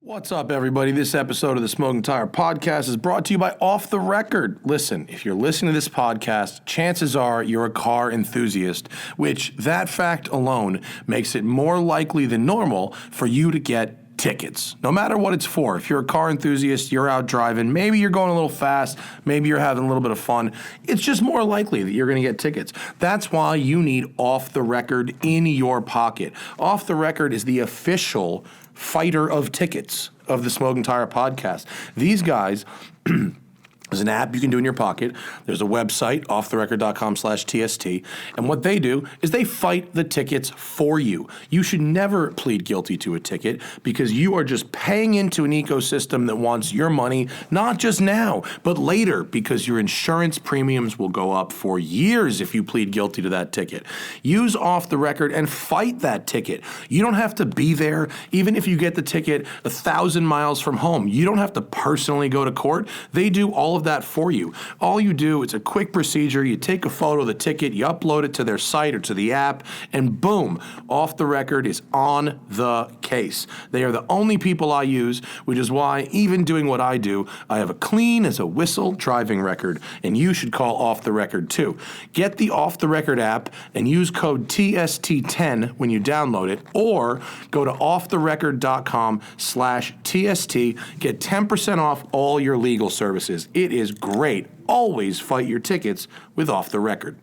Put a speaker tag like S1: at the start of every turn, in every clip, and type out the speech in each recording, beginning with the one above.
S1: What's up, everybody? This episode of the Smoking Tire Podcast is brought to you by Off the Record. Listen, if you're listening to this podcast, chances are you're a car enthusiast, which that fact alone makes it more likely than normal for you to get tickets, no matter what it's for. If you're a car enthusiast, you're out driving, maybe you're going a little fast, maybe you're having a little bit of fun, it's just more likely that you're going to get tickets. That's why you need Off the Record in your pocket. Off the Record is the official fighter of tickets of the Smoking Tire Podcast. These guys, there's an app you can do in your pocket. There's a website, offtherecord.com/TST. And what they do is they fight the tickets for you. You should never plead guilty to a ticket because you are just paying into an ecosystem that wants your money, not just now, but later, because your insurance premiums will go up for years if you plead guilty to that ticket. Use Off the Record and fight that ticket. You don't have to be there, even if you get the ticket 1,000 miles from home. You don't have to personally go to court. They do all of that for you. All you do, it's a quick procedure. You take a photo of the ticket, you upload it to their site or to the app, and boom, Off the Record is on the case. They are the only people I use, which is why, even doing what I do, I have a clean as a whistle driving record, and you should call Off the Record too. Get the Off the Record app and use code TST10 when you download it, or go to offtherecord.com/TST. Get 10% off all your legal services. It is great. Always fight your tickets with Off the Record.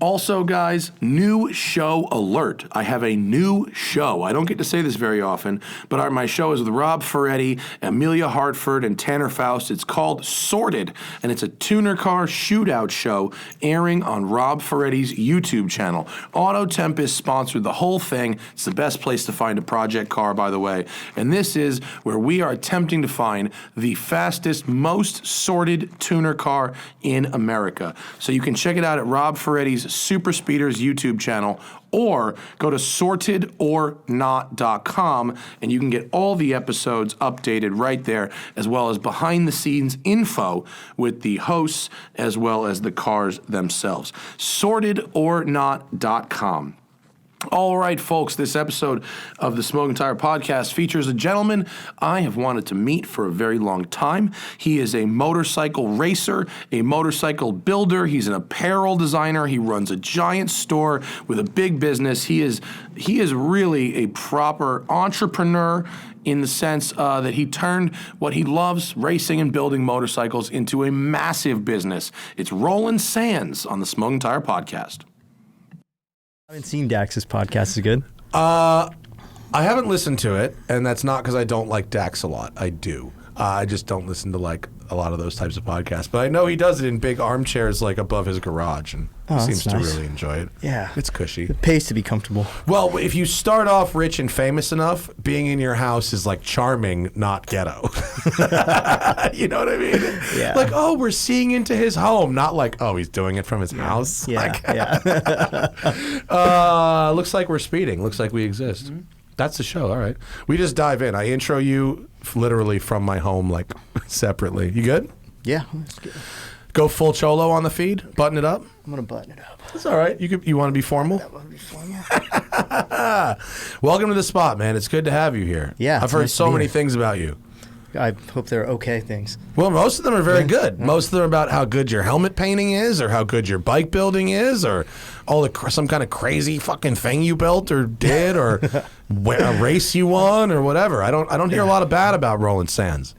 S1: Also, guys, new show alert. I have a new show. I don't get to say this very often, but my show is with Rob Ferretti, Amelia Hartford, and Tanner Faust. It's called Sorted, and it's a tuner car shootout show airing on Rob Ferretti's YouTube channel. Auto Tempest sponsored the whole thing. It's the best place to find a project car, by the way. And this is where we are attempting to find the fastest, most sorted tuner car in America. So you can check it out at Rob Ferretti's Super Speeders YouTube channel, or go to sortedornot.com and you can get all the episodes updated right there, as well as behind the scenes info with the hosts as well as the cars themselves. Sortedornot.com. All right, folks, this episode of the Smoking Tire Podcast features a gentleman I have wanted to meet for a very long time. He is a motorcycle racer, a motorcycle builder. He's an apparel designer. He runs a giant store with a big business. He is really a proper entrepreneur in the sense that he turned what he loves, racing and building motorcycles, into a massive business. It's Roland Sands on the Smoking Tire Podcast.
S2: I haven't seen Dax's podcast. Is it good?
S1: I haven't listened to it, and that's not because I don't like Dax a lot. I do. I just don't listen to like a lot of those types of podcasts. But I know he does it in big armchairs like above his garage, and he seems to really enjoy it.
S2: Yeah.
S1: It's cushy.
S2: It pays to be comfortable.
S1: Well, if you start off rich and famous enough, being in your house is like charming, not ghetto. You know what I mean?
S2: Yeah.
S1: Like, oh, we're seeing into his home, not like, oh, he's doing it from his house.
S2: Yeah,
S1: like,
S2: yeah.
S1: Looks like we're speeding. Looks like we exist. Mm-hmm. That's the show. All right. We just dive in. I intro you literally from my home, like separately. You good?
S2: Yeah. That's good.
S1: Go full cholo on the feed? Button it up?
S2: I'm going to button it up.
S1: That's all right. You want to be formal?
S2: I want to be formal.
S1: Welcome to the spot, man. It's good to have you here.
S2: Yeah.
S1: I've heard
S2: nice
S1: so many things about you.
S2: I hope they're okay things.
S1: Well, most of them are very good.
S2: Yeah.
S1: Most of them are about how good your helmet painting is, or how good your bike building is, or some kind of crazy fucking thing you built or did, or a race you won, or whatever. I don't hear a lot of bad about Roland Sands.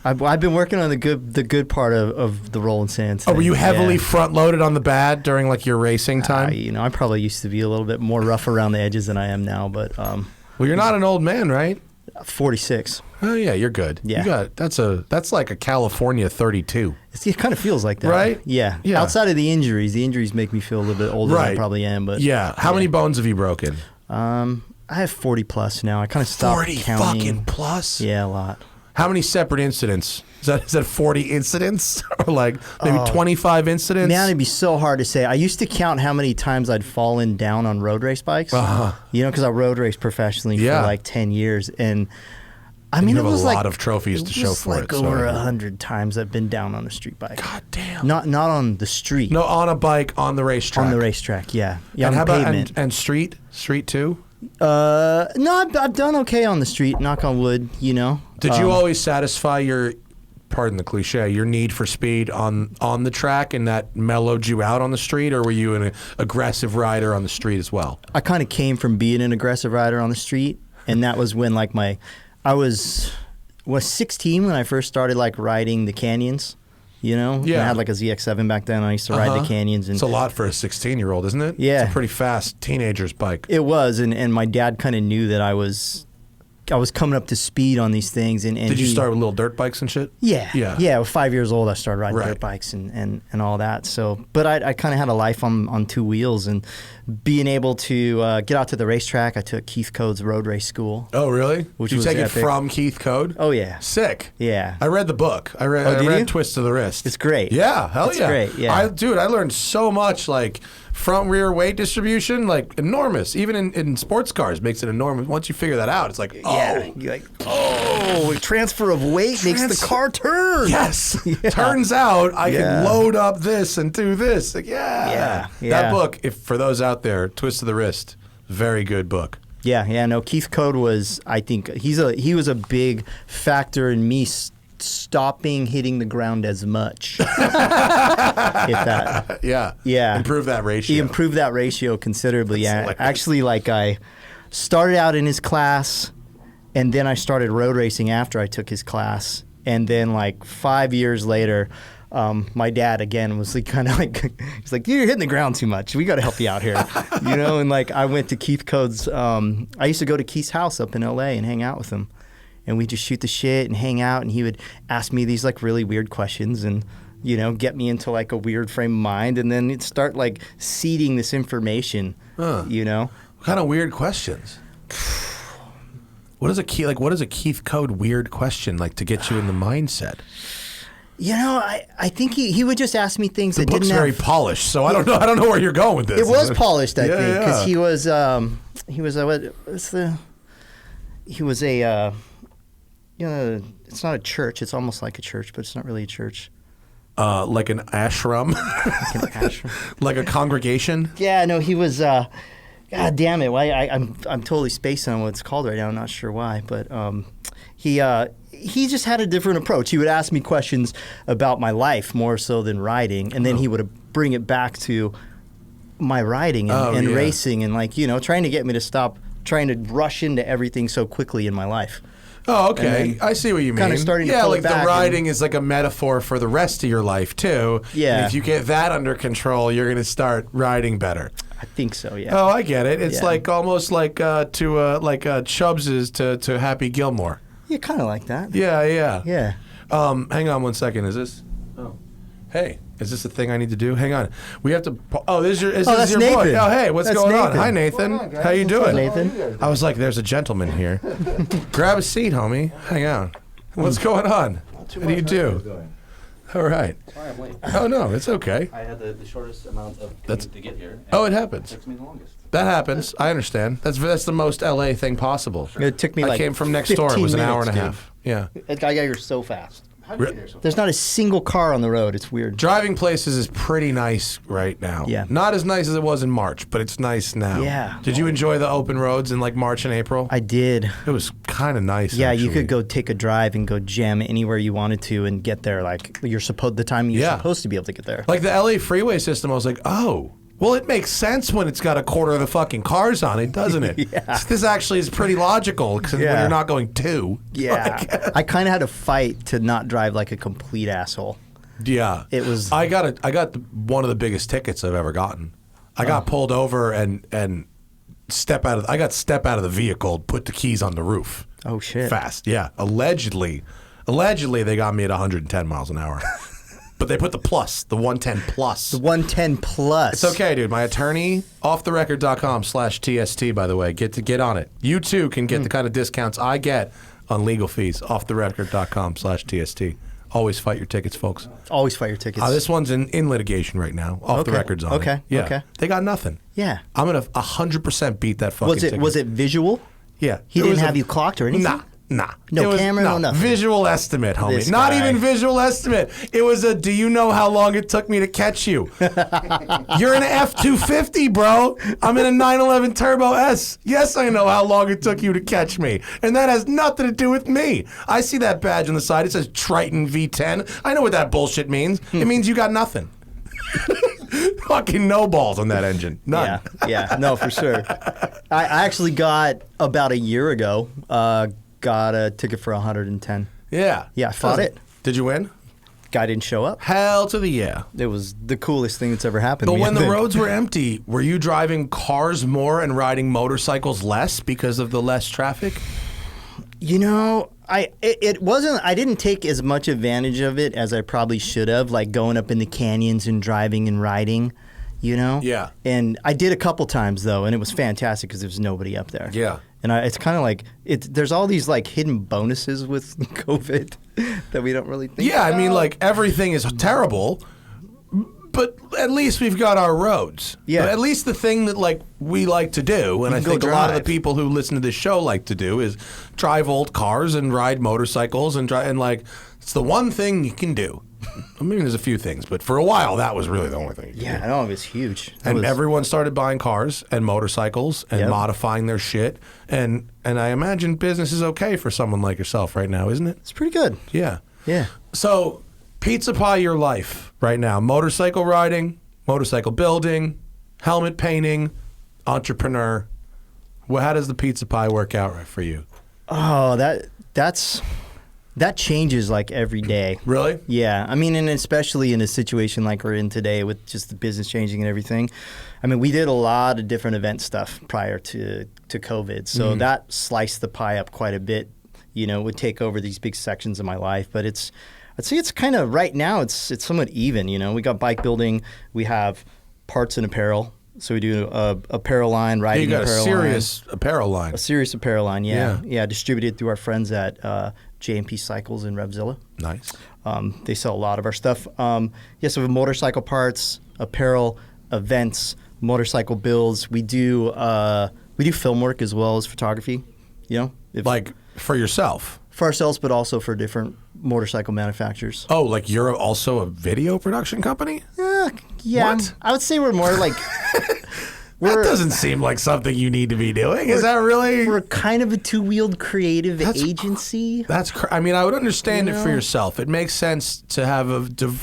S2: I've been working on the good part of the Roland Sands thing.
S1: Oh, were you heavily front loaded on the bad during like your racing time?
S2: I probably used to be a little bit more rough around the edges than I am now, but
S1: well, you're not an old man, right?
S2: 46.
S1: Oh yeah, you're good.
S2: Yeah,
S1: that's like a California 32.
S2: It kind of feels like that,
S1: right?
S2: Yeah. Outside of the injuries make me feel a little bit older than I probably am. But
S1: yeah, how many bones have you broken?
S2: I have 40 plus now. I kind of stopped
S1: 40
S2: counting.
S1: fucking plus.
S2: Yeah, a lot.
S1: How many separate incidents? Is that 40 incidents or like maybe 25 incidents?
S2: Man, it'd be so hard to say. I used to count how many times I'd fallen down on road race bikes. Because I road raced professionally for like 10 years, and I mean,
S1: you have
S2: it was
S1: a lot of trophies to show for
S2: it. Over 100 times I've been down on a street bike.
S1: God damn.
S2: Not on the street.
S1: No, on a bike on the racetrack.
S2: On the racetrack, yeah.
S1: And
S2: on
S1: how
S2: pavement.
S1: about and street too?
S2: No, I've done okay on the street. Knock on wood. You know.
S1: Did you always satisfy your, pardon the cliche, your need for speed on the track, and that mellowed you out on the street, or were you an aggressive rider on the street as well?
S2: I kind of came from being an aggressive rider on the street, and that was when like I was 16 when I first started like riding the canyons. You know,
S1: Yeah.
S2: I had like a ZX7 back then. I used to ride the canyons, and
S1: It's a lot for a 16-year-old, isn't it?
S2: Yeah.
S1: It's a pretty fast teenager's bike.
S2: it was, and my dad kind of knew that I was coming up to speed on these things. And
S1: Did you start with little dirt bikes and shit?
S2: Yeah,
S1: Yeah.
S2: yeah. I was 5 years old. I started riding
S1: Right.
S2: dirt bikes and all that. So, but I kind of had a life on two wheels, and being able to get out to the racetrack. I took Keith Code's road race school.
S1: Oh, really?
S2: Which
S1: Did you
S2: was
S1: take
S2: epic.
S1: it from Keith Code?
S2: Oh yeah,
S1: Sick.
S2: yeah.
S1: I read the book. I read
S2: did you?
S1: Twist to the Wrist.
S2: It's great.
S1: Yeah, hell
S2: It's
S1: yeah.
S2: great, yeah.
S1: Dude, I learned so much, like front rear weight distribution, like enormous. Even in sports cars makes it enormous. Once you figure that out, it's like, oh.
S2: Yeah, you're like, transfer of weight makes the car turn.
S1: Yes.
S2: Yeah.
S1: Turns out I
S2: Yeah.
S1: can load up this and do this. Like, yeah.
S2: Yeah.
S1: That book, if for those out there, Twist to the Wrist, very good book.
S2: Yeah. No, Keith Code was. I think he was a big factor in me stopping hitting the ground as much. If that.
S1: Yeah.
S2: Yeah.
S1: Improve that ratio.
S2: He improved that ratio considerably.
S1: That's
S2: Yeah.
S1: hilarious.
S2: Actually, like I started out in his class, and then I started road racing after I took his class, and then like 5 years later. My dad again was like kind of like he's like, you're hitting the ground too much. We got to help you out here, you know. And like I went to Keith Code's. I used to go to Keith's house up in L.A. and hang out with him, and we just shoot the shit and hang out. And he would ask me these like really weird questions and you know get me into like a weird frame of mind, and then it'd start like seeding this information. You know,
S1: What kind of weird questions? What is a Keith Code weird question like to get you in the mindset?
S2: you know, I think he would just ask me things
S1: The
S2: that
S1: book's
S2: didn't have.
S1: very polished, so I don't know where you're going with this.
S2: It was polished, I
S1: Yeah,
S2: think, because
S1: yeah.
S2: he was a you know, it's not a church. It's almost like a church, but it's not really a church.
S1: Like an ashram,
S2: Like an ashram.
S1: like a congregation.
S2: Yeah, no, he was. God damn it! I'm totally spacing on what it's called right now. I'm not sure why, but he just had a different approach. He would ask me questions about my life more so than riding, and then he would bring it back to my riding and
S1: yeah.
S2: racing, and like you know, trying to get me to stop trying to rush into everything so quickly in my life.
S1: Oh, okay.
S2: And then
S1: I see what you mean.
S2: kinda starting to
S1: yeah,
S2: pull it
S1: like the
S2: back
S1: riding is like a metaphor for the rest of your life too.
S2: Yeah.
S1: And if you get that under control, you're going to start riding better.
S2: I think so. Yeah.
S1: Oh, I get it. It's
S2: Yeah.
S1: like almost like Chubbs is to Happy Gilmore.
S2: Yeah, kind of like that.
S1: Yeah, yeah.
S2: Yeah.
S1: Hang on one second. Is this? Oh, hey. Is this a thing I need to do? Hang on. We have to. Oh, this is your
S2: that's
S1: your boy.
S2: Nathan.
S1: Oh, hey, what's
S2: That's
S1: going on?
S2: Nathan.
S1: Hi, Nathan.
S3: What's going on, guys?
S1: How you doing?
S2: Nathan.
S1: I was like, there's a gentleman here. Grab a seat, homie. Hang on. What's going on? What do you do? All right.
S3: Sorry, I'm late.
S1: Oh no, it's okay.
S3: I had the shortest amount of
S1: That's-
S3: commute to get here.
S1: Oh,
S3: and
S1: it happens.
S3: took me the longest.
S1: That happens. I understand. That's the most LA thing possible.
S2: It took me
S1: I
S2: like
S1: came from next door. It was an hour and a
S2: 15
S1: half. Yeah.
S2: I got here so fast.
S3: How did you get here so
S2: There's not a single car on the road. It's weird.
S1: Driving places is pretty nice right now.
S2: Yeah.
S1: Not as nice as it was in March, but it's nice now.
S2: Yeah.
S1: Did you enjoy the open roads in like March and April?
S2: I did.
S1: It was kind of nice.
S2: Yeah, you
S1: actually.
S2: could go take a drive and go jam anywhere you wanted to and get there like the time you're
S1: Yeah.
S2: supposed to be able to get there.
S1: Like the LA freeway system, I was like, oh. Well, it makes sense when it's got a quarter of the fucking cars on it, doesn't it?
S2: Yeah.
S1: This actually is pretty logical when
S2: Yeah.
S1: you're not going two.
S2: Yeah. I kind of had to fight to not drive like a complete asshole.
S1: Yeah.
S2: It was-
S1: I got one of the biggest tickets I've ever gotten. I got pulled over and step out of the vehicle, put the keys on the roof.
S2: Oh shit.
S1: Fast. Yeah. Allegedly they got me at 110 miles an hour. But they put the 110 plus.
S2: The 110 plus.
S1: It's okay, dude. My attorney, offtherecord.com/TST, by the way. Get on it. You too can get the kind of discounts I get on legal fees. Offtherecord.com/TST. Always fight your tickets, folks.
S2: Always fight your tickets.
S1: This one's in litigation right now. Off the
S2: Okay.
S1: record's on.
S2: Okay.
S1: It. Yeah.
S2: Okay.
S1: They got nothing.
S2: Yeah.
S1: I'm gonna 100% beat that fucking ticket.
S2: Was it visual?
S1: Yeah.
S2: He
S1: It
S2: didn't
S1: was
S2: have you clocked or anything?
S1: Nah. Nah.
S2: No camera, no nothing.
S1: Visual estimate, homie.
S2: This
S1: Not
S2: guy.
S1: even visual estimate. It was a, do you know how long it took me to catch you? You're in an F-250, bro. I'm in a 911 Turbo S. Yes, I know how long it took you to catch me. And that has nothing to do with me. I see that badge on the side. It says Triton V10. I know what that bullshit means. It means you got nothing. Fucking no balls on that engine. None.
S2: Yeah, no, for sure. I actually got, about a year ago, got a ticket for 110.
S1: Yeah.
S2: Yeah, I fought it.
S1: Did you win?
S2: Guy didn't show up.
S1: Hell to the yeah.
S2: It was the coolest thing that's ever happened
S1: But
S2: to me.
S1: when
S2: I
S1: the
S2: think.
S1: roads were empty, were you driving cars more and riding motorcycles less because of the less traffic?
S2: You know, it wasn't. I didn't take as much advantage of it as I probably should have, like going up in the canyons and driving and riding. You know.
S1: Yeah.
S2: And I did a couple times though, and it was fantastic because there was nobody up there.
S1: Yeah.
S2: And it's kind of like there's all these like hidden bonuses with COVID that we don't really think.
S1: Yeah, I mean,
S2: about.
S1: like everything is terrible, but at least we've got our roads.
S2: Yeah.
S1: But at least the thing that like we like to do, and I
S2: can go
S1: think a lot of the
S2: drive.
S1: people who listen to this show like to do, is drive old cars and ride motorcycles and like it's the one thing you can do. I mean, there's a few things, but for a while that was really the only thing. You could
S2: Yeah,
S1: do.
S2: I know it was huge.
S1: And everyone started buying cars and motorcycles and
S2: Yep.
S1: modifying their shit. And I imagine business is okay for someone like yourself right now, isn't it?
S2: It's pretty good.
S1: Yeah.
S2: Yeah.
S1: So, pizza pie your life right now. Motorcycle riding, motorcycle building, helmet painting, entrepreneur. Well, how does the pizza pie work out right for you?
S2: Oh, that changes like every day.
S1: Really?
S2: Yeah, I mean, and especially in a situation like we're in today with just the business changing and everything. I mean, we did a lot of different event stuff prior to COVID, so that sliced the pie up quite a bit. You know, would take over these big sections of my life, but I'd say it's kind of right now. It's somewhat even. You know, we got bike building, we have parts and apparel. So we do a apparel line, riding
S1: You got a
S2: apparel
S1: serious apparel line.
S2: line. A serious apparel line,
S1: Yeah.
S2: yeah, distributed through our friends at J&P Cycles in Revzilla.
S1: Nice.
S2: They sell a lot of our stuff. So we have motorcycle parts, apparel, events, motorcycle builds. We do film work as well as photography. You know,
S1: Like for yourself.
S2: for ourselves, but also for different motorcycle manufacturers.
S1: Oh, like you're also a video production company?
S2: Yeah,
S1: What?
S2: I would say we're more like
S1: That doesn't seem like something you need to be doing. Is that really?
S2: we're kind of a two-wheeled creative agency.
S1: I mean, I would understand
S2: You
S1: it for
S2: know?
S1: yourself. It makes sense to have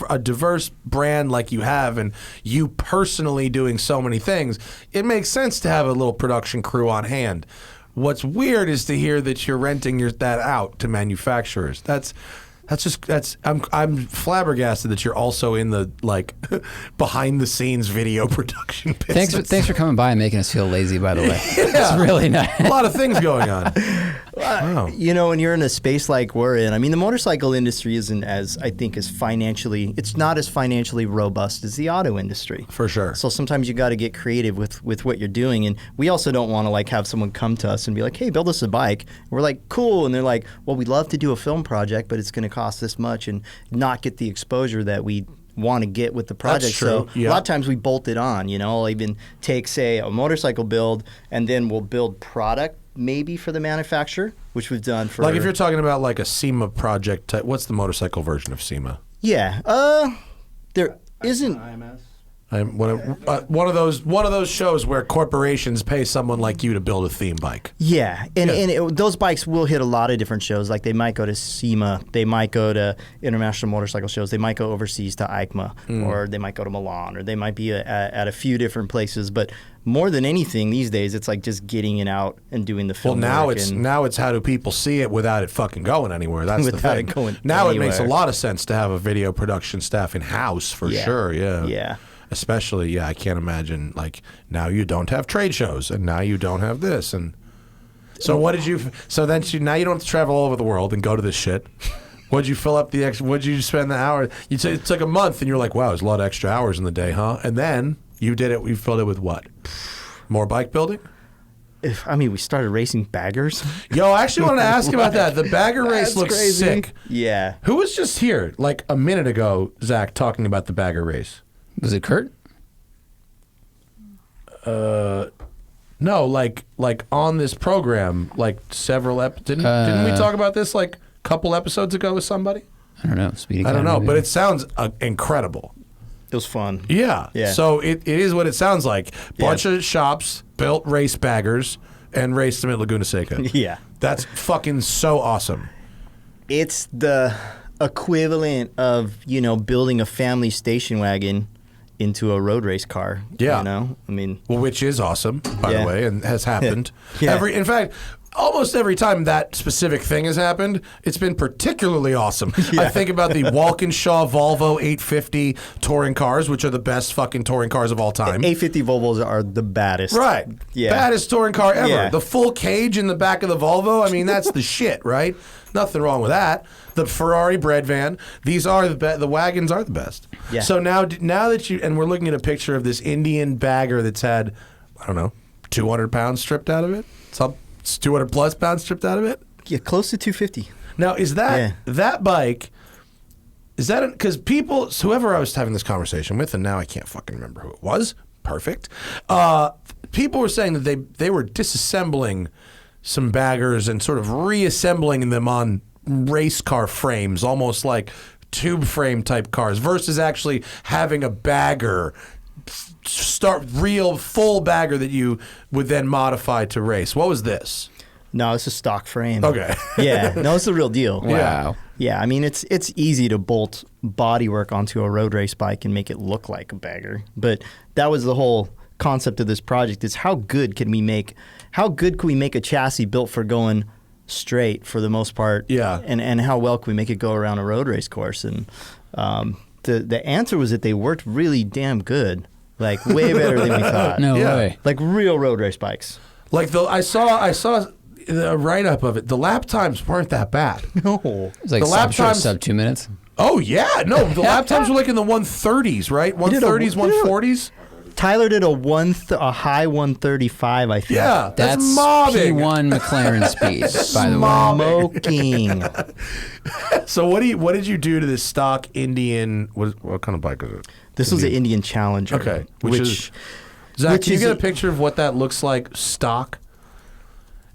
S1: a diverse brand like you have, and you personally doing so many things. It makes sense to have a little production crew on hand. What's weird is to hear that you're renting that out to manufacturers. I'm flabbergasted that you're also in the like behind the scenes video production business.
S4: Thanks for coming by and making us feel lazy, by the way. It's really nice.
S1: A lot of things going on. Wow.
S2: You know, when you're in a space like we're in, I mean, the motorcycle industry isn't it's not as financially robust as the auto industry.
S1: For sure.
S2: So sometimes you got to get creative with what you're doing. And we also don't want to like have someone come to us and be like, hey, build us a bike. And we're like, cool. And they're like, well, we'd love to do a film project, but it's going to cost this much and not get the exposure that we want to get with the project.
S1: true,
S2: So
S1: yeah.
S2: a lot of times we bolt it on, you know, I'll even take, say, a motorcycle build and then we'll build product maybe for the manufacturer, which we've done for...
S1: Like if you're talking about like a SEMA project type, what's the motorcycle version of SEMA?
S2: Yeah. There isn't...
S3: IMS.
S1: One of those shows where corporations pay someone like you to build a theme bike.
S2: Yeah, and those bikes will hit a lot of different shows. Like they might go to SEMA, they might go to international motorcycle shows, they might go overseas to EICMA, or they might go to Milan, or they might be at a few different places. But more than anything these days, it's like just getting it out and doing the film.
S1: Well,
S2: work
S1: now it's how do people see it without it fucking going anywhere? That's the
S2: Without
S1: thing.
S2: it going
S1: Now it makes a
S2: anywhere.
S1: lot of sense to have a video production staff in house for
S2: Yeah.
S1: sure. Yeah.
S2: Yeah.
S1: Especially, I can't imagine like now you don't have trade shows and now you don't have this and so what did you? So then now you don't have to travel all over the world and go to this shit. What'd you fill up the extra? What'd you spend the hour? You say it took a month and you're like, wow, there's a lot of extra hours in the day, huh? And then you did it. You filled it with what? More bike building?
S2: We started racing baggers.
S1: Yo, I actually wanted to ask about that. The bagger race
S2: That's
S1: looks
S2: crazy.
S1: sick.
S2: Yeah.
S1: Who was just here like a minute ago, Zach, talking about the bagger race?
S4: Was it Kurt?
S1: No, like on this program, like several didn't we talk about this like a couple episodes ago with somebody?
S4: I don't know. Speeding.
S1: I don't know, but it sounds incredible.
S2: It was fun.
S1: Yeah.
S2: Yeah.
S1: So it is what it sounds like. Bunch of shops built race baggers and raced them at Laguna Seca.
S2: Yeah.
S1: That's fucking so awesome.
S2: It's the equivalent of, building a family station wagon into a road race car.
S1: Yeah.
S2: I mean,
S1: Well, which is awesome, by the
S2: Yeah.
S1: way, and has happened.
S2: Yeah.
S1: In fact, almost every time that specific thing has happened, it's been particularly awesome. I think about the Walkinshaw Volvo 850 touring cars, which are the best fucking touring cars of all time.
S2: 850 Volvos are the baddest.
S1: Right.
S2: Yeah.
S1: Baddest touring car ever.
S2: Yeah.
S1: The full cage in the back of the Volvo, I mean, that's the shit, right? Nothing wrong with that. The Ferrari bread van, these are the wagons are the best.
S2: Yeah.
S1: So now that and we're looking at a picture of this Indian bagger that's had, I don't know, 200 pounds stripped out of it? It's 200 plus pounds stripped out of it?
S2: Yeah, close to 250.
S1: Now, is that bike, is that, because people, whoever I was having this conversation with, and now I can't fucking remember who it was, perfect, people were saying that they were disassembling some baggers and sort of reassembling them on race car frames, almost like tube frame type cars, versus actually having a bagger, real full bagger that you would then modify to race. What was this?
S2: No, it's a stock frame.
S1: Okay.
S2: Yeah, no, it's the real deal.
S4: Wow.
S2: Yeah, I mean, it's easy to bolt bodywork onto a road race bike and make it look like a bagger. But that was the whole concept of this project, is how good can we make a chassis built for going straight for the most part?
S1: Yeah.
S2: And how well can we make it go around a road race course? And the answer was that they worked really damn good. Like way better than we thought.
S4: No
S1: Yeah.
S4: way.
S2: Like real road race bikes.
S1: Like I saw a write up of it. The lap times weren't that bad.
S2: No.
S4: It's like
S1: The lap times-
S4: sub 2 minutes.
S1: Oh yeah, no, the lap times were like in the 130s, right? 130s, 140s.
S2: Tyler did a high 135, I think.
S1: Yeah, that's
S4: That's
S1: mobbing.
S4: P1 McLaren speed, by the way.
S1: Mobbing.
S2: Smoking.
S1: So what did you do to this stock Indian? What kind of bike is it?
S2: This was an Indian Challenger.
S1: Okay,
S2: Which
S1: Zach,
S2: which
S1: can you
S2: is
S1: get a
S2: a-
S1: picture of what that looks like stock?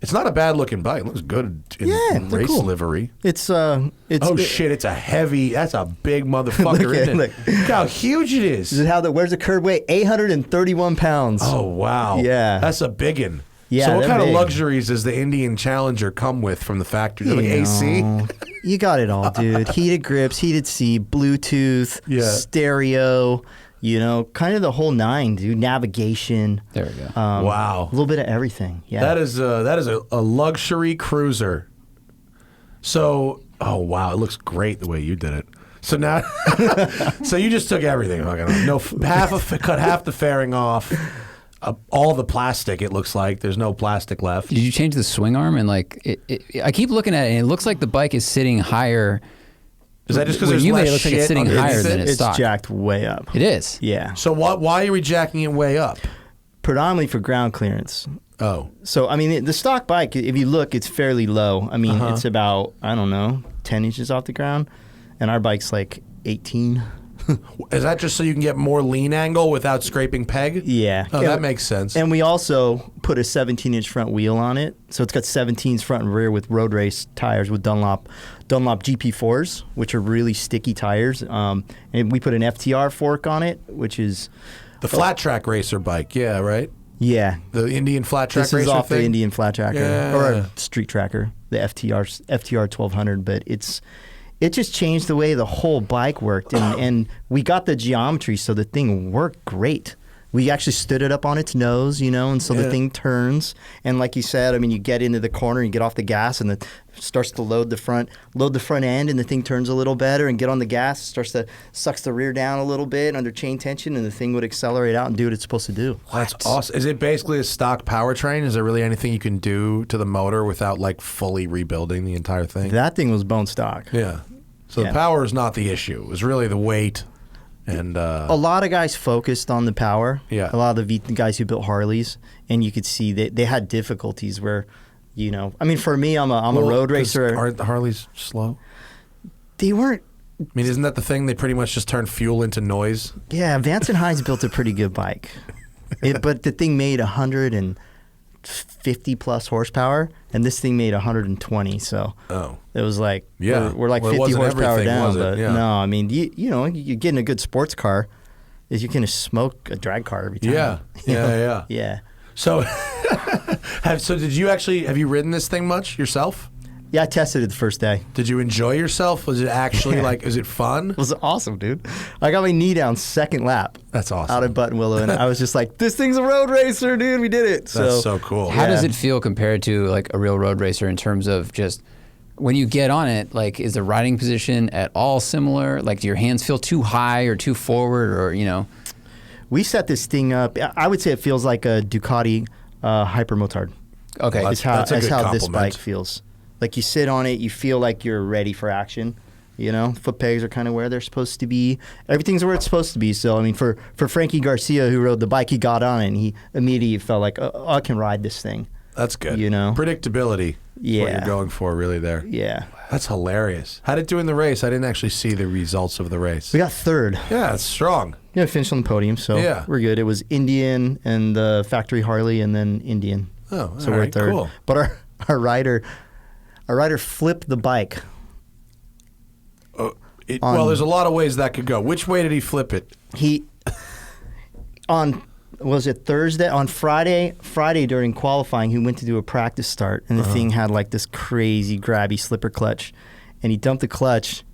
S1: It's not a bad looking bike. It looks good in
S2: they're
S1: race
S2: cool.
S1: livery.
S2: it's
S1: Shit, it's that's a big motherfucker,
S2: Look at-
S1: isn't it?
S2: look.
S1: Look how huge it is.
S2: where's the curb weight? 831 pounds.
S1: Oh, wow.
S2: Yeah.
S1: That's a biggin'.
S2: Yeah,
S1: So what
S2: they're
S1: kind of
S2: big.
S1: luxuries does the Indian Challenger come with from the factory? Like AC?
S2: know, You got it all, dude. Heated grips, heated seat, Bluetooth,
S1: Yeah.
S2: stereo, kind of the whole nine, dude. Navigation.
S4: There we go.
S1: Wow.
S2: A little bit of everything. Yeah.
S1: That is a luxury cruiser. So, oh wow, it looks great the way you did it. So now, so you just took everything. Cut half the fairing off, all the plastic. It looks like there's no plastic left.
S4: Did you change the swing arm? And I keep looking at it, and it looks like the bike is sitting higher.
S1: Is that just because
S4: When
S1: there's
S4: you made
S1: less
S4: it look like it's
S1: shit
S4: sitting
S1: underneath
S4: higher
S1: it?
S4: than
S2: it's
S4: stock.
S2: jacked way up.
S4: It is.
S2: Yeah.
S1: So why are we jacking it way up?
S2: Predominantly for ground clearance.
S1: Oh,
S2: So, I mean, the stock bike, if you look, it's fairly low. I mean,
S1: Uh-huh.
S2: it's about, 10 inches off the ground. And our bike's like 18.
S1: is that just so you can get more lean angle without scraping peg?
S2: Yeah.
S1: Oh, that makes sense.
S2: And we also put a 17-inch front wheel on it. So it's got 17s front and rear with road race tires with Dunlop GP4s, which are really sticky tires. And we put an FTR fork on it, which is,
S1: The flat track racer bike, yeah, right?
S2: yeah.
S1: The Indian flat track
S2: This
S1: racer
S2: is off
S1: thing?
S2: the Indian flat tracker
S1: Yeah.
S2: or a street tracker, the FTR 1200. But it just changed the way the whole bike worked, and we got the geometry so the thing worked great. We actually stood it up on its nose, and so
S1: Yeah.
S2: the thing turns. And like you said, I mean, you get into the corner, you get off the gas, and it starts to load the front end, and the thing turns a little better. And get on the gas, sucks the rear down a little bit under chain tension, and the thing would accelerate out and do what it's supposed to do.
S1: That's awesome. Is it basically a stock powertrain? Is there really anything you can do to the motor without like fully rebuilding the entire thing?
S2: That thing was bone stock.
S1: Yeah. So
S2: Yeah.
S1: the power is not the issue. It was really the weight and
S2: A lot of guys focused on the power.
S1: Yeah.
S2: A lot of the guys who built Harleys, and you could see that they had difficulties where, I mean, for me, I'm a road racer.
S1: Aren't the Harleys slow?
S2: They weren't.
S1: I mean, isn't that the thing? They pretty much just turn fuel into noise.
S2: Yeah, Vance and Hines built a pretty good bike, but the thing made 50 plus horsepower, and this thing made 120. So it was like we're like
S1: well,
S2: 50 horsepower down.
S1: was it?
S2: But
S1: Yeah.
S2: no, I mean you're getting a good sports car. Is you're gonna smoke a drag car every time.
S1: Yeah,
S2: You know?
S1: yeah.
S2: Yeah.
S1: So, did you actually have you ridden this thing much yourself?
S2: Yeah, I tested it the first day.
S1: Did you enjoy yourself? Was it actually like? Is it fun?
S2: It was awesome, dude. I got my knee down second lap.
S1: That's awesome.
S2: Out of Button Willow, and I was just like, "This thing's a road racer, dude. We did it."
S1: That's so cool.
S4: How does
S2: Yeah.
S4: it feel compared to like a real road racer in terms of just when you get on it? Like, is the riding position at all similar? Like, do your hands feel too high or too forward, or you know?
S2: We set this thing up. I would say it feels like a Ducati Hypermotard.
S4: Okay,
S1: Well,
S2: That's how
S1: that's a good
S2: this
S1: compliment.
S2: bike feels. Like you sit on it, you feel like you're ready for action. You know, foot pegs are kind of where they're supposed to be. Everything's where it's supposed to be. So I mean, for Frankie Garcia, who rode the bike, he got on it and he immediately felt like, oh, I can ride this thing.
S1: That's good.
S2: You know?
S1: Predictability. Is what
S2: Yeah.
S1: you're going for really there.
S2: Yeah.
S1: That's hilarious. How did it do in the race? I didn't actually see the results of the race.
S2: We got third.
S1: Yeah, it's strong.
S2: Yeah, finished on the podium, so
S1: Yeah.
S2: we're good. It was Indian and the factory Harley, and then Indian.
S1: Oh,
S2: so
S1: all
S2: we're
S1: right,
S2: third.
S1: cool.
S2: But our rider flipped the bike.
S1: Well, there's a lot of ways that could go. Which way did he flip it?
S2: He was it Thursday? On Friday during qualifying, he went to do a practice start, and the thing had like this crazy grabby slipper clutch, and he dumped the clutch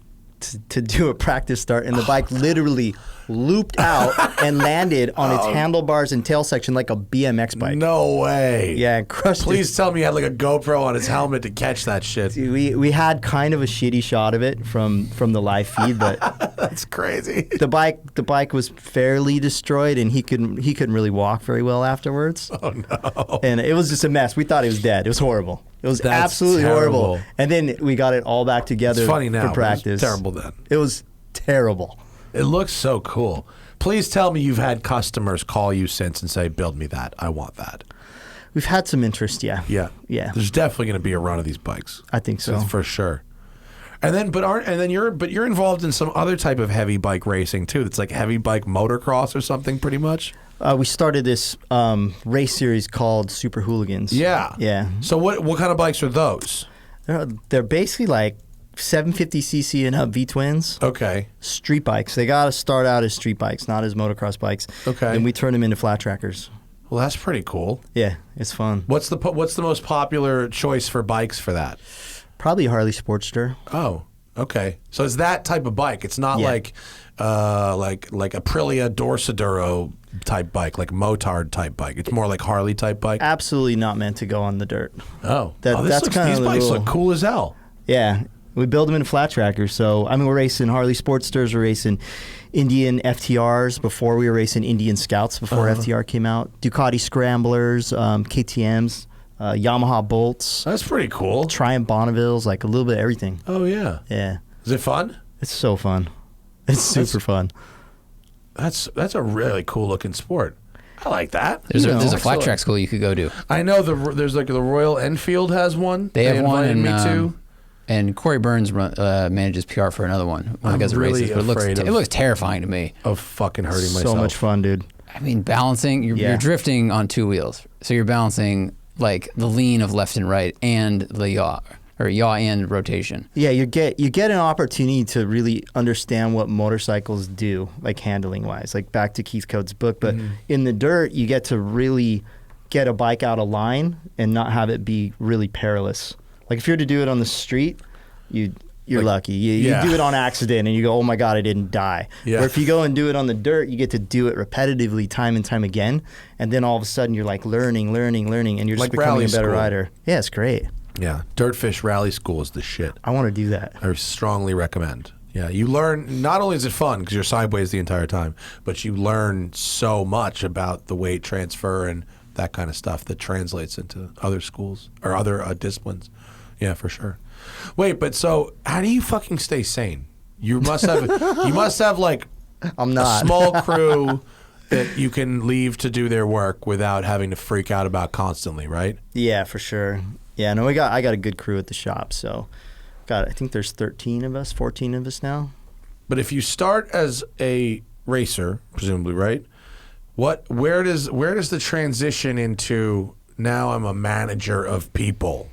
S2: to do a practice start, and the bike literally looped out and landed on its handlebars and tail section like a BMX bike.
S1: No way.
S2: Yeah, and crushed it.
S1: Please tell me he had like a GoPro on his helmet to catch that shit.
S2: We had kind of a shitty shot of it from the live feed, but
S1: That's crazy.
S2: the bike was fairly destroyed, and he couldn't really walk very well afterwards.
S1: Oh no.
S2: And it was just a mess. We thought he was dead. It was horrible. It was
S1: That's
S2: absolutely
S1: terrible.
S2: horrible. And then we got it all back together
S1: It's funny now.
S2: for
S1: but
S2: practice.
S1: It was terrible then.
S2: It was terrible.
S1: It looks so cool. Please tell me you've had customers call you since and say, "Build me that. I want that."
S2: We've had some interest, yeah.
S1: Yeah.
S2: Yeah.
S1: There's definitely going to be a run of these bikes.
S2: I think so.
S1: That's for sure. And then you're involved in some other type of heavy bike racing too. That's like heavy bike motocross or something, pretty much.
S2: We started this race series called Super Hooligans.
S1: Yeah.
S2: Yeah.
S1: So what kind of bikes are those?
S2: They're basically like 750cc and up V-twins.
S1: Okay.
S2: Street bikes. They got to start out as street bikes, not as motocross bikes.
S1: Okay.
S2: And we turn them into flat trackers.
S1: Well, that's pretty cool.
S2: Yeah, it's fun.
S1: What's the most popular choice for bikes for that?
S2: Probably Harley Sportster.
S1: Oh, okay. So it's that type of bike. It's not
S2: Yeah.
S1: like Aprilia Dorsoduro type bike, like Motard type bike. It's more like Harley type bike.
S2: Absolutely not meant to go on the dirt.
S1: That's
S2: kinda
S1: these
S2: the
S1: bikes
S2: rule.
S1: look cool as hell.
S2: Yeah, we build them into flat trackers. So I mean, we're racing Harley Sportsters. We're racing Indian FTRs before we were racing Indian Scouts before FTR came out. Ducati Scramblers, KTM's, Yamaha Bolts,
S1: That's pretty cool.
S2: Triumph Bonnevilles, like a little bit of everything.
S1: Oh yeah.
S2: Yeah,
S1: Is it fun?
S2: it's so fun. It's super fun.
S1: That's a really cool looking sport. I like that.
S4: There's a flat
S1: Excellent.
S4: track school you could go to.
S1: I know there's like the Royal Enfield has one.
S4: They have one,
S1: invited
S4: and
S1: me to.
S4: and Corey Burns manages PR for another one. One
S1: I'm
S4: of the guys that
S1: really
S4: races, but
S1: afraid
S4: it looks terrifying to me.
S1: Of fucking hurting myself.
S2: So much fun, dude.
S4: I mean, balancing, you're
S2: Yeah.
S4: drifting on two wheels. So you're balancing like the lean of left and right and the yaw and rotation.
S2: Yeah, you get an opportunity to really understand what motorcycles do, like handling wise, like back to Keith Coates' book. But in the dirt, you get to really get a bike out of line and not have it be really perilous. Like if you're to do it on the street, you're lucky. You do it on accident and you go, oh my God, I didn't die.
S1: Yeah.
S2: Or if you go and do it on the dirt, you get to do it repetitively time and time again. And then all of a sudden you're like learning, and you're just
S1: Like
S2: becoming
S1: rally
S2: a better
S1: school.
S2: rider. Yeah, it's great.
S1: Yeah, Dirtfish Rally School is the shit.
S2: I want to do that.
S1: I strongly recommend. Yeah, you learn, not only is it fun because you're sideways the entire time, but you learn so much about the weight transfer and that kind of stuff that translates into other schools or other disciplines. Yeah, for sure. Wait, but so how do you fucking stay sane? You must have like
S2: I'm
S1: a
S2: not.
S1: small crew that you can leave to do their work without having to freak out about constantly, right?
S2: Yeah, for sure. Yeah, no, I got a good crew at the shop. So, I think there's 13 of us, 14 of us now.
S1: But if you start as a racer, presumably, right? Where does the transition into now I'm a manager of people.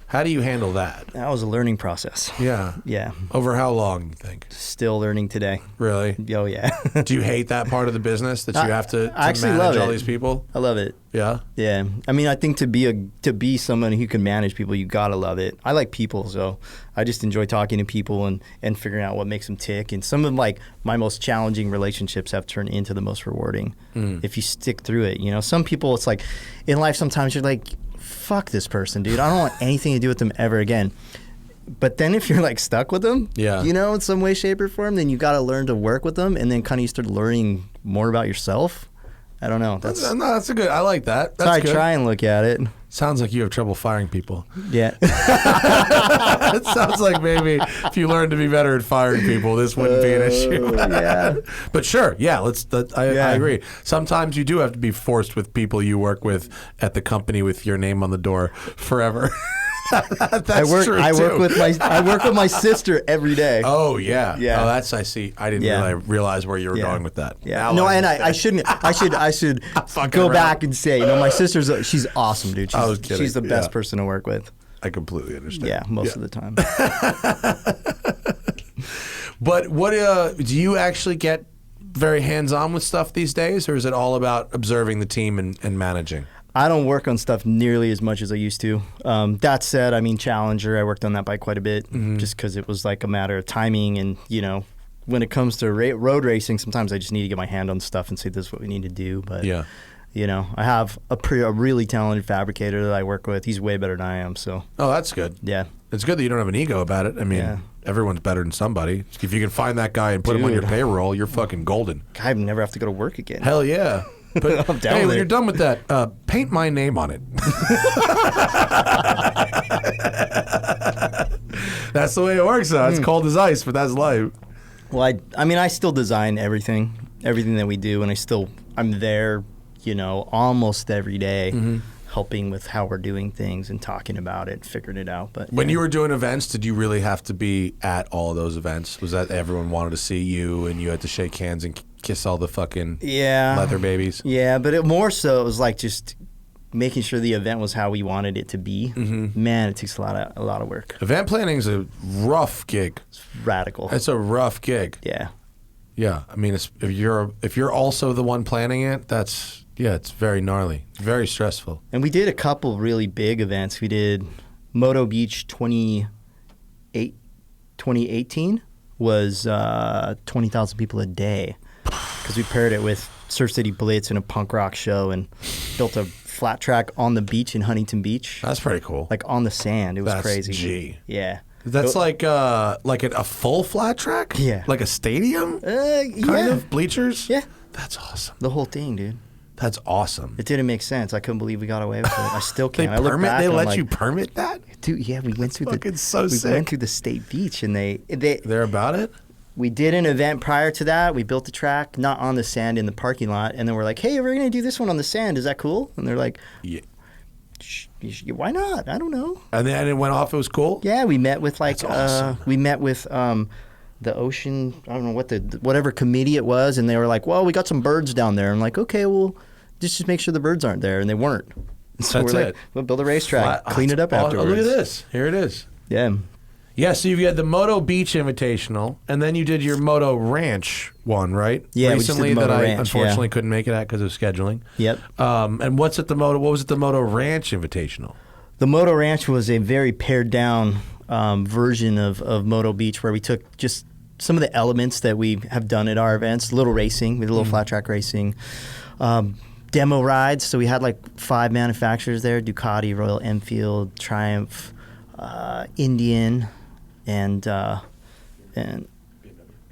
S1: How do you handle that?
S2: That was a learning process.
S1: Yeah.
S2: Yeah.
S1: Over how long, you think?
S2: Still learning today.
S1: Really?
S2: Oh, yeah.
S1: Do you hate that part of the business that you have to
S2: I actually
S1: manage
S2: love
S1: all
S2: it.
S1: these people?
S2: I love it.
S1: Yeah.
S2: Yeah. I mean, I think to be someone who can manage people, you got to love it. I like people, so I just enjoy talking to people and figuring out what makes them tick. And some of like my most challenging relationships have turned into the most rewarding if you stick through it. You know, some people, it's like in life sometimes you're like, fuck this person, dude. I don't want anything to do with them ever again. But then if you're like stuck with them, you know, in some way, shape, or form, then you got to learn to work with them, and then kind of you start learning more about yourself. I don't know.
S1: That's a good. I like that. That's
S2: how I
S1: good.
S2: try and look at it.
S1: Sounds like you have trouble firing people.
S2: Yeah.
S1: It sounds like maybe if you learned to be better at firing people, this wouldn't be an issue.
S2: Yeah.
S1: But sure, yeah. I agree. Sometimes you do have to be forced with people you work with at the company with your name on the door forever. That's true too.
S2: I work with my sister every day.
S1: Oh yeah.
S2: Yeah.
S1: Oh, that's I see. I didn't really realize where you were going with that.
S2: Yeah.
S1: Now
S2: No, and I shouldn't. I should go back and say, you know, my sister's she's awesome, dude.
S1: I was kidding.
S2: She's the best person to work with.
S1: I completely understand.
S2: Yeah, most of the time.
S1: But what do you actually get very hands-on with stuff these days, or is it all about observing the team and managing?
S2: I don't work on stuff nearly as much as I used to. That said, I mean, Challenger, I worked on that bike quite a bit just because it was like a matter of timing. And, you know, when it comes to road racing, sometimes I just need to get my hand on stuff and say, this is what we need to do. But, you know, I have a really talented fabricator that I work with. He's way better than I am. So.
S1: Oh, that's good.
S2: Yeah.
S1: It's good that you don't have an ego about it. I mean, everyone's better than somebody. If you can find that guy and put him on your payroll, you're fucking golden.
S2: I never have to go to work again.
S1: Hell yeah. But
S2: I'm down
S1: hey,
S2: with
S1: when
S2: it.
S1: you're done with that, paint my name on it. That's the way it works now. It's cold as ice, but that's life.
S2: Well, I mean, I still design everything that we do, and I'm there, you know, almost every day, helping with how we're doing things and talking about it, figuring it out. But
S1: when you were doing events, did you really have to be at all of those events? Was that everyone wanted to see you, and you had to shake hands and kiss all the fucking leather babies?
S2: Yeah, but it was like just making sure the event was how we wanted it to be. Man, it takes a lot of work.
S1: Event planning is a rough gig.
S2: It's radical.
S1: It's a rough gig.
S2: Yeah.
S1: Yeah, I mean, if you're also the one planning it, it's very gnarly, very stressful.
S2: And we did a couple really big events. We did Moto Beach 2018 was 20,000 people a day because we paired it with Surf City Blitz and a punk rock show and built a flat track on the beach in Huntington Beach.
S1: That's pretty cool.
S2: Like on the sand. It was crazy.
S1: Gee.
S2: Yeah.
S1: That's like a full flat track?
S2: Yeah.
S1: Like a stadium? Kind of? Bleachers?
S2: Yeah.
S1: That's awesome.
S2: The whole thing, dude.
S1: That's awesome.
S2: It didn't make sense. I couldn't believe we got away with it. I still
S1: They
S2: can't. I look
S1: permit?
S2: back
S1: They
S2: and I'm
S1: let
S2: like,
S1: you permit that?
S2: Dude, yeah, we went through
S1: fucking so
S2: we
S1: sick.
S2: went through the state beach and
S1: They're about it?
S2: we did an event prior to that. We built the track, not on the sand in the parking lot, and then we're like, hey, we're going to do this one on the sand. Is that cool? And they're like,
S1: Yeah.
S2: why not? I don't know.
S1: And then it went off. It was cool?
S2: Yeah, we met with like
S1: That's awesome.
S2: the ocean, I don't know whatever committee it was, and they were like, well, we got some birds down there. I'm like, okay, well, just make sure the birds aren't there, and they weren't. So
S1: That's
S2: we're
S1: it.
S2: like, we'll build a racetrack, clean it up
S1: Oh,
S2: afterwards.
S1: look at this. Here it is.
S2: Yeah.
S1: Yeah, so you had the Moto Beach Invitational, and then you did your Moto Ranch one, right?
S2: Yeah, we just did the
S1: recently
S2: Moto
S1: that I
S2: Ranch,
S1: unfortunately
S2: yeah.
S1: couldn't make it at because of scheduling.
S2: Yep.
S1: And what was at the Moto Ranch Invitational?
S2: The Moto Ranch was a very pared down version of Moto Beach where we took just some of the elements that we have done at our events, little racing, we did a little flat track racing, demo rides. So we had like 5 manufacturers there, Ducati, Royal Enfield, Triumph, Indian, and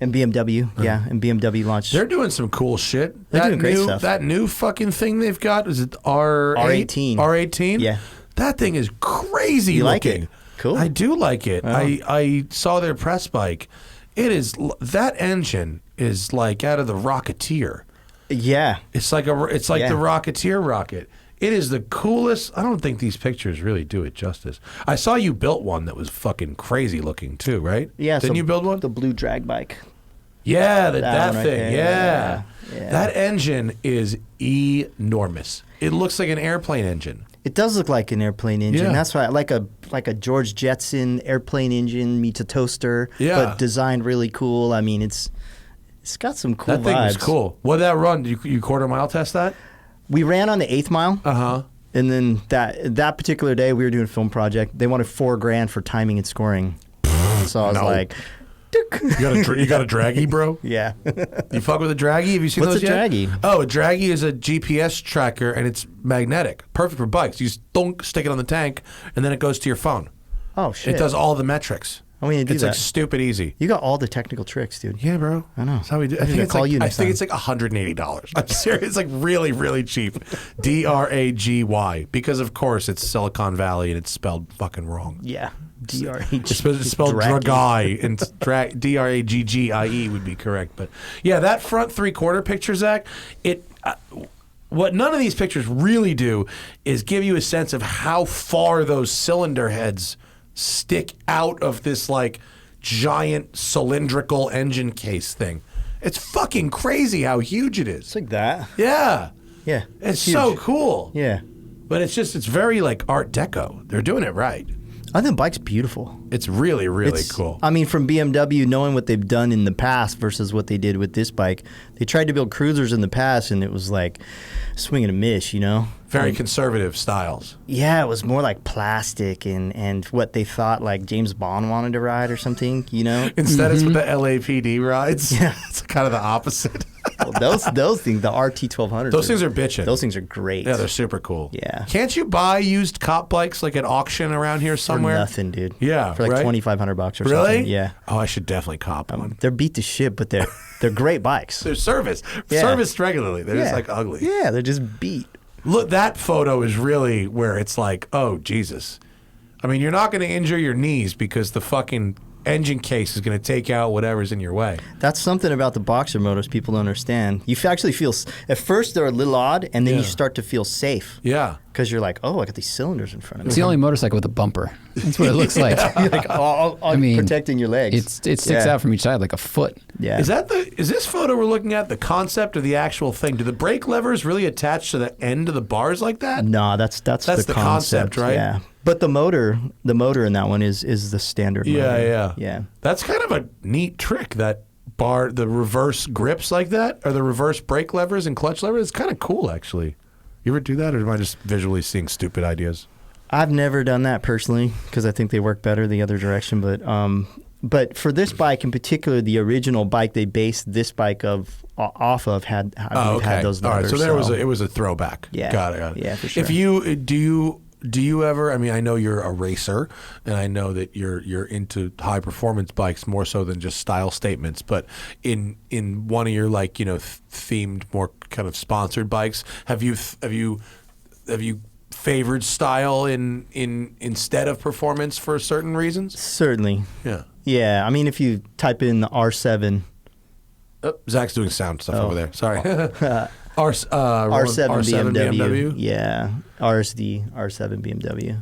S2: BMW. Yeah, and BMW launched.
S1: They're doing some cool shit.
S2: They're doing great stuff.
S1: That new fucking thing they've got, is it R18? R18?
S2: Yeah.
S1: That thing is crazy
S2: You
S1: looking.
S2: like it? Cool.
S1: I do like it.
S2: Oh.
S1: I saw their press bike. That engine is like out of the Rocketeer.
S2: Yeah.
S1: It's like the Rocketeer rocket. It is the coolest. I don't think these pictures really do it justice. I saw you built one that was fucking crazy looking too, right?
S2: Yeah.
S1: Didn't you build one?
S2: The blue drag bike.
S1: Yeah, that
S2: That one right
S1: thing.
S2: there.
S1: Yeah.
S2: Yeah.
S1: That engine is enormous. It looks like an airplane engine.
S2: It does look like an airplane engine.
S1: Yeah.
S2: That's right, like a George Jetson airplane engine meets a toaster,
S1: Yeah.
S2: but designed really cool. I mean, it's got some cool
S1: That thing
S2: vibes.
S1: was cool. What did that run? Did you quarter mile test that?
S2: We ran on the 8th mile.
S1: Uh-huh.
S2: And then that particular day, we were doing a film project. They wanted $4,000 for timing and scoring. So I was
S1: No.
S2: like, "Tick."
S1: You got a draggy, bro?
S2: Yeah.
S1: You fuck with a draggy? Have you seen
S2: What's
S1: those
S2: a
S1: yet?
S2: draggy?
S1: Oh, a draggy is a GPS tracker, and it's magnetic. Perfect for bikes. You just stick it on the tank, and then it goes to your phone.
S2: Oh, shit.
S1: It does all the metrics.
S2: I mean, do
S1: It's
S2: that.
S1: like stupid easy.
S2: You got all the technical tricks, dude.
S1: Yeah, bro.
S2: I know.
S1: That's how we do.
S2: I need to call you next time.
S1: it's like $180. I'm serious. It's like really, really cheap. DRAGY. Because of course it's Silicon Valley and it's spelled fucking wrong.
S2: Yeah.
S1: It's spelled Draggy, and Draggie would be correct. But yeah, that front 3/4 picture, Zach, what none of these pictures really do is give you a sense of how far those cylinder heads stick out of this like giant cylindrical engine case thing. It's fucking crazy how huge it is.
S2: It's like that.
S1: Yeah.
S2: Yeah.
S1: It's so
S2: huge.
S1: cool.
S2: Yeah.
S1: But it's very like Art Deco. They're doing it right.
S2: I think the bike's beautiful.
S1: It's really, really
S2: It's-
S1: cool.
S2: I mean, from BMW, knowing what they've done in the past versus what they did with this bike, they tried to build cruisers in the past, and it was like swing and a miss, you know?
S1: Very conservative styles.
S2: Yeah, it was more like plastic and what they thought like James Bond wanted to ride or something, you know?
S1: Instead, it's with the LAPD rides.
S2: Yeah.
S1: It's kind of the opposite.
S2: Well, those things, the RT1200s.
S1: Those things are bitchin'.
S2: Those things are great.
S1: Yeah, they're super cool.
S2: Yeah.
S1: Can't you buy used cop bikes like at auction around here
S2: for
S1: somewhere?
S2: nothing, dude.
S1: Yeah,
S2: for like
S1: right?
S2: $2,500 or
S1: Really?
S2: something. Yeah.
S1: Oh, I should definitely cop one.
S2: They're beat to shit, but they're great bikes.
S1: They're serviced regularly. They're just like ugly.
S2: Yeah, they're just beat.
S1: Look, that photo is really where it's like, oh, Jesus. I mean, you're not going to injure your knees because the fucking engine case is going to take out whatever's in your way.
S2: That's something about the boxer motors people don't understand. You actually feel, at first they're a little odd, and then you start to feel safe.
S1: Yeah.
S2: Because you're like, oh, I got these cylinders in front of me.
S4: It's the only motorcycle with a bumper. That's what it looks like.
S2: You're like, oh,
S4: I mean,
S2: protecting your legs.
S4: It sticks out from each side like a foot.
S2: Yeah.
S1: Is this photo we're looking at the concept of the actual thing? Do the brake levers really attach to the end of the bars like that?
S2: No, that's the
S1: concept, right?
S2: Yeah. But the motor in that one is the standard motor.
S1: Yeah.
S2: Yeah.
S1: That's kind of a neat trick, that bar, the reverse grips like that, or the reverse brake levers and clutch levers. It's kind of cool, actually. You ever do that, or am I just visually seeing stupid ideas?
S2: I've never done that personally because I think they work better the other direction. But for this bike in particular, the original bike they based this bike off of had those levers.
S1: All right, so it was a throwback.
S2: Yeah.
S1: Got it.
S2: Yeah, for sure.
S1: If do you ever? I mean, I know you're a racer, and I know that you're into high performance bikes more so than just style statements. But in one of your themed, more kind of sponsored bikes, have you favored style instead of performance for certain reasons?
S2: Certainly.
S1: Yeah.
S2: Yeah. I mean, if you type in the R7.
S1: Oh, Zach's doing sound stuff over there. Sorry.
S2: R7 BMW. Yeah. RSD, R7 BMW.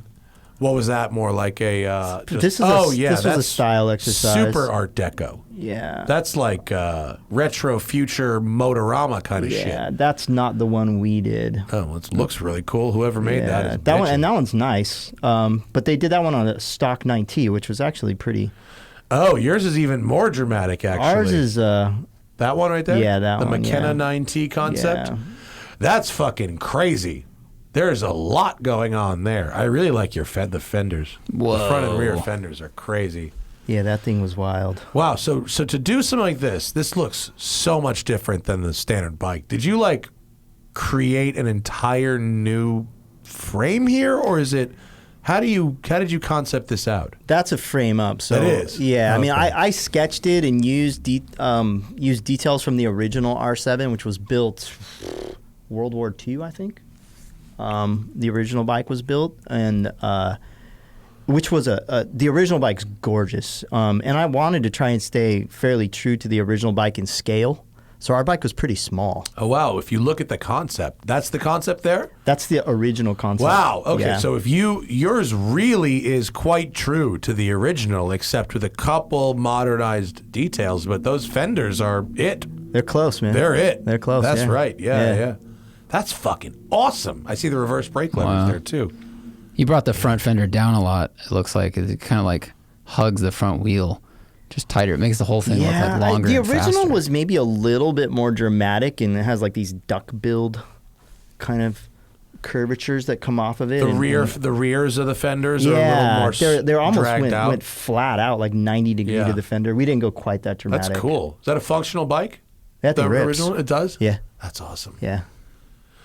S1: What was that more like a?
S2: This was a style exercise.
S1: Super Art Deco.
S2: Yeah.
S1: That's like retro future Motorama kind of shit.
S2: Yeah, that's not the one we did.
S1: Oh, well, it looks really cool. Whoever made that is
S2: that one,
S1: bitchin'.
S2: and that one's nice. But they did that one on a stock 9T, which was actually pretty.
S1: Oh, yours is even more dramatic, actually.
S2: Ours is
S1: that one right there.
S2: Yeah, that
S1: the
S2: one,
S1: McKenna
S2: yeah.
S1: 9T concept.
S2: Yeah.
S1: That's fucking crazy. There's a lot going on there. I really like the fenders.
S4: Whoa.
S1: The front and rear fenders are crazy.
S2: Yeah, that thing was wild.
S1: Wow. So to do something like this looks so much different than the standard bike. Did you create an entire new frame here, or is it? How did you concept this out?
S2: That's a frame up. So
S1: It is?
S2: Yeah, I mean,
S1: Okay.
S2: I sketched it and used details from the original R7, which was built World War II, I think. The original bike was built, and which was the original bike's gorgeous. And I wanted to try and stay fairly true to the original bike in scale. So our bike was pretty small.
S1: Oh, wow. If you look at the concept, that's the concept there?
S2: That's the original concept.
S1: Wow. Okay.
S2: Yeah.
S1: So if yours really is quite true to the original, except with a couple modernized details, but those fenders are it.
S2: They're close, man.
S1: They're it.
S2: They're close.
S1: That's
S2: yeah.
S1: right. Yeah. That's fucking awesome. I see the reverse brake levers there too.
S4: You brought the front fender down a lot. It looks like it kind of like hugs the front wheel, just tighter. It makes the whole thing look like longer.
S2: The
S4: and
S2: original
S4: faster.
S2: was maybe a little bit more dramatic, and it has like these duck build kind of curvatures that come off of it.
S1: The rears of the fenders are a little more
S2: they're almost
S1: dragged out.
S2: went flat out, like 90 degree to the fender. We didn't go quite that dramatic.
S1: That's cool. Is that a functional bike?
S2: That thing rips.
S1: Original? It does?
S2: Yeah.
S1: That's awesome.
S2: Yeah.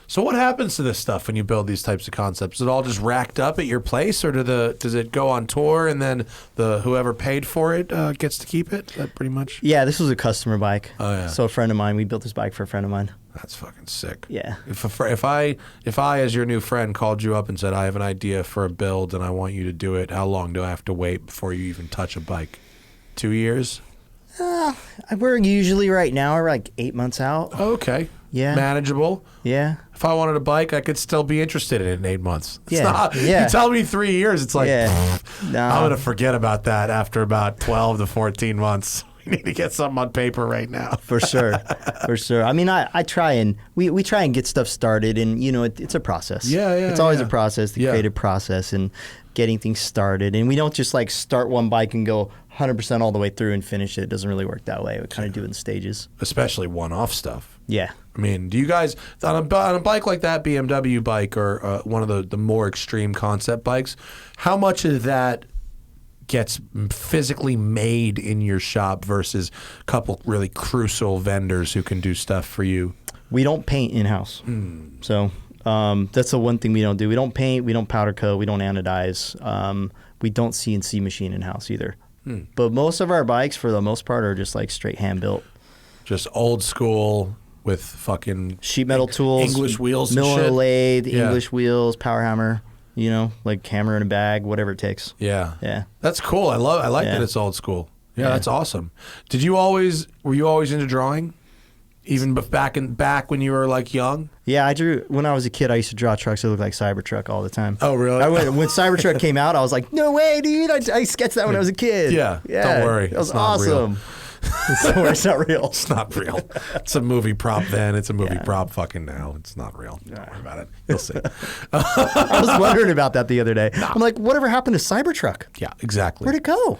S1: So what happens to this stuff when you build these types of concepts? Is it all just racked up at your place, or does it go on tour and then whoever paid for it gets to keep it? That pretty much.
S2: Yeah, this was a customer bike.
S1: Oh, yeah.
S2: So a friend of mine, we built this bike for a friend of mine.
S1: That's fucking sick.
S2: Yeah.
S1: If I as your new friend called you up and said I have an idea for a build and I want you to do it, how long do I have to wait before you even touch a bike? 2 years?
S2: We're usually right now, we're like 8 months out.
S1: Okay.
S2: Yeah.
S1: Manageable.
S2: Yeah.
S1: If I wanted a bike, I could still be interested in it in 8 months. It's
S2: Yeah.
S1: not,
S2: Yeah.
S1: You tell me 3 years, it's like,
S2: Yeah. No.
S1: I'm going to forget about that after about 12 to 14 months. We need to get something on paper right now.
S2: For sure. For sure. I mean, I try and we try and get stuff started, and it's a process.
S1: Yeah.
S2: It's always a process, the creative process, and getting things started. And we don't just like start one bike and go 100% all the way through and finish it. It doesn't really work that way. We kind of do it in stages.
S1: Especially one-off stuff.
S2: Yeah.
S1: I mean, do you guys, on a bike like that, BMW bike, or one of the more extreme concept bikes, how much of that gets physically made in your shop versus a couple really crucial vendors who can do stuff for you?
S2: We don't paint in-house. So that's the one thing we don't do. We don't paint, we don't powder coat, we don't anodize. We don't CNC machine in-house either. But most of our bikes, for the most part, are just like straight hand-built.
S1: Just old school with fucking
S2: Sheet metal tools.
S1: English wheels and
S2: mill and
S1: shit.
S2: lathe,
S1: Yeah.
S2: English wheels, power hammer, like hammer in a bag, whatever it takes.
S1: Yeah.
S2: Yeah.
S1: That's cool. I like
S2: Yeah.
S1: that it's old school. Yeah,
S2: Yeah.
S1: that's awesome. Were you always into drawing? Even back when you were like young?
S2: Yeah, I drew, when I was a kid, I used to draw trucks that looked like Cybertruck all the time.
S1: Oh, really?
S2: When Cybertruck came out, I was like, no way, dude. I sketched that when I was a kid.
S1: Yeah, don't worry.
S2: That was
S1: It's not real.
S2: awesome. It's not real.
S1: It's not real. It's a movie prop then. It's a movie prop fucking now. It's not real. Don't worry about it. You'll see.
S2: I was wondering about that the other day. I'm like, whatever happened to Cybertruck?
S1: Yeah, exactly.
S2: Where'd it go?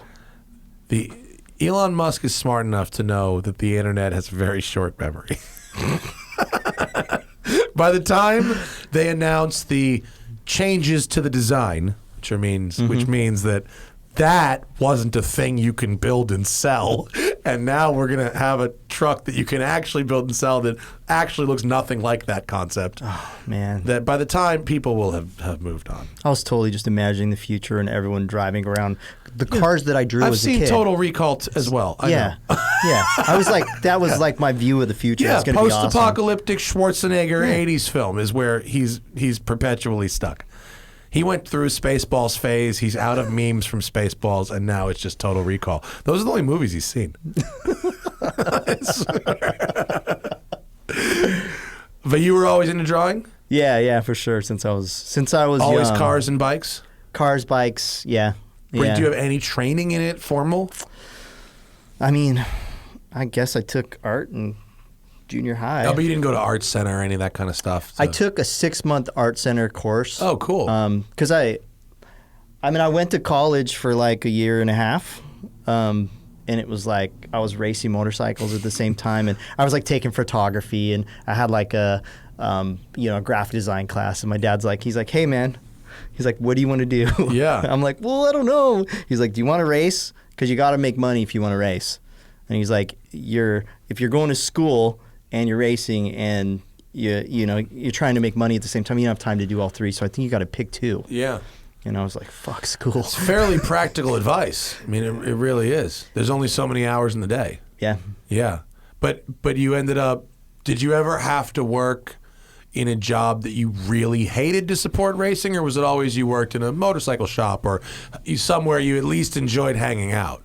S1: Elon Musk is smart enough to know that the internet has very short memory. By the time they announced the changes to the design, which means that wasn't a thing you can build and sell, and now we're going to have a truck that you can actually build and sell that actually looks nothing like that concept.
S2: Oh, man.
S1: That by the time people will have moved on.
S2: I was totally just imagining the future and everyone driving around. The cars that I drew
S1: I've
S2: as a kid.
S1: seen Total Recall as well. I know.
S2: Yeah. I was like, that was like my view of the future.
S1: Yeah,
S2: It's going to be awesome.
S1: post-apocalyptic Schwarzenegger 80s film is where he's perpetually stuck. He went through Spaceballs phase. He's out of memes from Spaceballs, and now it's just Total Recall. Those are the only movies he's seen. But you were always into drawing?
S2: Yeah, for sure. Since I was
S1: Always
S2: young.
S1: cars and bikes?
S2: Cars, bikes, yeah.
S1: Do you have any training in it, formal?
S2: I mean, I guess I took art in junior high.
S1: Oh, but you didn't go to art center or any of that kind of stuff?
S2: I took a 6-month art center course.
S1: Oh, cool.
S2: Because I went to college for like a year and a half, and it was like I was racing motorcycles at the same time, and I was like taking photography, and I had like a graphic design class, and my dad's like, he's like, hey man, he's like, what do you want to do?
S1: Yeah.
S2: I'm like, well, I don't know. He's like, do you want to race? Because you got to make money if you want to race. And he's like, if you're going to school and you're racing and you're trying to make money at the same time, you don't have time to do all three. So I think you got to pick two.
S1: Yeah.
S2: And I was like, fuck school.
S1: It's fairly practical advice. I mean, it really is. There's only so many hours in the day.
S2: Yeah.
S1: Yeah. But you ended up, did you ever have to work in a job that you really hated to support racing, or was it always you worked in a motorcycle shop or somewhere you at least enjoyed hanging out?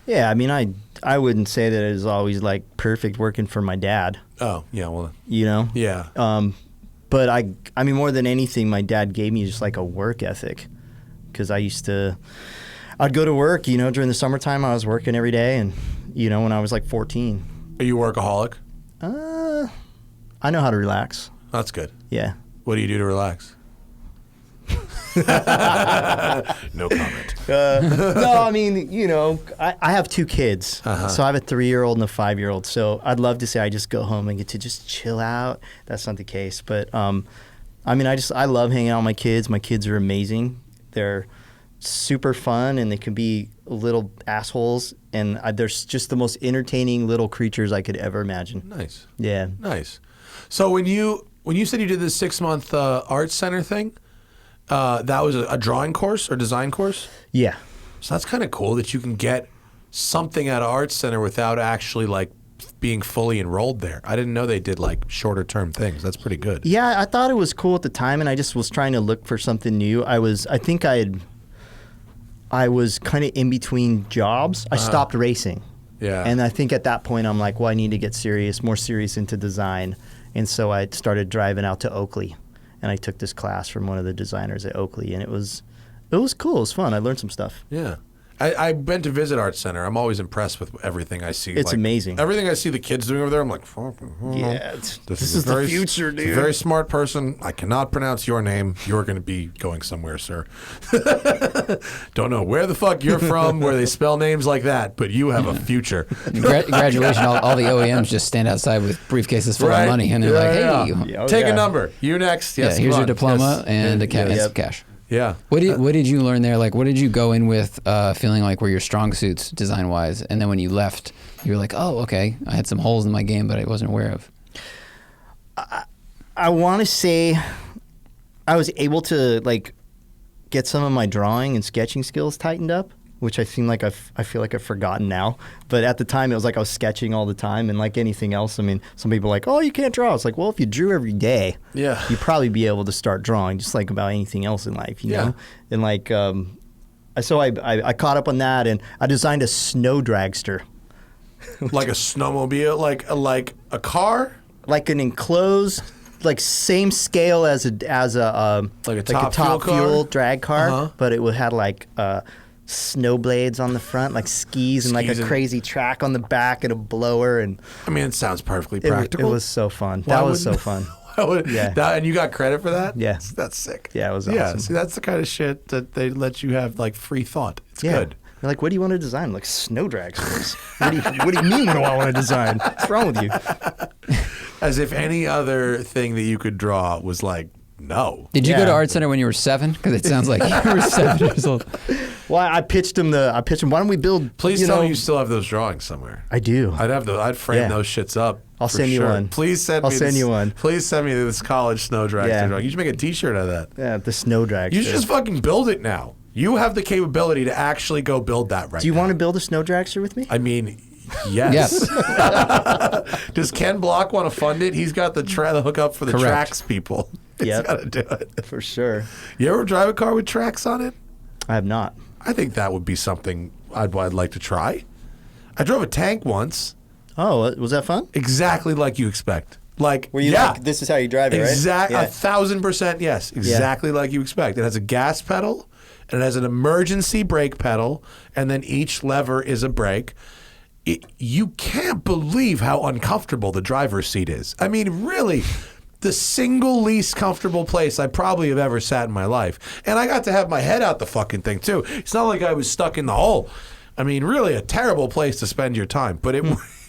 S2: Yeah, I mean, I I wouldn't say that it was always like perfect working for my dad.
S1: Oh, yeah, well,
S2: You know.
S1: yeah.
S2: But I mean, more than anything, my dad gave me just like a work ethic, because I'd go to work, you know, during the summertime. I was working every day, and you know, when I was like 14.
S1: Are you a workaholic?
S2: I know how to relax.
S1: That's good.
S2: Yeah.
S1: What do you do to relax? No comment.
S2: No, I mean, you know, I have 2 kids.
S1: Uh-huh.
S2: So I have a 3-year-old and a 5-year-old. So I'd love to say I just go home and get to just chill out. That's not the case. But, I mean, I love hanging out with my kids. My kids are amazing. They're super fun, and they can be little assholes. And they're just the most entertaining little creatures I could ever imagine.
S1: Nice.
S2: Yeah.
S1: Nice. So when you said you did this 6-month art center thing, that was a drawing course or design course?
S2: Yeah.
S1: So that's kind of cool that you can get something out of art center without actually like being fully enrolled there. I didn't know they did like shorter term things. That's pretty good.
S2: Yeah, I thought it was cool at the time, and I just was trying to look for something new. I was kind of in between jobs. I stopped racing.
S1: Yeah.
S2: And I think at that point I'm like, well, I need to get more serious into design. And so I started driving out to Oakley, and I took this class from one of the designers at Oakley, and it was cool. It was fun. I learned some stuff.
S1: Yeah. I went to visit Art Center. I'm always impressed with everything I see.
S2: It's amazing.
S1: Everything I see the kids doing over there, I'm like,
S2: Yeah, this is the future, dude.
S1: A very smart person. I cannot pronounce your name. You're going to be going somewhere, sir. Don't know where the fuck you're from, where they spell names like that, but you have a future.
S4: Graduation, all the OEMs just stand outside with briefcases full of money, and they're like, hey,
S2: Yeah,
S1: take a number. You next. Yes,
S4: here's
S1: come
S4: your
S1: on.
S4: diploma
S1: Yes.
S4: and
S1: Yes.
S4: some cash.
S1: Yeah.
S4: What did you learn there? Like, what did you go in with feeling like were your strong suits design-wise? And then when you left, you were like, oh, okay, I had some holes in my game, but I wasn't aware of.
S2: I want to say I was able to like get some of my drawing and sketching skills tightened up, which I feel like I've forgotten now. But at the time, it was like I was sketching all the time, and like anything else, I mean, some people are like, oh, you can't draw. It's like, well, if you drew every day,
S1: Yeah.
S2: you'd probably be able to start drawing, just like about anything else in life, you know? And like, so I caught up on that, and I designed a snow dragster.
S1: Like a snowmobile, like a car?
S2: Like an enclosed, like same scale as a
S1: Like a top fuel car?
S2: fuel drag car,
S1: Uh-huh.
S2: but it had like snow blades on the front, like skis, and like
S1: Skis
S2: a
S1: and-
S2: crazy track on the back and a blower, and
S1: I mean, it sounds perfectly
S2: it
S1: practical.
S2: was so fun.
S1: Why
S2: That was so
S1: wouldn't-
S2: fun.
S1: Yeah. And you got credit for that?
S2: Yeah.
S1: That's sick.
S2: Yeah, it was
S1: Yeah,
S2: awesome.
S1: see, that's the kind of shit that they let you have, like, free thought. It's
S2: Yeah.
S1: good.
S2: They're like, what do you want to design? I'm like, snow dragsters. what do you mean, what do I want to design? What's wrong with you?
S1: As if any other thing that you could draw was like, no.
S4: Did you go to
S2: Yeah.
S4: Art Center when you were 7? Because it sounds like you were 7 years old.
S2: Well, I pitched him, why don't we build,
S1: Please tell me you still have those drawings somewhere.
S2: I do.
S1: I'd frame
S2: Yeah.
S1: those shits up.
S2: I'll
S1: for
S2: send you
S1: sure.
S2: one.
S1: Please send
S2: I'll
S1: me
S2: send
S1: this,
S2: you one.
S1: Please send me this college snow dragster
S2: Yeah.
S1: drawing. You should make a t-shirt out of that.
S2: Yeah, the snow dragster.
S1: You should just fucking build it now. You have the capability to actually go build that right now.
S2: Do you want to build a snow dragster with me?
S1: I mean, yes.
S4: Yes.
S1: Does Ken Block want to fund it? He's got the hookup for the
S4: Correct.
S1: tracks people. He's
S2: Yep.
S1: got to do it.
S2: For sure.
S1: You ever drive a car with tracks on it?
S2: I have not.
S1: I think that would be something I'd like to try. I drove a tank once,
S2: Oh, was that fun?
S1: exactly like you expect. Like,
S2: Were you
S1: yeah,
S2: like, this is how you drive it, right?
S1: exactly,
S2: Yeah.
S1: 1,000% yes, exactly like you expect. It has a gas pedal, and it has an emergency brake pedal, and then each lever is a brake. You can't believe how uncomfortable the driver's seat is. I mean, really, the single least comfortable place I probably have ever sat in my life. And I got to have my head out the fucking thing, too. It's not like I was stuck in the hole. I mean, really a terrible place to spend your time. But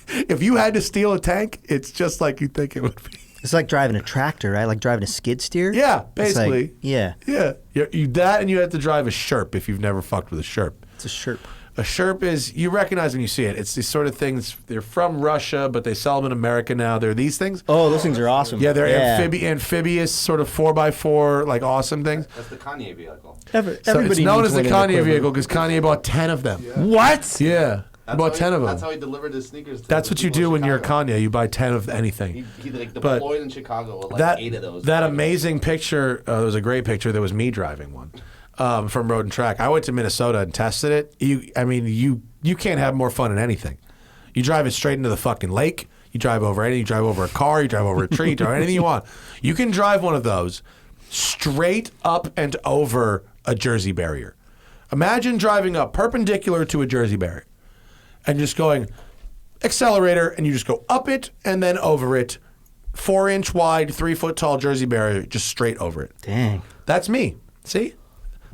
S1: if you had to steal a tank, it's just like you think it would be.
S2: It's like driving a tractor, right? Like driving a skid steer.
S1: Yeah,
S2: It's like-
S1: basically.
S2: yeah.
S1: Yeah. You that, and you have to drive a Sherp if you've never fucked with a Sherp.
S2: It's a Sherp.
S1: A Sherp is, you recognize when you see it. It's these sort of things, they're from Russia, but they sell them in America now. They're these things.
S2: Oh, those things are awesome.
S1: Yeah, they're amphibious, sort of 4x4, like awesome things.
S3: That's the Kanye vehicle.
S1: So
S2: Everybody
S1: it's known
S2: needs
S1: as the
S2: one in
S1: Kanye
S2: equipment.
S1: vehicle because Kanye bought 10 of them.
S2: What?
S1: Yeah. He bought 10 of them.
S3: That's how he delivered his sneakers. To
S1: That's
S3: the
S1: what you
S3: people
S1: do
S3: in
S1: when you're
S3: Chicago.
S1: Kanye. You buy 10 of anything.
S3: He like
S1: But
S3: deployed in Chicago with like 8 of those.
S1: That amazing picture, there was a great picture. There was me driving one from Road and Track. I went to Minnesota and tested it. You can't have more fun in anything. You drive it straight into the fucking lake. You drive over anything. You drive over a car. You drive over a tree. You drive anything you want. You can drive one of those straight up and over a Jersey barrier. Imagine driving up perpendicular to a Jersey barrier and just going accelerator, and you just go up it and then over it. 4-inch wide, 3-foot tall Jersey barrier, just straight over it.
S2: Dang.
S1: That's me. See?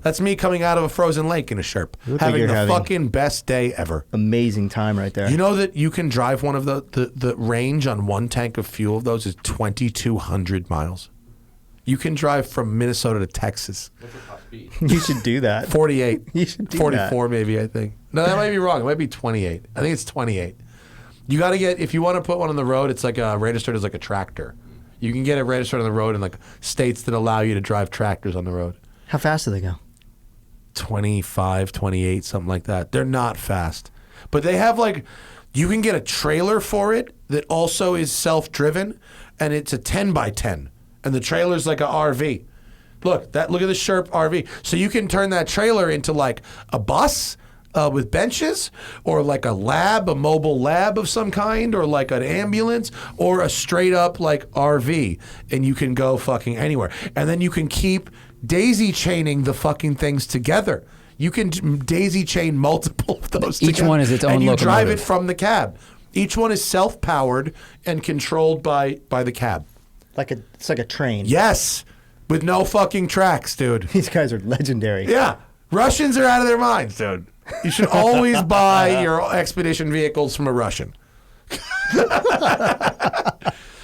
S1: That's me coming out of a frozen lake in a Sherp.
S2: Having
S1: Having the fucking best day ever.
S2: Amazing time right there.
S1: You know that you can drive one of the range on one tank of fuel of those is 2,200 miles. You can drive from Minnesota to Texas.
S3: What's your top speed?
S2: You should do that.
S1: 48.
S2: You should do
S1: 44 maybe, I think. No, that might be wrong. It might be 28. I think it's 28. You got to get, if you want to put one on the road, it's like registered as like a tractor. You can get it registered on the road in like states that allow you to drive tractors on the road.
S2: How fast do they go?
S1: 25, 28, something like that. They're not fast. But they have like, you can get a trailer for it that also is self-driven, and it's a 10 by 10. And the trailer's like a RV. Look at the Sherp RV. So you can turn that trailer into like a bus with benches, or like a mobile lab of some kind, or like an ambulance, or a straight up like RV, and you can go fucking anywhere. And then you can keep daisy chaining the fucking things together. You can daisy chain multiple of those
S4: Each
S1: together,
S4: one is its own
S1: and you drive
S4: locomotive.
S1: it from the cab. Each one is self-powered and controlled by the cab.
S2: It's like a train.
S1: Yes, with no fucking tracks, dude.
S2: These guys are legendary.
S1: Yeah, Russians are out of their minds, dude. You should always buy your expedition vehicles from a Russian.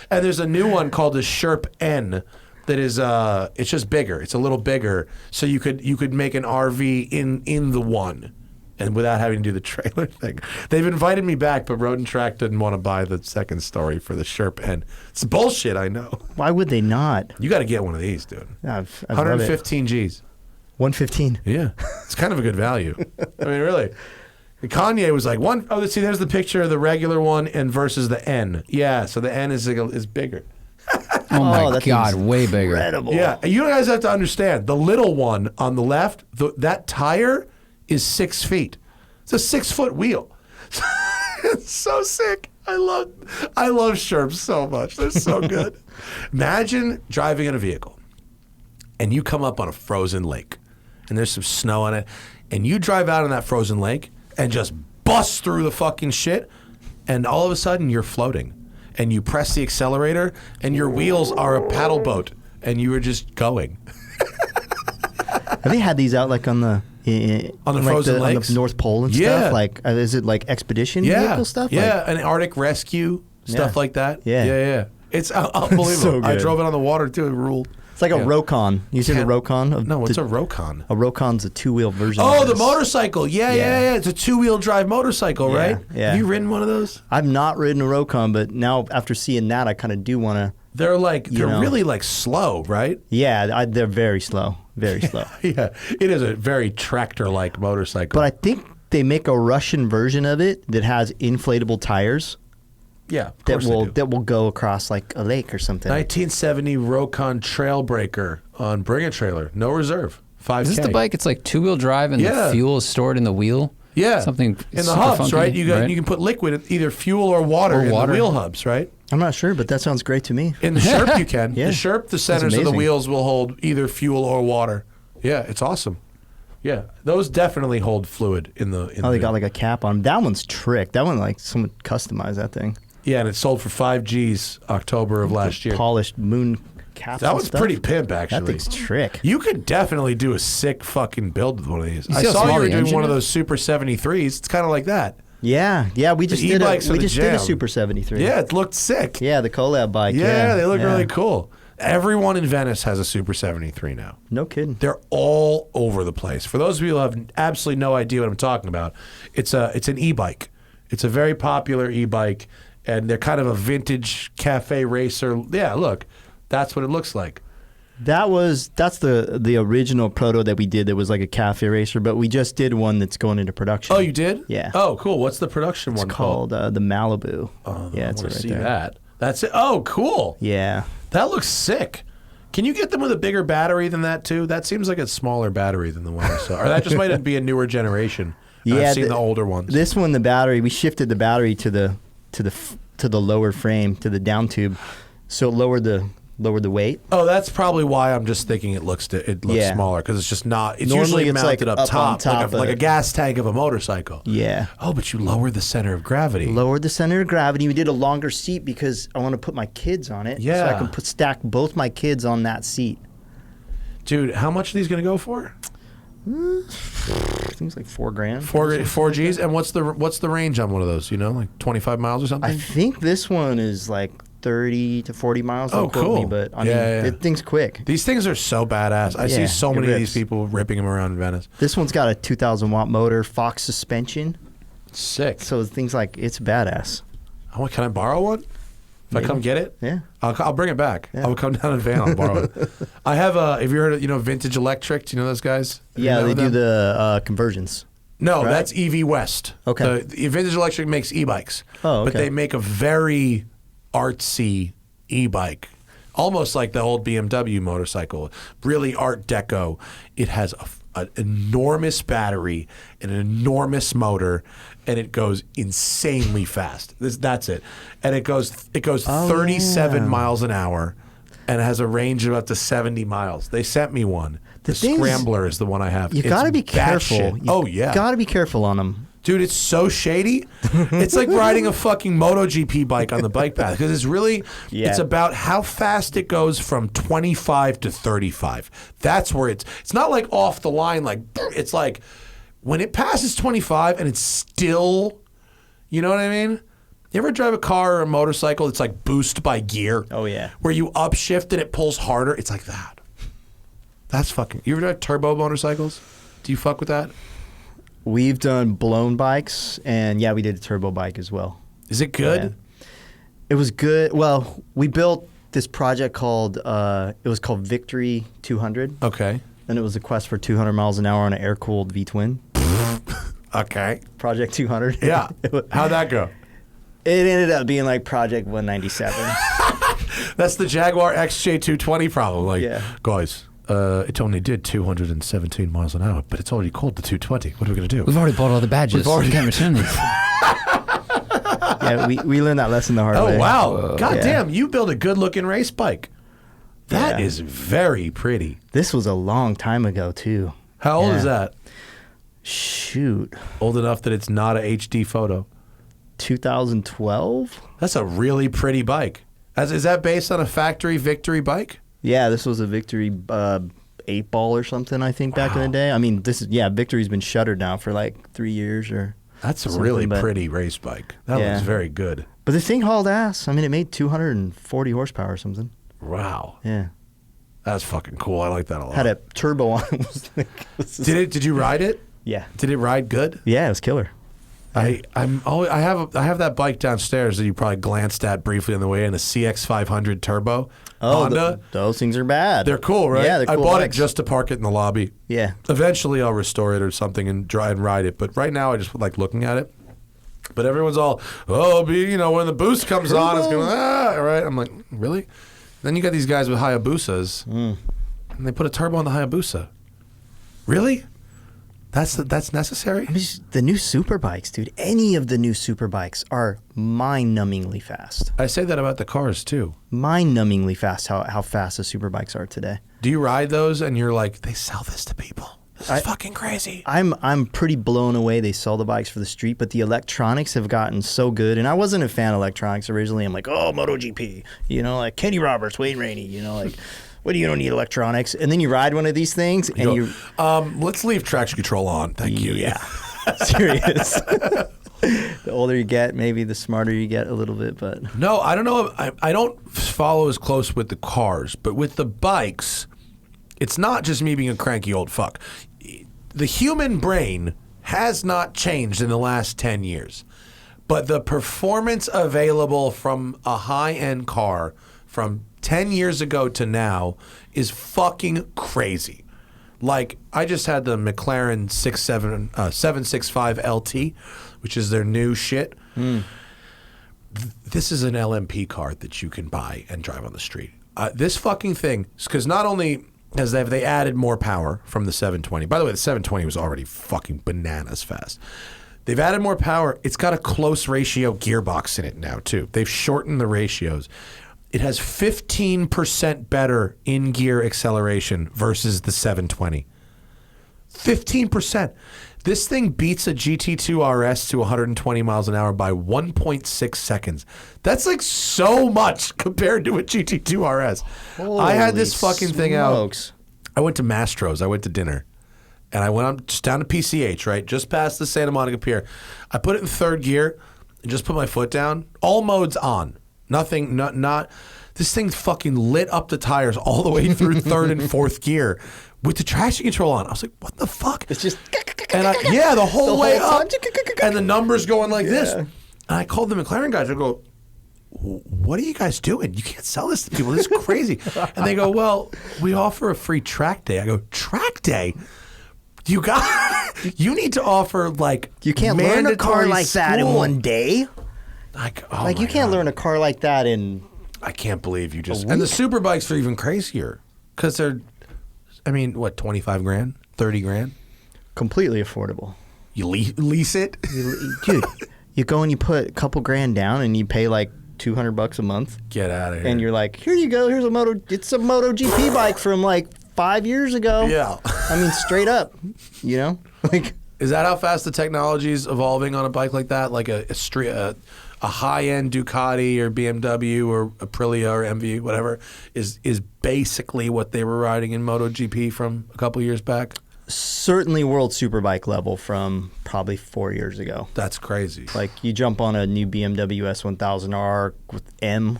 S1: And there's a new one called the Sherp N that is it's just bigger. It's a little bigger, so you could make an RV in the one, and without having to do the trailer thing. They've invited me back, but Road and Track didn't want to buy the second story for the Sherp N. It's bullshit, I know.
S2: Why would they not?
S1: You got to get one of these, dude.
S2: I've
S1: 115 Gs.
S2: 115.
S1: Yeah, it's kind of a good value. I mean, really. Kanye was like, see, there's the picture of the regular one and versus the N. Yeah, so the N is bigger.
S4: Oh my
S2: that
S4: God,
S2: thing's
S4: way bigger.
S2: Incredible.
S1: Yeah, you guys have to understand, the little one on the left, that tire is 6 feet. It's a 6-foot wheel. It's so sick. I love Sherps so much. They're so good. Imagine driving in a vehicle, and you come up on a frozen lake, and there's some snow on it, and you drive out on that frozen lake and just bust through the fucking shit, and all of a sudden you're floating, and you press the accelerator, and your wheels are a paddle boat, and you were just going.
S2: Have they had these out like on the
S1: frozen lakes?
S2: on the North Pole and
S1: Yeah.
S2: stuff? Like, is it like expedition vehicle stuff?
S1: Yeah,
S2: Like,
S1: and Arctic rescue, stuff
S2: Yeah.
S1: like that.
S2: Yeah.
S1: Yeah. It's unbelievable.
S2: So
S1: I
S2: good.
S1: drove it on the water too. It ruled.
S2: it's like a Rokon. You seen a Rokon?
S1: No, what's a Rokon?
S2: A Rokon's a 2-wheel version.
S1: Oh,
S2: of
S1: the
S2: this.
S1: motorcycle. Yeah. It's a 2-wheel drive motorcycle,
S2: Yeah,
S1: right?
S2: yeah.
S1: Have you ridden one of those?
S2: I've not ridden a Rokon, but now after seeing that, I kind of do want to.
S1: They're
S2: know.
S1: really like slow, right?
S2: Yeah, they're very slow. Very slow.
S1: Yeah, it is a very tractor-like motorcycle.
S2: But I think they make a Russian version of it that has inflatable tires
S1: yeah, of
S2: that
S1: course they do.
S2: that will go across like a lake or something.
S1: 1970 Rokon Trailbreaker on Bring a Trailer, no reserve, 5K.
S4: Is this the bike? It's like 2-wheel drive and
S1: Yeah.
S4: the fuel is stored in the wheel?
S1: Yeah,
S4: Something
S1: in the
S4: super
S1: hubs,
S4: funky,
S1: right? You can put liquid, either fuel or water in
S4: water.
S1: the wheel hubs, right?
S2: I'm not sure, but that sounds great to me.
S1: In the Sherp, you can.
S2: Yeah.
S1: The Sherp, the centers of the
S2: amazing.
S1: wheels will hold either fuel or water. Yeah, it's awesome. Yeah, those definitely hold fluid in the.
S2: Oh, they got like a cap on 'em. That one's trick. That one, like someone customized that thing.
S1: Yeah, and it sold for 5 Gs October of last year.
S2: Polished moon caps.
S1: That
S2: and
S1: was
S2: stuff.
S1: pretty pimp, actually.
S2: That thing's trick.
S1: You could definitely do a sick fucking build with one of these.
S4: You
S1: I
S4: see how
S1: saw you
S4: small
S1: were
S4: the
S1: doing
S4: engine
S1: one of
S4: is?
S1: those Super 73s. It's kind of like that.
S2: Yeah, we just did
S1: e-bikes are the
S2: did a
S1: jam.
S2: Super 73.
S1: Yeah, it looked sick.
S2: Yeah, the collab bike.
S1: Yeah, they look
S2: yeah.
S1: really cool. Everyone in Venice has a Super 73 now.
S2: No kidding.
S1: They're all over the place. For those of you who have absolutely no idea what I'm talking about, it's an e-bike. It's a very popular e-bike, and they're kind of a vintage cafe racer. Yeah, look, that's what it looks like.
S2: That's the original proto that we did that was like a cafe racer, but we just did one that's going into production.
S1: Oh, you did?
S2: Yeah.
S1: Oh, cool. What's the production
S2: It's
S1: one
S2: called the Malibu.
S1: Oh,
S2: yeah,
S1: I
S2: it's
S1: want
S2: right
S1: to see
S2: there.
S1: that. That's it. Oh, cool.
S2: Yeah.
S1: That looks sick. Can you get them with a bigger battery than that too? That seems like a smaller battery than the one I saw. Or that just might be a newer generation. I've seen the older ones.
S2: This one, the battery, we shifted the battery to the lower frame, to the down tube, so it lowered the weight.
S1: Oh, that's probably why I'm just thinking it looks smaller, because it's just not. It's
S2: Normally
S1: usually
S2: it's
S1: mounted
S2: like
S1: up
S2: on
S1: top, like a gas tank of a motorcycle.
S2: Yeah.
S1: Oh, but you lowered the center of gravity.
S2: Lowered the center of gravity. We did a longer seat because I want to put my kids on it.
S1: Yeah.
S2: So I can stack both my kids on that seat.
S1: Dude, how much are these going to go for?
S2: I think it's like $4,000.
S1: Four G's. And what's the range on one of those? You know, like 25 miles or something?
S2: I think this one is like 30 to 40 miles.
S1: Oh,
S2: Don't quote
S1: cool.
S2: me, but I mean, it thing's quick.
S1: These things are so badass. I see so many of these people ripping them around in Venice.
S2: This one's got a 2,000 watt motor, Fox suspension.
S1: Sick.
S2: So things like, it's badass.
S1: Oh, can I borrow one? If I come get it?
S2: Yeah.
S1: I'll bring it back.
S2: Yeah.
S1: I'll come down in a van. I'll borrow it. I have have you heard of, Vintage Electric? Do you know those guys? Have you
S2: Yeah,
S1: met
S2: they
S1: with
S2: do
S1: them?
S2: the conversions.
S1: No,
S2: right?
S1: that's EV West.
S2: Okay.
S1: The Vintage Electric makes e-bikes.
S2: Oh, okay.
S1: But they make a very artsy e-bike. Almost like the old BMW motorcycle. Really Art Deco. It has an enormous battery, an enormous motor, and it goes insanely fast. That's it. And it goes 37 miles an hour and it has a range of up to 70 miles. They sent me one. The Scrambler is the one I have.
S2: You got to be careful.
S1: You
S2: got to be careful on them.
S1: Dude, it's so shady. It's like riding a fucking MotoGP bike on the bike path, because it's really, it's about how fast it goes from 25 to 35. That's where it's not like off the line, like, it's like when it passes 25 and it's still, you know what I mean? You ever drive a car or a motorcycle that's like boost by gear?
S2: Oh, yeah.
S1: Where you upshift and it pulls harder? It's like that. That's fucking, you ever drive turbo motorcycles? Do you fuck with that?
S2: We've done blown bikes, and we did a turbo bike as well.
S1: Is it good?
S2: Yeah. It was good. Well, we built this project called, it was called Victory 200.
S1: Okay.
S2: And it was a quest for 200 miles an hour on an air-cooled V-twin.
S1: Okay.
S2: Project 200.
S1: Yeah. How'd that go?
S2: It ended up being like Project 197.
S1: That's the Jaguar XJ220 problem. Like, guys, it only did 217 miles an hour, but it's already called the 220. What are we going to do?
S4: We've already bought all the badges.
S1: We've already
S4: can't return these.
S2: We learned that lesson the hard way.
S1: Oh, wow. God damn, you built a good-looking race bike. That is very pretty.
S2: This was a long time ago, too.
S1: How old is that?
S2: Shoot.
S1: Old enough that it's not a HD photo.
S2: 2012?
S1: That's a really pretty bike. Is that based on a factory Victory bike?
S2: Yeah, this was a Victory 8-ball or something, I think, back in the day. I mean, Victory's been shuttered now for like 3 years or
S1: That's a really pretty race bike. That looks very good.
S2: But the thing hauled ass. I mean, it made 240 horsepower or something.
S1: Wow.
S2: Yeah.
S1: That's fucking cool. I like that a lot.
S2: Had a turbo on it.
S1: Did you ride it?
S2: Yeah.
S1: Did it ride good?
S2: Yeah, it was killer.
S1: I have that bike downstairs that you probably glanced at briefly on the way in, a CX500 Turbo Honda.
S2: Those things are bad.
S1: They're cool, right?
S2: Yeah, they're cool
S1: I bought
S2: bikes.
S1: it just to park it in the lobby.
S2: Yeah.
S1: Eventually, I'll restore it or something and try and ride it. But right now, I just like looking at it. But everyone's all, when the boost comes on, it's going, all right. I'm like, really? Then you got these guys with Hayabusas, and they put a turbo on the Hayabusa. Really? That's necessary?
S2: I mean, the new super bikes, dude. Any of the new super bikes are mind-numbingly fast.
S1: I say that about the cars, too.
S2: Mind-numbingly fast how fast the super bikes are today.
S1: Do you ride those and you're like, they sell this to people? This is fucking crazy.
S2: I'm pretty blown away they sell the bikes for the street, but the electronics have gotten so good. And I wasn't a fan of electronics originally. I'm like, oh, MotoGP. Like Kenny Roberts, Wayne Rainey, like... What do you don't need electronics? And then you ride one of these things and you
S1: let's leave traction control on. Thank you.
S2: Yeah. Serious. The older you get, maybe the smarter you get a little bit, but
S1: no, I don't know. I don't follow as close with the cars, but with the bikes, it's not just me being a cranky old fuck. The human brain has not changed in the last 10 years, but the performance available from a high-end car from 10 years ago to now is fucking crazy. Like, I just had the McLaren 765 LT, which is their new shit. This is an LMP car that you can buy and drive on the street. This fucking thing, because not only is they added more power from the 720. By the way, the 720 was already fucking bananas fast. They've added more power. It's got a close ratio gearbox in it now, too. They've shortened the ratios. It has 15% better in-gear acceleration versus the 720. 15%. This thing beats a GT2 RS to 120 miles an hour by 1.6 seconds. That's like so much compared to a GT2 RS. I had this fucking thing out. I went to Mastro's. I went to dinner. And I went on just down to PCH, right? Just past the Santa Monica Pier. I put it in third gear and just put my foot down. All modes on. Nothing, not. This thing fucking lit up the tires all the way through third and fourth gear with the traction control on. I was like, what the fuck?
S2: It's just...
S1: And the whole way up. And the numbers going like this. And I called the McLaren guys. I go, what are you guys doing? You can't sell this to people. This is crazy. And they go, well, we offer a free track day. I go, track day? You need to offer like
S2: you can't learn a car like that in one day. You can't learn a car like that in.
S1: I can't believe you just. And the super bikes are even crazier because they're, I mean, what, 25 grand, 30 grand,
S2: completely affordable.
S1: You lease it,
S2: dude. You go and you put a couple grand down and you pay like $200 a month.
S1: Get out of here.
S2: And you're like, here you go. Here's a Moto. It's a Moto GP bike from like 5 years ago.
S1: Yeah.
S2: I mean, straight up, you know? Like,
S1: is that how fast the technology is evolving on a bike like that? Like a high-end Ducati or BMW or Aprilia or MV, whatever, is basically what they were riding in MotoGP from a couple years back?
S2: Certainly world superbike level from probably 4 years ago.
S1: That's crazy.
S2: Like, you jump on a new BMW S1000R with M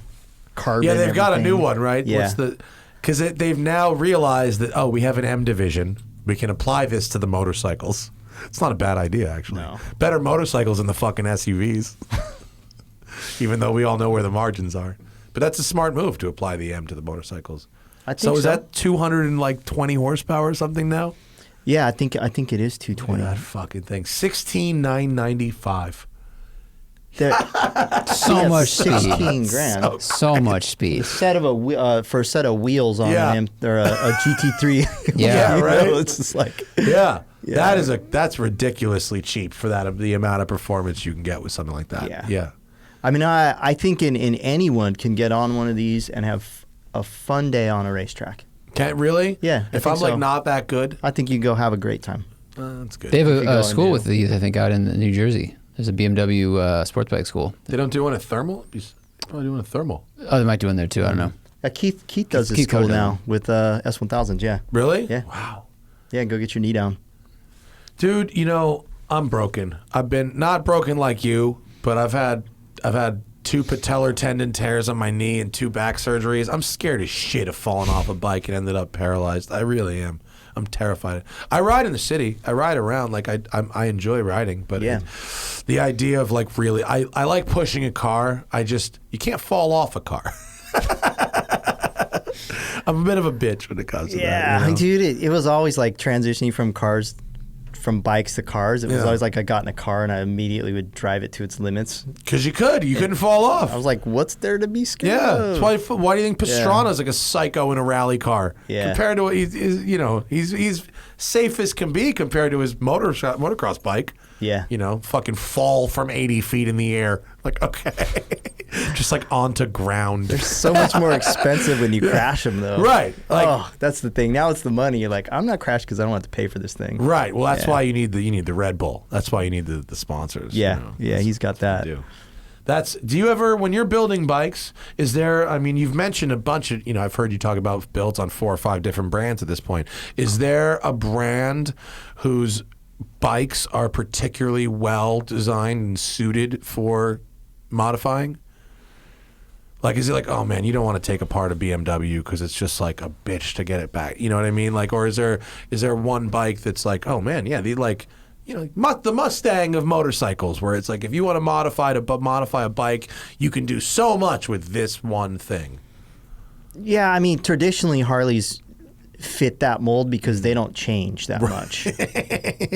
S2: carbon.
S1: Yeah, they've got a new one, right?
S2: Yeah.
S1: Because they've now realized that, we have an M division. We can apply this to the motorcycles. It's not a bad idea, actually.
S2: No.
S1: Better motorcycles than the fucking SUVs. Even though we all know where the margins are. But that's a smart move to apply the M to the motorcycles.
S2: I think
S1: so. Is that 220 horsepower or something now?
S2: Yeah, I think it is 220.
S1: That fucking thing. 16,995.
S4: So much speed.
S2: 16 grand.
S4: So much speed.
S2: For a set of wheels on them, or a GT3.
S4: Yeah,
S1: right.
S2: It's just like
S1: That's ridiculously cheap for the amount of performance you can get with something like that. Yeah.
S2: I mean, I think anyone can get on one of these and have a fun day on a racetrack.
S1: Can't really?
S2: Yeah.
S1: If I'm like not that good,
S2: I think you can go have a great time.
S1: That's good.
S4: They have a school with these, I think, out in New Jersey. There's a BMW sports bike school.
S1: They don't do one at thermal? Probably doing a thermal.
S4: Oh, they might do one there too. I don't know.
S2: Keith does this school now with S1000s. Yeah.
S1: Really?
S2: Yeah.
S1: Wow.
S2: Yeah, go get your knee down.
S1: Dude, I'm broken. I've been not broken like you, but I've had 2 patellar tendon tears on my knee and 2 back surgeries. I'm scared as shit of falling off a bike and ended up paralyzed. I really am. I'm terrified. I ride in the city. I ride around. Like I enjoy riding, but the idea of like really, I like pushing a car. You can't fall off a car. I'm a bit of a bitch when it comes to that.
S2: Yeah, dude, it was always like transitioning from bikes to cars. It was always like I got in a car and I immediately would drive it to its limits.
S1: Because you couldn't fall off.
S2: I was like, what's there to be scared of?
S1: That's why do you think Pastrana's like a psycho in a rally car?
S2: Yeah.
S1: Compared to he's safe as can be compared to his motocross bike.
S2: Yeah.
S1: Fucking fall from 80 feet in the air. Like, okay. Just like onto ground.
S2: They're so much more expensive when you crash them, though.
S1: Right.
S2: Like, that's the thing. Now it's the money. You're like, I'm not crashed because I don't have to pay for this thing.
S1: Right. Well, that's why you need the Red Bull. That's why you need the sponsors.
S2: Yeah. Yeah, he's got that.
S1: Do you ever, when you're building bikes, is there, I mean, you've mentioned a bunch of, I've heard you talk about builds on 4 or 5 different brands at this point. Is there a brand whose bikes are particularly well designed and suited for modifying? Like, is it like, oh man, you don't want to take apart a BMW because it's just like a bitch to get it back? You know what I mean? Like, or is there one bike that's like, oh man, yeah, the Mustang of motorcycles, where it's like, if you want to modify a bike, you can do so much with this one thing.
S2: Yeah, I mean, traditionally Harleys fit that mold because they don't change that much.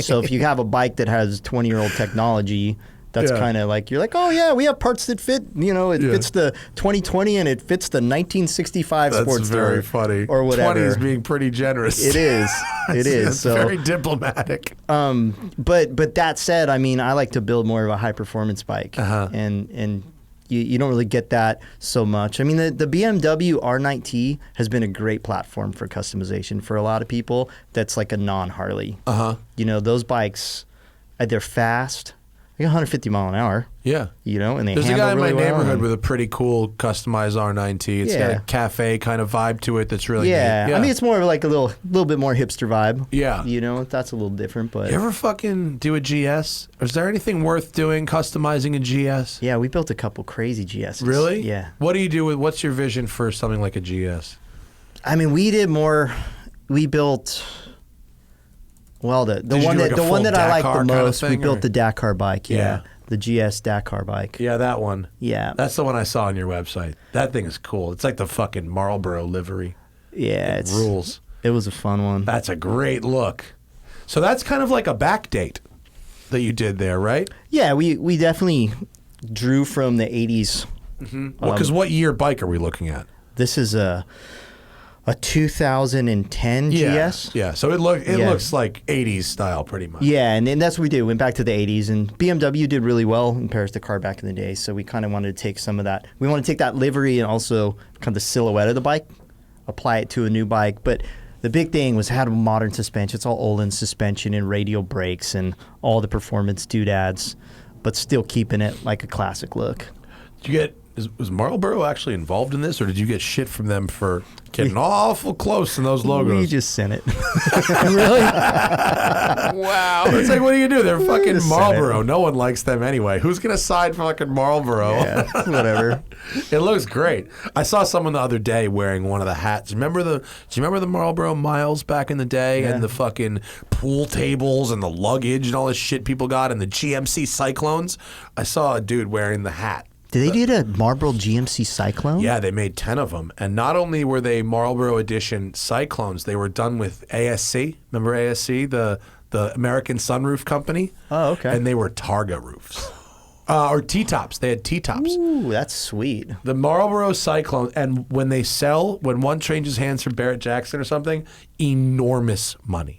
S2: So if you have a bike that has 20-year-old technology, That's kind of like, you're like, oh yeah, we have parts that fit, it fits the 2020 and it fits the 1965 Sportster.
S1: That's very funny.
S2: Or whatever.
S1: 20 is being pretty generous.
S2: It is. It is.
S1: It's
S2: So
S1: very diplomatic.
S2: But that said, I mean, I like to build more of a high performance bike, and you don't really get that so much. I mean, the BMW R9T has been a great platform for customization for a lot of people. That's like a non-Harley. Those bikes, they're fast. 150 mile an hour.
S1: Yeah.
S2: And they
S1: There's a
S2: handle
S1: guy in my
S2: really well,
S1: neighborhood
S2: and-
S1: with a pretty cool customized R9T. It's got a cafe kind of vibe to it that's really neat.
S2: I mean, it's more of like a little bit more hipster vibe.
S1: Yeah.
S2: That's a little different, but
S1: You ever fucking do a GS? Or is there anything worth doing customizing a GS?
S2: yeah, we built a couple crazy GSs.
S1: Really?
S2: Yeah.
S1: What do you do with, what's your vision for something like a GS?
S2: I mean, we built. Well, the
S1: Did you
S2: one
S1: do like
S2: that
S1: a
S2: the one
S1: full
S2: that I like
S1: Dakar
S2: the
S1: kind of
S2: most, we
S1: thing,
S2: built
S1: or-
S2: the Dakar bike.
S1: Yeah.
S2: The GS Dakar bike.
S1: Yeah, that one.
S2: Yeah.
S1: That's the one I saw on your website. That thing is cool. It's like the fucking Marlboro livery.
S2: Yeah,
S1: It rules.
S2: It was a fun one.
S1: That's a great look. So that's kind of like a back date that you did there, right?
S2: Yeah, we definitely drew from the 80s.
S1: Well, because what year bike are we looking at?
S2: This is a 2010 GS.
S1: Yeah, so it looks like 80s style pretty much.
S2: Yeah, and that's what we did. Went back to the 80s, and BMW did really well in Paris Dakar back in the day. So we kind of wanted to take some of that. We want to take that livery and also kind of the silhouette of the bike, apply it to a new bike. But the big thing was had a modern suspension. It's all Öhlins suspension and radial brakes and all the performance doodads, but still keeping it like a classic look.
S1: Did you get was Marlboro actually involved in this, or did you get shit from them for getting awful close in those logos?
S2: We just sent it.
S4: Really? Wow.
S1: It's like, what do you do? They're fucking
S2: just sent
S1: Marlboro. No one likes them anyway. Who's gonna side for fucking Marlboro?
S2: Yeah, whatever.
S1: It looks great. I saw someone the other day wearing one of the hats. Do you remember the Marlboro Miles back in the day, and the fucking pool tables and the luggage and all this shit people got, and the GMC Cyclones? I saw a dude wearing the hat.
S2: Did they do the Marlboro GMC Cyclone?
S1: Yeah, they made 10 of them. And not only were they Marlboro Edition Cyclones, they were done with ASC. Remember ASC, the American Sunroof Company?
S2: Oh, okay.
S1: And they were Targa roofs. Or T-tops. They had T-tops.
S2: Ooh, that's sweet.
S1: The Marlboro Cyclone, and when when one changes hands for Barrett Jackson or something, enormous money.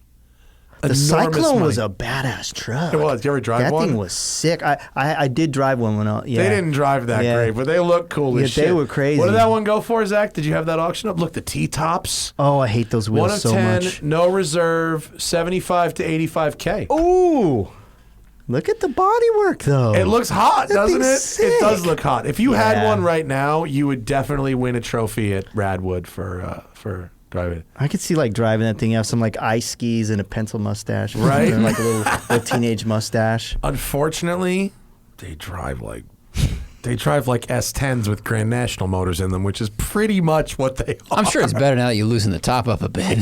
S2: The Cyclone was a badass truck.
S1: It was. Did you ever drive one?
S2: That thing was sick. I did drive one when I, yeah.
S1: They didn't drive that great, but they look cool as shit.
S2: They were crazy.
S1: What did that one go for, Zach? Did you have that auction up? Look, the T-tops.
S2: Oh, I hate those wheels
S1: 1 of
S2: so
S1: 10,
S2: much.
S1: no reserve, 75 to 85K.
S2: Ooh. Look at the bodywork, though.
S1: It looks hot,
S2: That
S1: doesn't
S2: thing's
S1: it?
S2: sick.
S1: It does look hot. If you had
S2: Yeah.
S1: one right now, you would definitely win a trophy at Radwood for driving.
S2: I could see like driving that thing. You have some like ice skis and a pencil mustache,
S1: Right?
S2: Or, like a little teenage mustache.
S1: Unfortunately, they drive like S10s with Grand National motors in them, which is pretty much what they are.
S4: I'm sure it's better now that you loosen the top up a bit.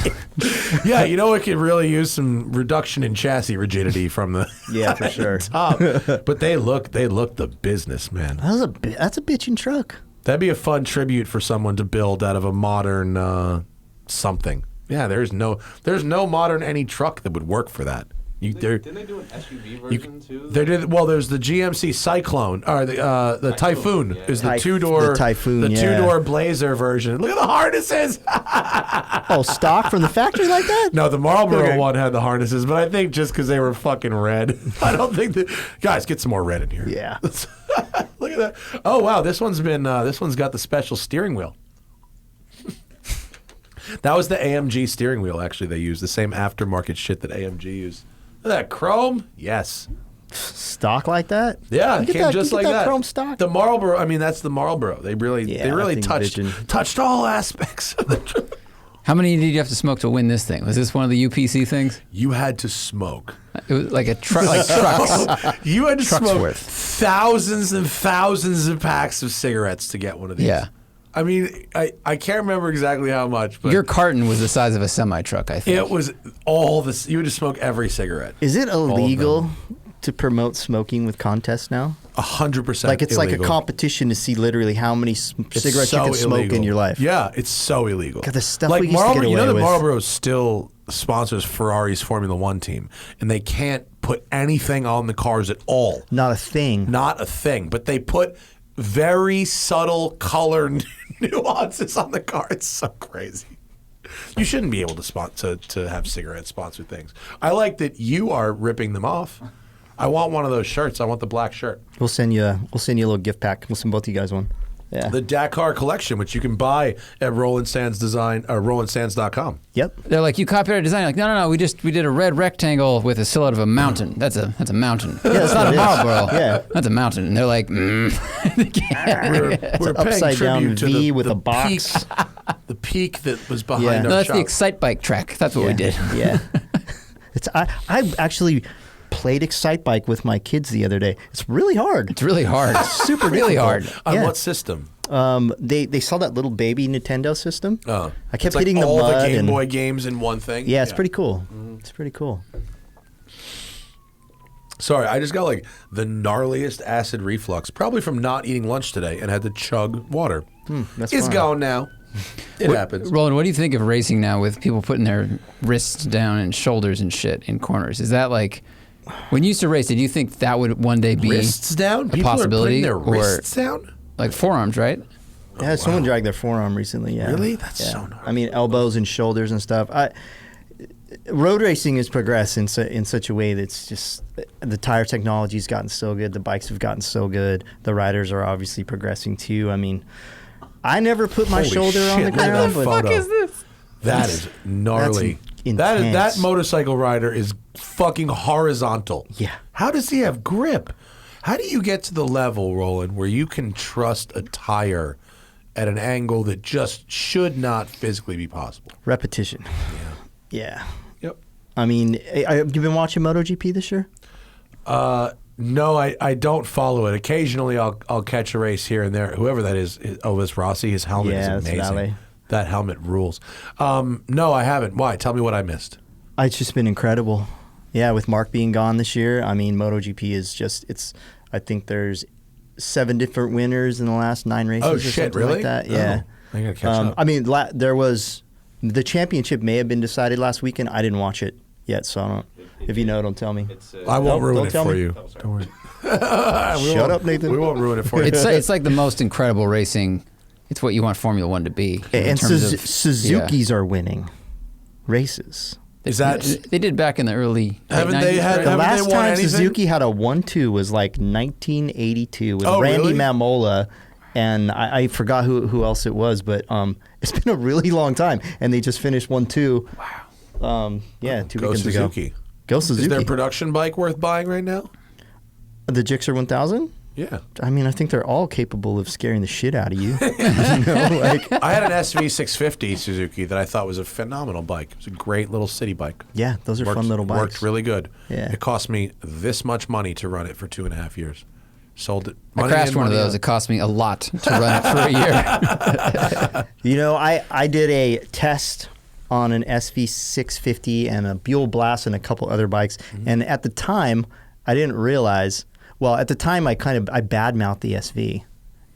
S1: Yeah, it could really use some reduction in chassis rigidity from the
S2: Yeah, for sure.
S1: top. But they look the business, man.
S2: That's a bitchin' truck.
S1: That'd be a fun tribute for someone to build out of a modern something. Yeah, there's no modern any truck that would work for that.
S3: Didn't they do an SUV version too?
S1: They did. Well, there's the GMC Cyclone, or the Typhoon
S3: yeah.
S1: is the two-door,
S2: the Typhoon,
S1: the
S2: yeah.
S1: two-door Blazer version. Look at the harnesses.
S2: Oh, stock from the factory like that?
S1: No, the Marlboro
S2: Okay.
S1: one had the harnesses, but I think just because they were fucking red. I don't think guys, get some more red in here.
S2: Yeah.
S1: Look at that. Oh wow, this one's got the special steering wheel. That was the AMG steering wheel. Actually, they used the same aftermarket shit that AMG used. Look at that chrome. Yes.
S2: Stock like that?
S1: Yeah, it
S2: You get
S1: came
S2: that-
S1: just
S2: you
S1: like
S2: get
S1: that.
S2: chrome stock.
S1: The Marlboro. I mean, that's the Marlboro. They really
S2: that thing's
S1: touched all aspects of the.
S4: How many did you have to smoke to win this thing? Was this one of the UPC things?
S1: You had to smoke.
S4: It was like a truck, like trucks.
S1: You had to
S4: Truck's
S1: smoke
S4: worth.
S1: thousands and thousands of packs of cigarettes to get one of these.
S4: Yeah.
S1: I mean, I can't remember exactly how much, but
S4: Your carton was the size of a semi truck, I think.
S1: it was all this. You would just smoke every cigarette.
S2: Is it
S1: of
S2: illegal
S1: them.
S2: to promote smoking with contests now?
S1: 100%.
S2: Like it's like a
S1: illegal.
S2: competition to see literally how many
S1: It's
S2: cigarettes you
S1: so
S2: can smoke
S1: illegal.
S2: in your life.
S1: Yeah, it's so illegal.
S2: God, the stuff
S1: like
S2: we used to
S1: Marlboro,
S2: get
S1: you know
S2: away
S1: that
S2: with.
S1: Marlboro's still sponsors Ferrari's Formula One team, and they can't put anything on the cars at all.
S2: Not a thing.
S1: Not a thing. But they put very subtle color nuances on the car. It's so crazy. You shouldn't be able to have cigarettes sponsor things. I like that you are ripping them off. I want one of those shirts. I want the black shirt.
S2: We'll send you a little gift pack. We'll send both of you guys one. Yeah.
S1: The Dakar Collection, which you can buy at Roland Sands RolandSands.com.
S2: Yep.
S4: They're like, you copyrighted design. You're like, no. We did a red rectangle with a silhouette of a mountain. That's a mountain. Yeah, that's not a Marlboro.
S2: Yeah.
S4: That's a mountain. And they're like,
S1: We're
S2: It's an upside down V with a box.
S1: The peak that was behind
S2: Yeah.
S1: our
S4: no, that's
S1: shop.
S4: the Excite Bike track. That's what we did.
S2: Yeah. I actually played Excite Bike with my kids the other day. It's really hard.
S4: It's really hard.
S2: Super
S4: really
S2: difficult.
S4: hard.
S1: On
S2: Yeah.
S1: what system?
S2: They saw that little baby Nintendo system.
S1: Oh.
S2: I kept
S1: It's like
S2: hitting the
S1: all
S2: mud
S1: the Game
S2: and
S1: Boy games in one thing?
S2: yeah, it's pretty cool. It's pretty cool.
S1: Sorry, I just got like the gnarliest acid reflux, probably from not eating lunch today and had to chug water.
S2: That's
S1: It's
S2: fine.
S1: gone now. It happens.
S4: Roland, what do you think of racing now with people putting their wrists down and shoulders and shit in corners? Is that like, when you used to race, did you think that would one day be
S1: Wrists down?
S4: a
S1: People
S4: possibility?
S1: are putting their
S4: or
S1: wrists down?
S4: like forearms, right?
S2: Yeah, someone dragged their forearm recently. Yeah,
S1: Really? That's
S2: Yeah.
S1: so gnarly.
S2: I mean, elbows and shoulders and stuff. Road racing has progressed in such a way that's just the tire technology's gotten so good. The bikes have gotten so good. The riders are obviously progressing too. I mean, I never put my
S1: Holy
S2: shoulder on the
S1: shit, look at
S2: ground,
S1: that
S2: but
S1: photo.
S4: this?
S1: That is gnarly.
S2: That's intense.
S1: That motorcycle rider is fucking horizontal.
S2: Yeah.
S1: How does he have grip? How do you get to the level, Roland, where you can trust a tire at an angle that just should not physically be possible?
S2: repetition. Yeah.
S1: Yep.
S2: I mean, have you been watching MotoGP this year?
S1: No, I don't follow it. Occasionally, I'll catch a race here and there. Whoever that is, it's Rossi. His helmet
S2: Yeah,
S1: is
S2: that's
S1: amazing.
S2: Valet.
S1: That helmet rules. No, I haven't. Why? Tell me what I missed.
S2: It's just been incredible. Yeah, with Mark being gone this year, I mean, MotoGP is just, I think there's 7 different winners in the last 9 races
S1: Oh
S2: or
S1: shit!
S2: something
S1: Really?
S2: like that. Yeah.
S1: Oh, I gotta catch up.
S2: I mean, there was, the championship may have been decided last weekend. I didn't watch it yet, so I don't, if you know, don't tell me.
S3: It's,
S1: I won't ruin
S2: don't
S1: it
S2: tell
S1: for
S2: me.
S1: you.
S3: Oh, sorry.
S1: Don't worry.
S2: Shut up, Nathan.
S1: We won't ruin it for you.
S4: It's like the most incredible racing. It's what you want Formula One to be. in
S2: And
S4: terms of-
S2: Suzuki's are winning races.
S1: Is that
S4: They did back in the early.
S1: Haven't
S4: late
S1: they
S4: 90s,
S1: had-
S4: right?
S2: The
S1: Haven't
S2: last
S1: they won
S2: time
S1: anything?
S2: Suzuki had a 1-2 was like 1982 with
S1: Oh,
S2: Randy
S1: really?
S2: Mamola, and I forgot who else it was, but it's been a really long time, and they just finished 1-2. Wow. Yeah, 2
S1: Go
S2: weekends
S1: Suzuki?
S2: ago. Go Suzuki.
S1: Is their production bike worth buying right now?
S2: The Gixxer 1000?
S1: Yeah.
S2: I mean, I think they're all capable of scaring the shit out of you. You know, like,
S1: I had an SV650 Suzuki that I thought was a phenomenal bike. It was a great little city bike.
S2: yeah, those are fun little bikes.
S1: Worked really good.
S2: Yeah.
S1: It cost me this much money to run it for 2.5 years. Sold it.
S4: I
S1: money
S4: crashed
S1: in,
S4: one of
S1: money
S4: those.
S1: out.
S4: It cost me a lot to run it for a year.
S2: You know, I did a test on an SV650 and a Buell Blast and a couple other bikes, and at the time, I didn't realize. Well, at the time, I badmouthed the SV.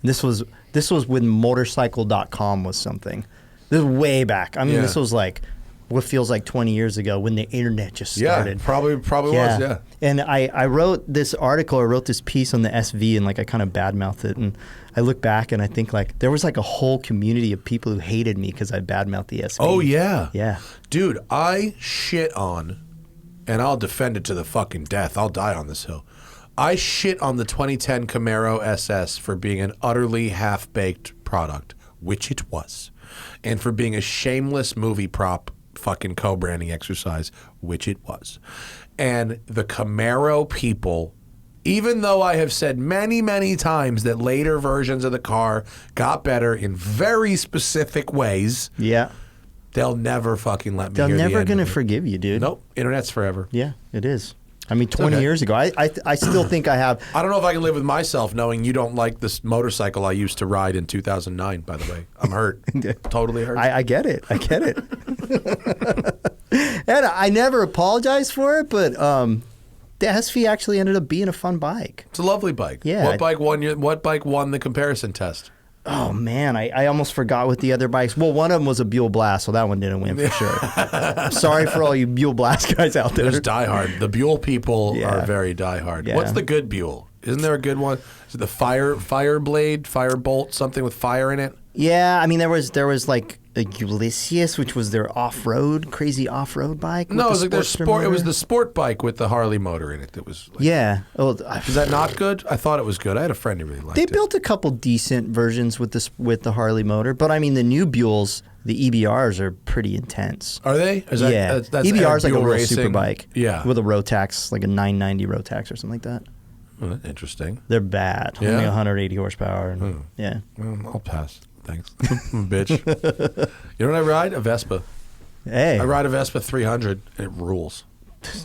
S2: This was when motorcycle.com was something. This is way back. I mean,
S1: Yeah.
S2: this was like what feels like 20 years ago when the internet just
S1: Yeah,
S2: started.
S1: probably was, yeah.
S2: And I wrote this article, I wrote this piece on the SV, and like I kind of badmouthed it. And I look back and I think like there was like a whole community of people who hated me because I badmouthed the SV.
S1: Oh, yeah.
S2: Yeah.
S1: Dude, I shit on, and I'll defend it to the fucking death. I'll die on this hill. I shit on the 2010 Camaro SS for being an utterly half-baked product, which it was, and for being a shameless movie prop fucking co-branding exercise, which it was. And the Camaro people, even though I have said many, many times that later versions of the car got better in very specific ways,
S2: Yeah.
S1: they'll never fucking let me
S2: They're
S1: hear the
S2: never
S1: end
S2: going to
S1: of it.
S2: forgive you, dude.
S1: Nope. Internet's forever.
S2: Yeah, it is. I mean, 20
S1: okay.
S2: years ago, I still think I have.
S1: I don't know if I can live with myself knowing you don't like this motorcycle I used to ride in 2009, by the way. I'm hurt. Totally hurt.
S2: I get it. I get it. And I never apologized for it, but the SV actually ended up being a fun bike.
S1: It's a lovely bike.
S2: Yeah.
S1: What bike won the comparison test?
S2: Oh man, I almost forgot what the other bikes. Well, one of them was a Buell Blast, so that one didn't win for sure. I'm sorry for all you Buell Blast guys out there.
S1: There's diehard. The Buell people
S2: Yeah.
S1: are very diehard.
S2: Yeah.
S1: What's the good Buell? Isn't there a good one? Is it the fire blade, fire bolt, something with fire in it?
S2: Yeah, I mean there was like a Ulysses, which was their crazy off-road bike.
S1: No, it was like their
S2: Sportster
S1: sport. It was
S2: motor.
S1: the sport bike with the Harley motor in it. That was. Like,
S2: Yeah. Oh,
S1: is that not good? I thought it was good. I had a friend who really liked
S2: they
S1: it.
S2: built a couple decent versions with the Harley motor, but I mean the new Buells, the EBRs are pretty intense.
S1: Are they? Is that,
S2: Yeah,
S1: that's
S2: EBR is like a
S1: Buell
S2: real
S1: Racing?
S2: super bike.
S1: Yeah.
S2: With a Rotax, like a 990 Rotax or something like that.
S1: Oh, interesting.
S2: They're bad.
S1: Yeah?
S2: Only 180 horsepower. And, Yeah.
S1: I'll pass. Thanks, bitch. You know what I ride? A Vespa.
S2: Hey,
S1: I ride a Vespa 300. And it rules.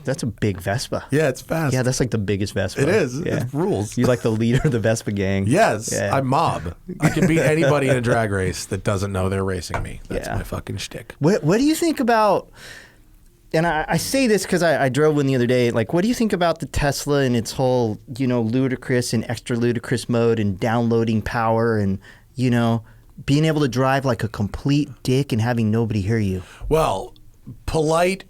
S2: that's a big Vespa.
S1: Yeah, it's fast.
S2: Yeah, that's like the biggest Vespa.
S1: It is.
S2: Yeah.
S1: It rules.
S2: You like the leader of the Vespa gang.
S1: Yes,
S2: Yeah.
S1: I mob. I can beat anybody in a drag race that doesn't know they're racing me. That's
S2: Yeah.
S1: my fucking shtick.
S2: What do you think about? And I say this because I drove one the other day. Like, what do you think about the Tesla and its whole, ludicrous and extra ludicrous mode and downloading power and, being able to drive like a complete dick and having nobody hear you?
S1: Well, polite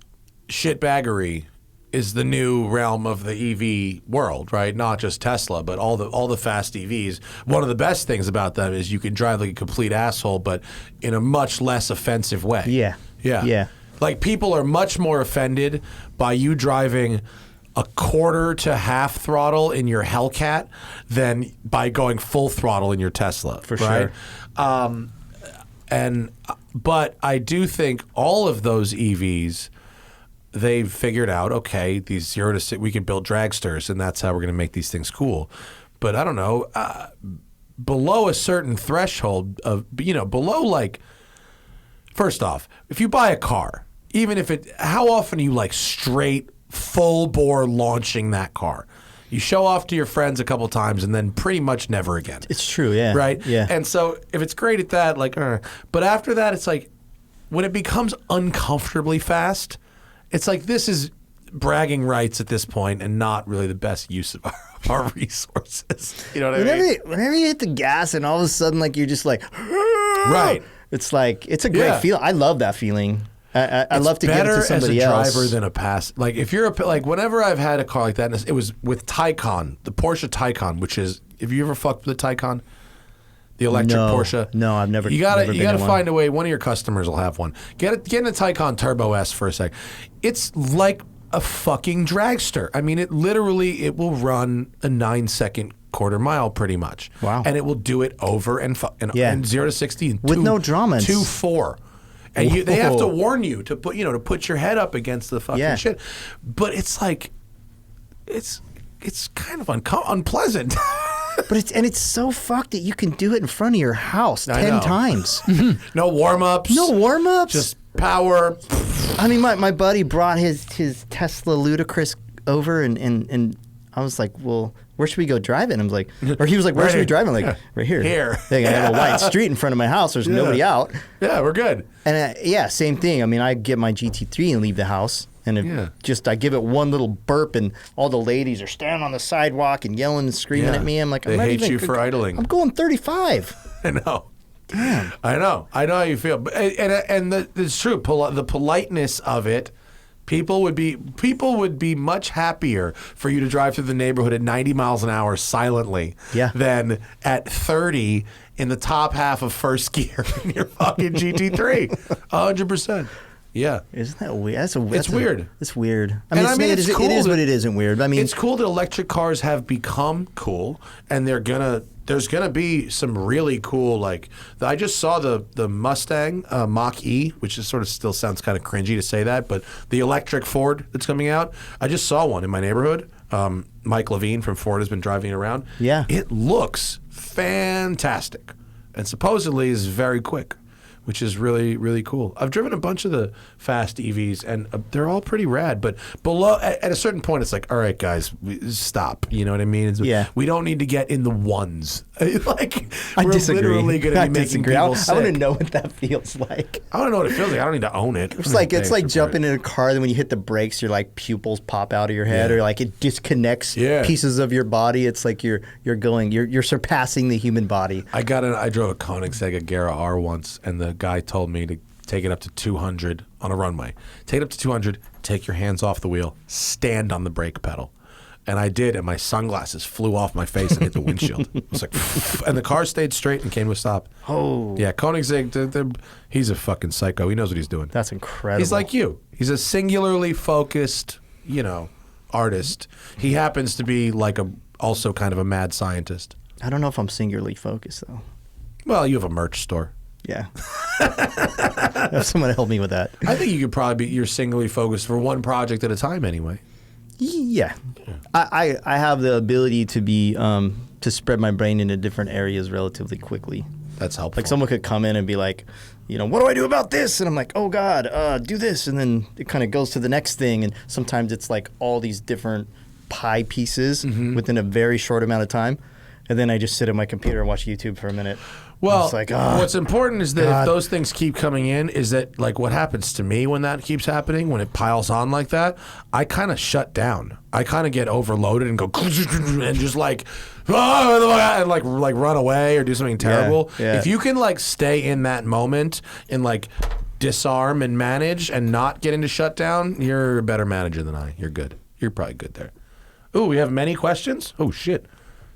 S1: shitbaggery is the new realm of the EV world, right? Not just Tesla, but all the fast EVs. One of the best things about them is you can drive like a complete asshole, but in a much less offensive way.
S2: Yeah.
S1: Yeah.
S2: Yeah.
S1: Like people are much more offended by you driving a quarter to half throttle in your Hellcat than by going full throttle in your Tesla.
S2: For
S1: right?
S2: sure.
S1: But I do think all of those EVs, they've figured out, okay, these 0 to 6, we can build dragsters, and that's how we're going to make these things cool. But I don't know, below a certain threshold of, below like, first off, if you buy a car, even if how often are you like straight full bore launching that car? You show off to your friends a couple times and then pretty much never again.
S2: It's true, yeah.
S1: Right?
S2: Yeah.
S1: And so if it's great at that, like, but after that, it's like when it becomes uncomfortably fast, it's like this is bragging rights at this point and not really the best use of our resources. You know what I mean?
S2: Whenever you hit the gas and all of a sudden, like, you're just like,
S1: Right.
S2: It's like, it's a great
S1: Yeah.
S2: feeling. I love that feeling. I love to give it to somebody
S1: as a
S2: else.
S1: driver than a pass. Like if you're like whenever I've had a car like that, and it was with Taycan, the Porsche Taycan, which is, have you ever fucked with the Taycan? The electric
S2: No.
S1: Porsche.
S2: No, I've never.
S1: You gotta
S2: never been in one.
S1: find a way. One of your customers will have one. Get in a Taycan Turbo S for a sec. It's like a fucking dragster. I mean, it will run a 9-second quarter mile pretty much.
S2: Wow.
S1: And it will do it over and
S2: Yeah.
S1: and 0 to 60 in
S2: With no drama.
S1: 2.4. And they have to
S2: Whoa.
S1: warn you to put your head up against the fucking
S2: Yeah.
S1: shit. But it's like, it's kind of unpleasant.
S2: But it's so fucked that you can do it in front of your house
S1: I
S2: 10
S1: know.
S2: times.
S1: No warm ups.
S2: No warm ups.
S1: Just power.
S2: I mean, my buddy brought his Tesla Ludicrous over, and I was like, well, where should we go drive it? And I was like, or he was like, where
S1: Right
S2: should we
S1: here.
S2: drive it? I'm like,
S1: Yeah.
S2: right here.
S1: Here.
S2: Like, I have a wide street in front of my house. There's nobody out.
S1: Yeah, we're good.
S2: And yeah, same thing. I mean, I get my GT3 and leave the house, and I give it one little burp, and all the ladies are standing on the sidewalk and yelling and screaming
S1: Yeah.
S2: at me. I'm like,
S1: They
S2: I'm not
S1: hate
S2: even,
S1: you for idling.
S2: I'm going 35.
S1: I know. Damn. I know how you feel. But, and it's true. The politeness of it. People would be much happier for you to drive through the neighborhood at 90 miles an hour silently than at 30 in the top half of first gear in your fucking GT3. 100%. Yeah.
S2: Isn't that weird?
S1: It's weird.
S2: It's weird.
S1: And I mean, it's cool
S2: it is,
S1: that-
S2: but it isn't weird. I mean,
S1: It's cool that electric cars have become cool, and there's gonna be some really cool, like I just saw the Mustang Mach E, which is sort of still sounds kind of cringy to say that, but the electric Ford that's coming out, I just saw one in my neighborhood. Mike Levine from Ford has been driving it around.
S2: Yeah.
S1: It looks fantastic, and supposedly is very quick, which is really, really cool. I've driven a bunch of the fast EVs, and they're all pretty rad. But below, at a certain point, it's like, all right, guys, stop. You know what I mean?
S2: Yeah.
S1: We don't need to get in the ones Like,
S2: I
S1: we're
S2: disagree.
S1: literally going to be making people sick.
S2: I want to know what that feels like.
S1: I don't know what it feels like. I don't need to own it.
S2: It's like jumping in a car, then when you hit the brakes, your like pupils pop out of your head, or like it disconnects pieces of your body. It's like you're surpassing the human body.
S1: I drove a Koenigsegg Agera R once, and the guy told me to take it up to 200 on a runway. Take it up to 200, take your hands off the wheel, stand on the brake pedal. And I did, and my sunglasses flew off my face and hit the windshield. It was like, and the car stayed straight and came to a stop.
S2: Oh.
S1: Yeah, Koenigsegg, he's a fucking psycho. He knows what he's doing.
S2: That's incredible.
S1: He's like you. He's a singularly focused, artist. He happens to be like also kind of a mad scientist.
S2: I don't know if I'm singularly focused, though.
S1: Well, you have a merch store.
S2: Yeah. Have someone help me with that.
S1: I think you could probably you're singularly focused for one project at a time anyway.
S2: Yeah. I have the ability to be to spread my brain into different areas relatively quickly.
S1: That's helpful.
S2: Like someone could come in and be like, what do I do about this? And I'm like, oh God, do this. And then it kind of goes to the next thing. And sometimes it's like all these different pie pieces within a very short amount of time. And then I just sit at my computer and watch YouTube for a minute.
S1: Well,
S2: it's like,
S1: what's important is that if those things keep coming in, is that like what happens to me when that keeps happening, when it piles on like that, I kind of shut down. I kind of get overloaded and go and just like, and like run away or do something terrible.
S2: Yeah.
S1: If you can like stay in that moment and like disarm and manage and not get into shutdown, you're a better manager than I. You're good. You're probably good there. Ooh, we have many questions? Oh, shit.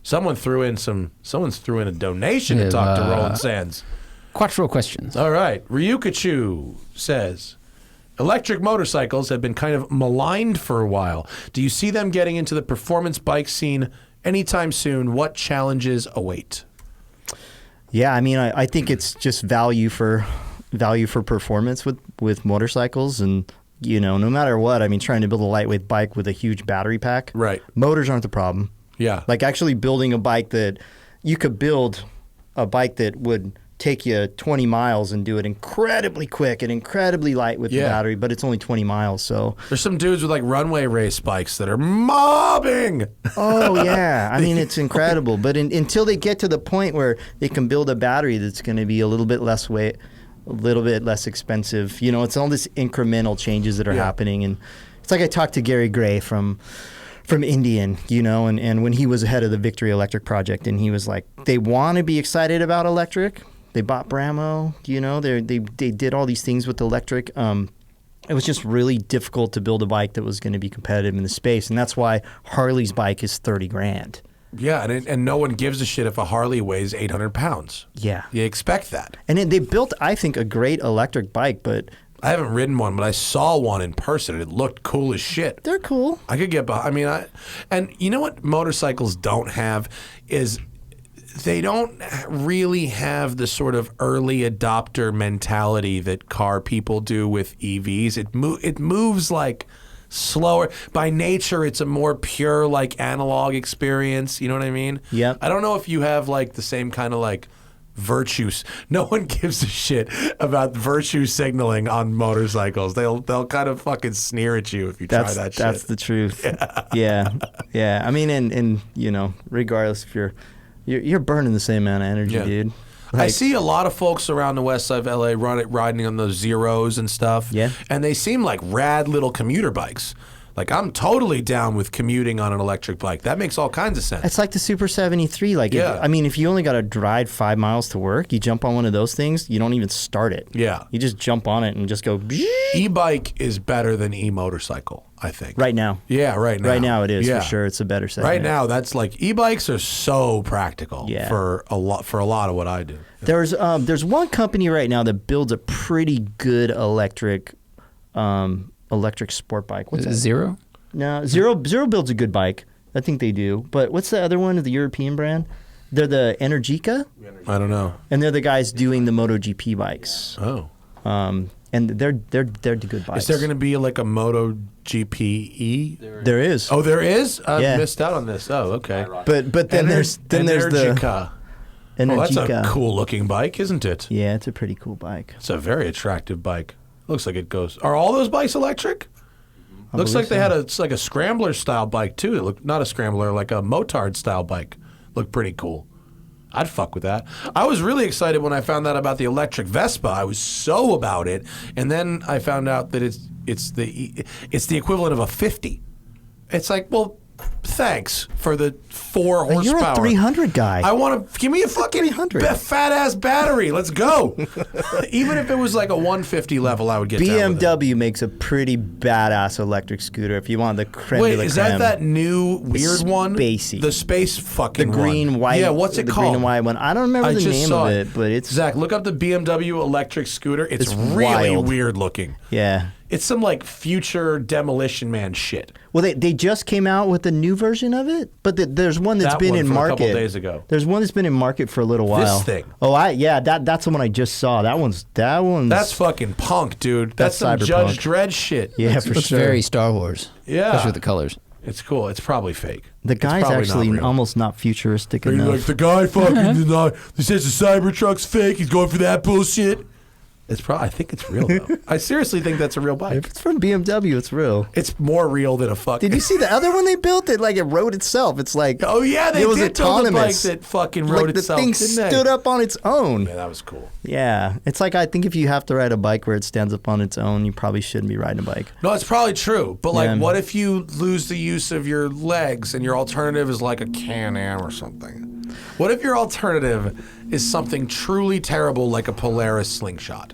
S1: Someone's threw in a donation to talk to Roland Sands.
S4: Quattro questions.
S1: All right. Ryukachu says, electric motorcycles have been kind of maligned for a while. Do you see them getting into the performance bike scene anytime soon? What challenges await?
S2: Yeah, I mean, I think it's just value for performance with motorcycles, and no matter what, I mean, trying to build a lightweight bike with a huge battery pack.
S1: Right.
S2: Motors aren't the problem.
S1: Yeah.
S2: Like actually building a bike that you could build a bike that would take you 20 miles and do it incredibly quick and incredibly light with the battery, but it's only 20 miles. So
S1: there's some dudes with like runway race bikes that are mobbing.
S2: Oh yeah, I mean it's incredible. But until they get to the point where they can build a battery that's going to be a little bit less weight, a little bit less expensive, it's all this incremental changes that are happening. And it's like I talked to Gary Gray from Indian, and when he was head of the Victory Electric project, and he was like, they want to be excited about electric. They bought Bramo, they did all these things with electric. It was just really difficult to build a bike that was going to be competitive in the space, and that's why Harley's bike is $30,000.
S1: Yeah, and no one gives a shit if a Harley weighs 800 pounds.
S2: Yeah.
S1: You expect that.
S2: And they built, I think, a great electric bike, but
S1: I haven't ridden one, but I saw one in person. It looked cool as shit.
S2: they're cool.
S1: I could get behind. And you know what motorcycles don't have is they don't really have the sort of early adopter mentality that car people do with EVs. It moves like slower. By nature, it's a more pure like analog experience. You know what I mean?
S2: Yep.
S1: I don't know if you have like the same kind of like virtues. No one gives a shit about virtue signaling on motorcycles. They'll kind of fucking sneer at you if you try that shit.
S2: That's the truth. Yeah. I mean, and regardless if you're burning the same amount of energy, dude.
S1: I see a lot of folks around the west side of LA riding on those Zeros and stuff.
S2: Yeah.
S1: And they seem like rad little commuter bikes. Like, I'm totally down with commuting on an electric bike. That makes all kinds of sense.
S2: It's like the Super 73. Like, if you only got to drive 5 miles to work, you jump on one of those things, you don't even start it.
S1: Yeah.
S2: You just jump on it and just go.
S1: E-bike is better than e-motorcycle, I think.
S2: Right now.
S1: Yeah, right now.
S2: Right now it is, for sure. It's a better segment.
S1: Right now, that's like, e-bikes are so practical for a lot of what I do.
S2: There's one company right now that builds a pretty good electric sport bike. What's that?
S4: Zero?
S2: No, Zero builds a good bike. I think they do. But what's the other one? The European brand? They're the Energica,
S1: I don't know.
S2: and they're the guys doing the MotoGP bikes.
S1: Oh.
S2: And they're the good bikes.
S1: Is there going to be like a Moto GPE?
S2: There is.
S1: Oh, there is? I
S2: Yeah.
S1: missed out on this. Oh, okay.
S2: But then there's the
S1: Energica. Oh, that's a
S2: Energica.
S1: cool looking bike, isn't it?
S2: Yeah, it's a pretty cool bike.
S1: It's a very attractive bike. Looks like it goes. Are all those bikes electric? Looks like they had it's like a scrambler style bike too. It looked not a scrambler, like a motard style bike. Looked pretty cool. I'd fuck with that. I was really excited when I found out about the electric Vespa. I was so about it, and then I found out that it's the equivalent of a 50. It's like, well, thanks for the 4 horsepower.
S2: You're a 300 guy.
S1: I want to give me a fucking
S2: 300.
S1: fat ass battery. Let's go. Even if it was like a 150 level, I would get down with it.
S2: BMW makes a pretty badass electric scooter. If you want the creme de la
S1: Is
S2: creme.
S1: that new weird one?
S2: Spacey.
S1: The space fucking
S2: the green
S1: one.
S2: white?
S1: Yeah, what's it
S2: the
S1: called?
S2: green and white one. I don't remember
S1: I
S2: the
S1: just
S2: name
S1: saw
S2: of it, but it's
S1: Zach, look up the BMW electric scooter. It's really
S2: wild.
S1: weird looking.
S2: Yeah.
S1: It's some like future Demolition Man shit.
S2: Well, they just came out with a new version of it, but there's one that's
S1: That
S2: been
S1: one
S2: in
S1: from a
S2: market.
S1: couple days ago.
S2: There's one that's been in market for a little while.
S1: This thing.
S2: Oh, that's the one I just saw. That one's
S1: That's fucking punk, dude. That's some
S2: cyberpunk.
S1: Judge Dredd shit.
S2: yeah, for
S4: It's
S2: sure.
S4: very Star Wars.
S1: Yeah.
S4: Especially with the colors.
S1: It's cool. It's probably fake.
S2: The
S1: It's
S2: guy's
S1: probably
S2: actually
S1: not real.
S2: almost not futuristic
S1: Are you
S2: enough.
S1: like, the guy fucking did not, he says the Cybertruck's fake, he's going for that bullshit. I think it's real though. I seriously think that's a real bike.
S2: If it's from BMW, it's real.
S1: It's more real than a fucking.
S2: Did you see the other one they built? It like it rode itself. It's like
S1: Oh yeah, they
S2: it was
S1: did build a bike
S2: autonomous.
S1: that fucking rode
S2: like
S1: itself.
S2: the thing
S1: didn't they?
S2: stood up on its own.
S1: Yeah, that was cool.
S2: Yeah, it's like I think if you have to ride a bike where it stands up on its own, you probably shouldn't be riding a bike.
S1: No, it's probably true. But like,
S2: Yeah.
S1: what if you lose the use of your legs and your alternative is like a Can-Am or something? What if your alternative is something truly terrible like a Polaris slingshot?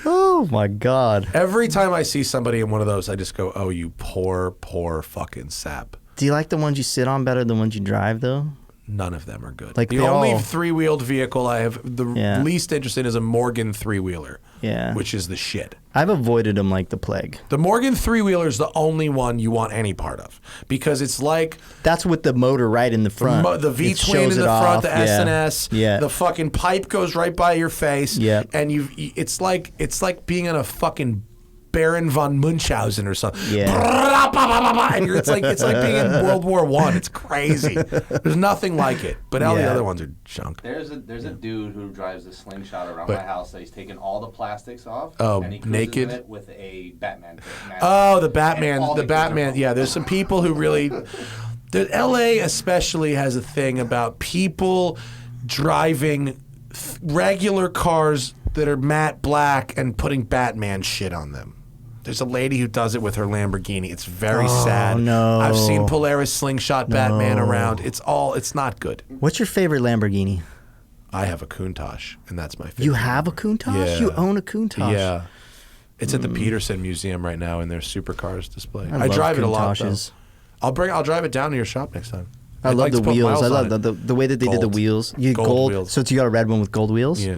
S2: Oh my God!
S1: Every time I see somebody in one of those, I just go, "Oh, you poor, poor fucking sap."
S2: Do you like the ones you sit on better than the ones you drive though?
S1: None of them are good.
S2: Like,
S1: the
S2: they
S1: only
S2: all-
S1: three-wheeled vehicle I have the
S2: Yeah.
S1: least interest in is a Morgan three-wheeler,
S2: Yeah,
S1: which is the shit.
S2: I've avoided them like the plague.
S1: The Morgan three-wheeler is the only one you want any part of because it's like
S2: That's with the motor right in the front.
S1: the
S2: It
S1: V-twin
S2: shows
S1: in the
S2: it
S1: front,
S2: off.
S1: the
S2: Yeah.
S1: S&S,
S2: Yeah.
S1: the fucking pipe goes right by your face,
S2: Yeah.
S1: and it's like being in a fucking Baron von Munchausen or something.
S2: Yeah.
S1: And it's like being in World War I. It's crazy. There's nothing like it. But all the
S2: Yeah.
S1: other ones are junk.
S3: There's a dude who drives a slingshot around
S1: But-
S3: my house that he's taken all the plastics off.
S1: Oh,
S3: and he cruises
S1: naked?
S3: in it with a Batman. mask.
S1: Oh, the
S3: And
S1: Batman.
S3: all
S1: The
S3: kids are
S1: Batman.
S3: broken.
S1: Yeah, there's some people who really. LA especially has a thing about people driving regular cars that are matte black and putting Batman shit on them. There's a lady who does it with her Lamborghini. It's very sad.
S2: no.
S1: I've seen Polaris slingshot Batman around. It's not good.
S2: What's your favorite Lamborghini?
S1: I have a Countach, and that's my favorite.
S2: You have a Countach?
S1: Yeah.
S2: You own a Countach?
S1: Yeah. It's at the Peterson Museum right now in their supercars display. I
S2: love
S1: drive it a lot though.
S2: Countaches.
S1: I'll drive it down to your shop next time.
S2: I
S1: I'd
S2: love
S1: like
S2: the
S1: to put
S2: wheels.
S1: miles
S2: I
S1: on
S2: love
S1: it.
S2: the way that they did the
S1: Gold.
S2: wheels. You
S1: Gold
S2: gold
S1: wheels.
S2: So you got a red one with gold wheels?
S1: Yeah.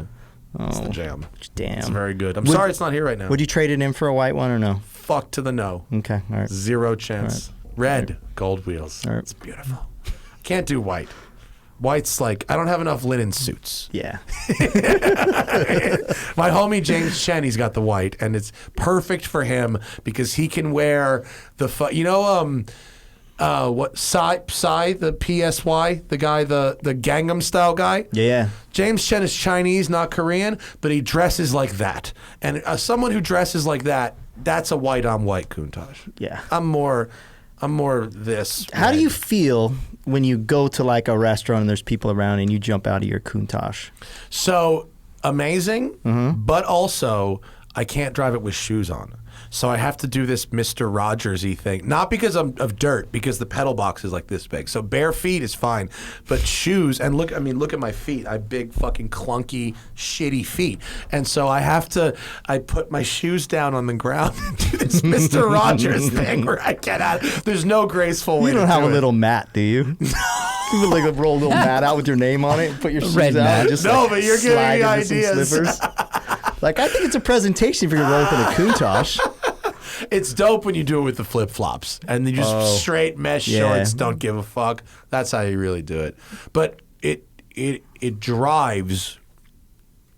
S1: It's the
S2: Oh,
S1: jam.
S2: damn.
S1: It's very good. I'm sorry it's not here right now.
S2: Would you trade it in for a white one or no?
S1: Fuck to the no.
S2: Okay, all right.
S1: Zero chance. Red, gold wheels.
S2: All right.
S1: It's beautiful. Can't do white. White's like, I don't have enough linen suits.
S2: Yeah.
S1: My homie James Chen, he's got the white, and it's perfect for him because he can wear the what Psy, the PSY, the guy, the Gangnam Style guy.
S2: Yeah.
S1: James Chen is Chinese, not Korean, but he dresses like that. And someone who dresses like that, that's a white on white Countach.
S2: Yeah.
S1: I'm more this.
S2: How do
S1: red.
S2: you feel when you go to like a restaurant and there's people around and you jump out of your Countach?
S1: So amazing,
S2: Mm-hmm.
S1: but also I can't drive it with shoes on. So I have to do this Mr. Rogers-y thing. Not because I'm of dirt, because the pedal box is like this big. So bare feet is fine. But shoes, and look at my feet. I have big fucking clunky, shitty feet. And so I put my shoes down on the ground and do this Mr. Rogers thing where I get out. There's no graceful way
S2: You
S1: to
S2: don't have
S1: do
S2: a
S1: it.
S2: little mat, do you? You would like roll a little mat out with your name on it and put your shoes
S4: red
S2: out.
S4: mat.
S2: And just,
S1: No,
S2: like,
S1: but you're giving
S2: slide
S1: me
S2: into some
S1: ideas.
S2: slippers. Like, I think it's a presentation for your role in a Countach.
S1: It's dope when you do it with the flip flops and you just straight mesh
S2: Yeah.
S1: shorts. Don't give a fuck. That's how you really do it. But it drives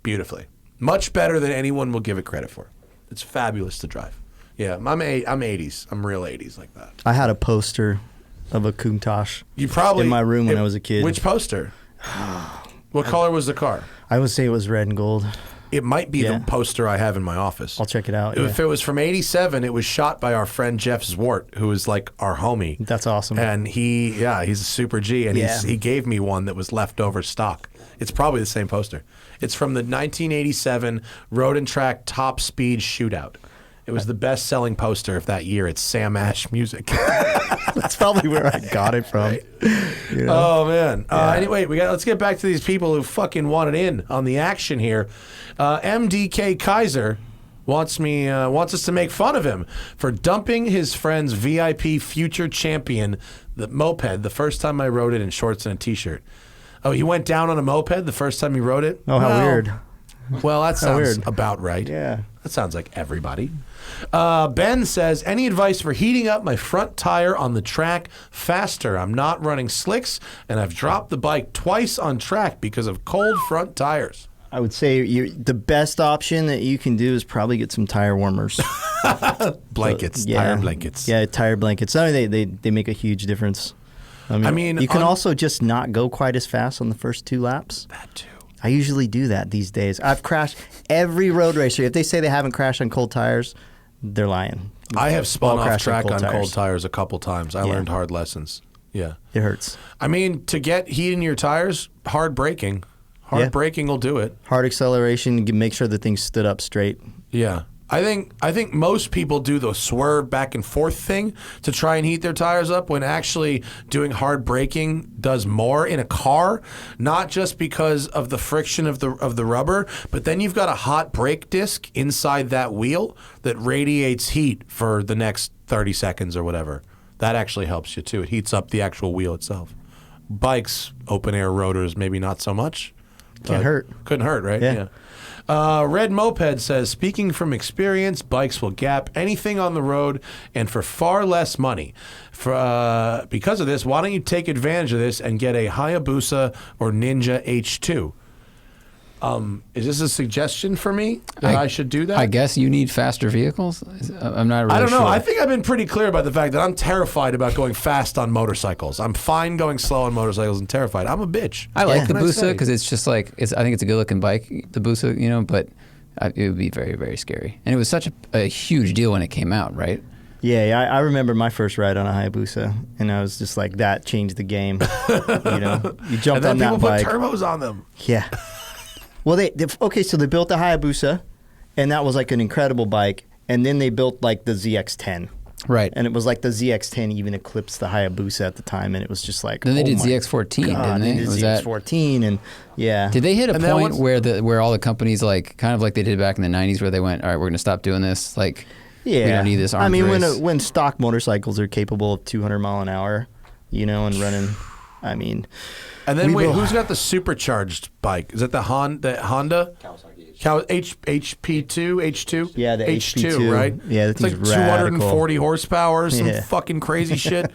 S1: beautifully, much better than anyone will give it credit for. It's fabulous to drive. Yeah, I'm 80s. I'm real 80s like that.
S2: I had a poster of a Countach
S1: You probably
S2: in my room when I was a kid.
S1: Which poster? What color was the car?
S2: I would say it was red and gold.
S1: It might be
S2: Yeah.
S1: the poster I have in my office.
S2: I'll check it out.
S1: If
S2: Yeah.
S1: it was from '87, it was shot by our friend Jeff Zwart, who is like our homie.
S2: That's awesome.
S1: And he's a super G, and
S2: Yeah.
S1: he gave me one that was leftover stock. It's probably the same poster. It's from the 1987 Road and Track Top Speed Shootout. It was the best-selling poster of that year. It's Sam Ash music.
S2: That's probably where I got it from. You know?
S1: Oh man. Anyway, let's get back to these people who fucking wanted in on the action here. MDK Kaiser wants us to make fun of him for dumping his friend's VIP future champion, the moped, the first time I rode it in shorts and a t-shirt. Oh, he went down on a moped the first time he rode it?
S2: Oh, how weird.
S1: Well, that sounds
S2: weird.
S1: about right.
S2: Yeah.
S1: That sounds like everybody. Ben says, any advice for heating up my front tire on the track faster? I'm not running slicks, and I've dropped the bike twice on track because of cold front tires.
S2: I would say the best option that you can do is probably get some tire warmers.
S1: Blankets,
S2: Yeah.
S1: tire blankets.
S2: Yeah, tire blankets. I mean, they make a huge difference. I mean you can also just not go quite as fast on the first 2 laps.
S1: That too.
S2: I usually do that these days. I've crashed every road racer. If they say they haven't crashed on cold tires, they're lying.
S1: I have spun
S2: All
S1: off
S2: crashed
S1: track on
S2: tires.
S1: cold tires a couple times. I
S2: Yeah.
S1: learned hard lessons. Yeah.
S2: It hurts.
S1: I mean, to get heat in your tires, hard braking. Hard
S2: Yeah.
S1: braking will do it.
S2: Hard acceleration, make sure the thing stood up straight.
S1: Yeah. I think most people do the swerve back and forth thing to try and heat their tires up when actually doing hard braking does more in a car, not just because of the friction of the rubber, but then you've got a hot brake disc inside that wheel that radiates heat for the next 30 seconds or whatever. That actually helps you too. It heats up the actual wheel itself. Bikes, open air rotors, maybe not so much.
S2: Can't hurt.
S1: Couldn't hurt, right?
S2: Yeah.
S1: Red Moped says, speaking from experience, bikes will gap anything on the road and for far less money. Because of this, why don't you take advantage of this and get a Hayabusa or Ninja H2? Is this a suggestion for me that I should do that?
S4: I guess you need faster vehicles. I'm not really
S1: I don't know.
S4: sure.
S1: I think I've been pretty clear about the fact that I'm terrified about going fast on motorcycles. I'm fine going slow on motorcycles and terrified. I'm a bitch.
S4: I like the
S1: What can I
S4: Busa
S1: say?
S4: because it's just like I think it's a good looking bike, the Busa, but it would be very, very scary. And it was such a huge deal when it came out, right?
S2: Yeah, I remember my first ride on a Hayabusa, and I was just like, that changed the game. You jumped
S1: And then
S2: on that
S1: people
S2: bike.
S1: put turbos on them.
S2: Yeah. Well, so they built the Hayabusa, and that was like an incredible bike, and then they built like the ZX-10.
S4: Right.
S2: And it was like the ZX-10 even eclipsed the Hayabusa at the time, and it was just like,
S4: Then they
S2: oh
S4: did
S2: my
S4: ZX14,
S2: God,
S4: didn't they?
S2: They did
S4: Was that-
S2: ZX14, and yeah.
S4: Did they hit a
S1: And that
S4: point
S1: one's-
S4: where all the companies kind of like they did back in the 90s where they went, all right, we're going to stop doing this? Like,
S2: Yeah.
S4: we don't need this arms
S2: I mean,
S4: race.
S2: when stock motorcycles are capable of 200 mile an hour, and running, I mean,
S1: And then
S2: We
S1: wait,
S2: will-
S1: who's got the supercharged bike? Is that the Honda? HP2, H2?
S2: Yeah, the
S1: H2,
S2: HP2.
S1: right?
S2: Yeah, that
S1: it's like
S2: thing's
S1: 240 horsepower, some
S2: Yeah.
S1: fucking crazy shit.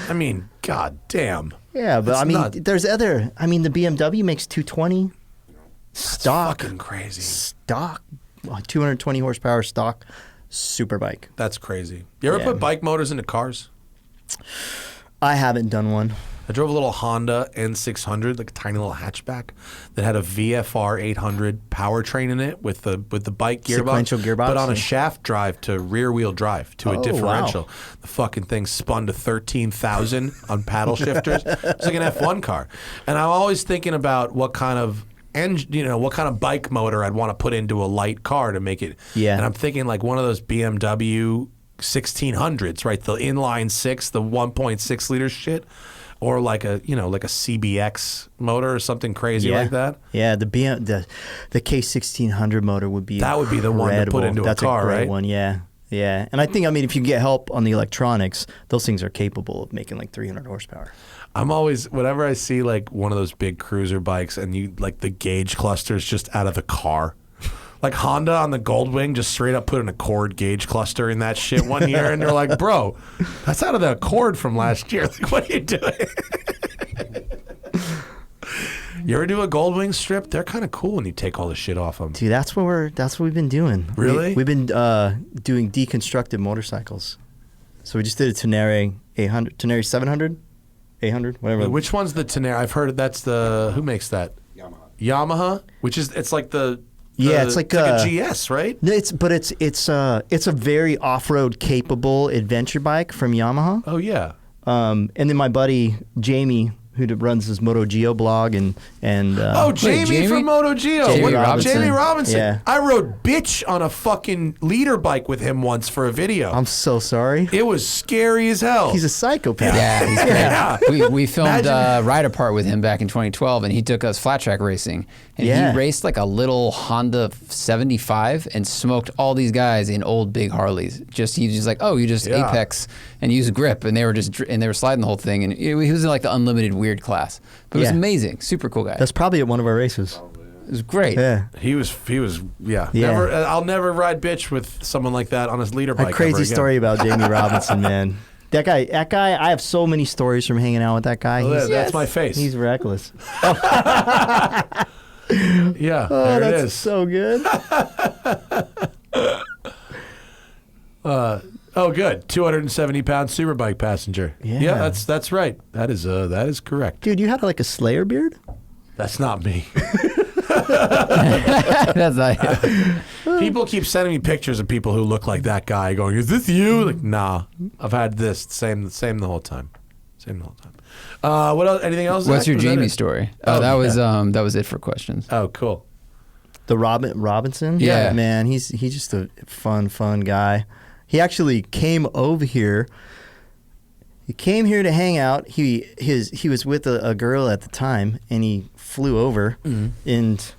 S1: I mean, god damn.
S2: yeah, but
S1: That's
S2: I mean,
S1: nuts.
S2: there's the BMW makes 220 stock.
S1: Fucking crazy.
S2: Stock, 220 horsepower stock, super bike.
S1: That's crazy. You ever
S2: Yeah.
S1: put bike motors into cars?
S2: I haven't done one.
S1: I drove a little Honda N600, like a tiny little hatchback that had a VFR 800 powertrain in it with the bike gearbox,
S2: Sequential gearbox,
S1: but on a
S2: yeah.
S1: shaft drive to rear wheel drive to a
S2: Oh,
S1: differential.
S2: wow.
S1: The fucking thing spun to 13,000 on paddle shifters. It's like an F1 car, and I'm always thinking about what kind of what kind of bike motor I'd want to put into a light car to make it.
S2: Yeah.
S1: And I'm thinking like one of those BMW 1600s, right? The inline six, the 1.6 liter shit. Or like a CBX motor or something crazy like that.
S2: Yeah, the K1600 motor would be
S1: That would be the one to put
S2: incredible.
S1: into a
S2: That's
S1: car,
S2: a great
S1: right?
S2: one, yeah. Yeah. And I think, if you get help on the electronics, those things are capable of making like 300 horsepower.
S1: I'm always, whenever I see like one of those big cruiser bikes and you like the gauge clusters just out of the car. Like Honda on the Goldwing just straight up put an Accord gauge cluster in that shit one year, and they're like, bro, that's out of the Accord from last year. Like, what are you doing? You ever do a Goldwing strip? They're kind of cool when you take all the shit off them.
S2: Dude, that's what we've been doing.
S1: Really?
S2: We've been doing deconstructed motorcycles. So we just did a Tenere 800, Tenere 700, 800, whatever.
S1: Which one's the Tenere? I've heard that's the, who makes that? Yamaha, which is, it's like the
S2: Yeah, it's like
S1: a GS, right?
S2: No, it's a very off-road capable adventure bike from Yamaha.
S1: Oh yeah.
S2: And then my buddy Jamie, who runs this Moto Geo blog, and
S1: Jamie
S4: Jamie?
S1: from Moto Geo.
S4: Jamie Robinson.
S1: Jamie Robinson.
S2: Yeah.
S1: I rode bitch on a fucking leader bike with him once for a video.
S2: I'm so sorry.
S1: It was scary as hell.
S2: He's a psychopath.
S4: Yeah, he's great.
S1: Yeah.
S4: We filmed
S1: Imagine-
S4: Ride Apart with him back in 2012, and he took us flat track racing. And
S2: Yeah.
S4: he raced like a little Honda 75 and smoked all these guys in old big Harleys. He's just like, oh, you just
S1: Yeah.
S4: apex and use grip, and they were sliding the whole thing. And he was in like the unlimited weird class, but it was
S2: Yeah.
S4: amazing, super cool guy.
S2: That's probably at one of our races.
S4: It was great.
S2: Yeah.
S1: He was yeah.
S2: Yeah.
S1: Never. I'll never ride bitch with someone like that on his leader bike.
S2: A crazy
S1: ever again.
S2: story about Jamie Robinson, man. That guy, I have so many stories from hanging out with that guy.
S1: Oh,
S2: He's,
S1: that's my face.
S2: he's reckless.
S1: Yeah,
S2: Oh,
S1: there it
S2: that's
S1: is.
S2: so good.
S1: Oh, good. 270-pound superbike passenger.
S2: Yeah.
S1: That's right. That is correct.
S2: Dude, you had like a Slayer beard?
S1: That's not me.
S4: That's like,
S1: People keep sending me pictures of people who look like that guy, going, "Is this you?" Like, nah. I've had this same the whole time. Same the whole time. What else? Anything else?
S4: what's
S1: Zach?
S4: your
S1: Was that
S4: Jamie
S1: it?
S4: story?
S1: Oh,
S4: That was it for questions.
S1: Oh, cool.
S2: The Robinson?
S4: Yeah.
S2: Man, he's just a fun guy. He actually came over here. He came here to hang out. He was with a girl at the time, and he flew over, and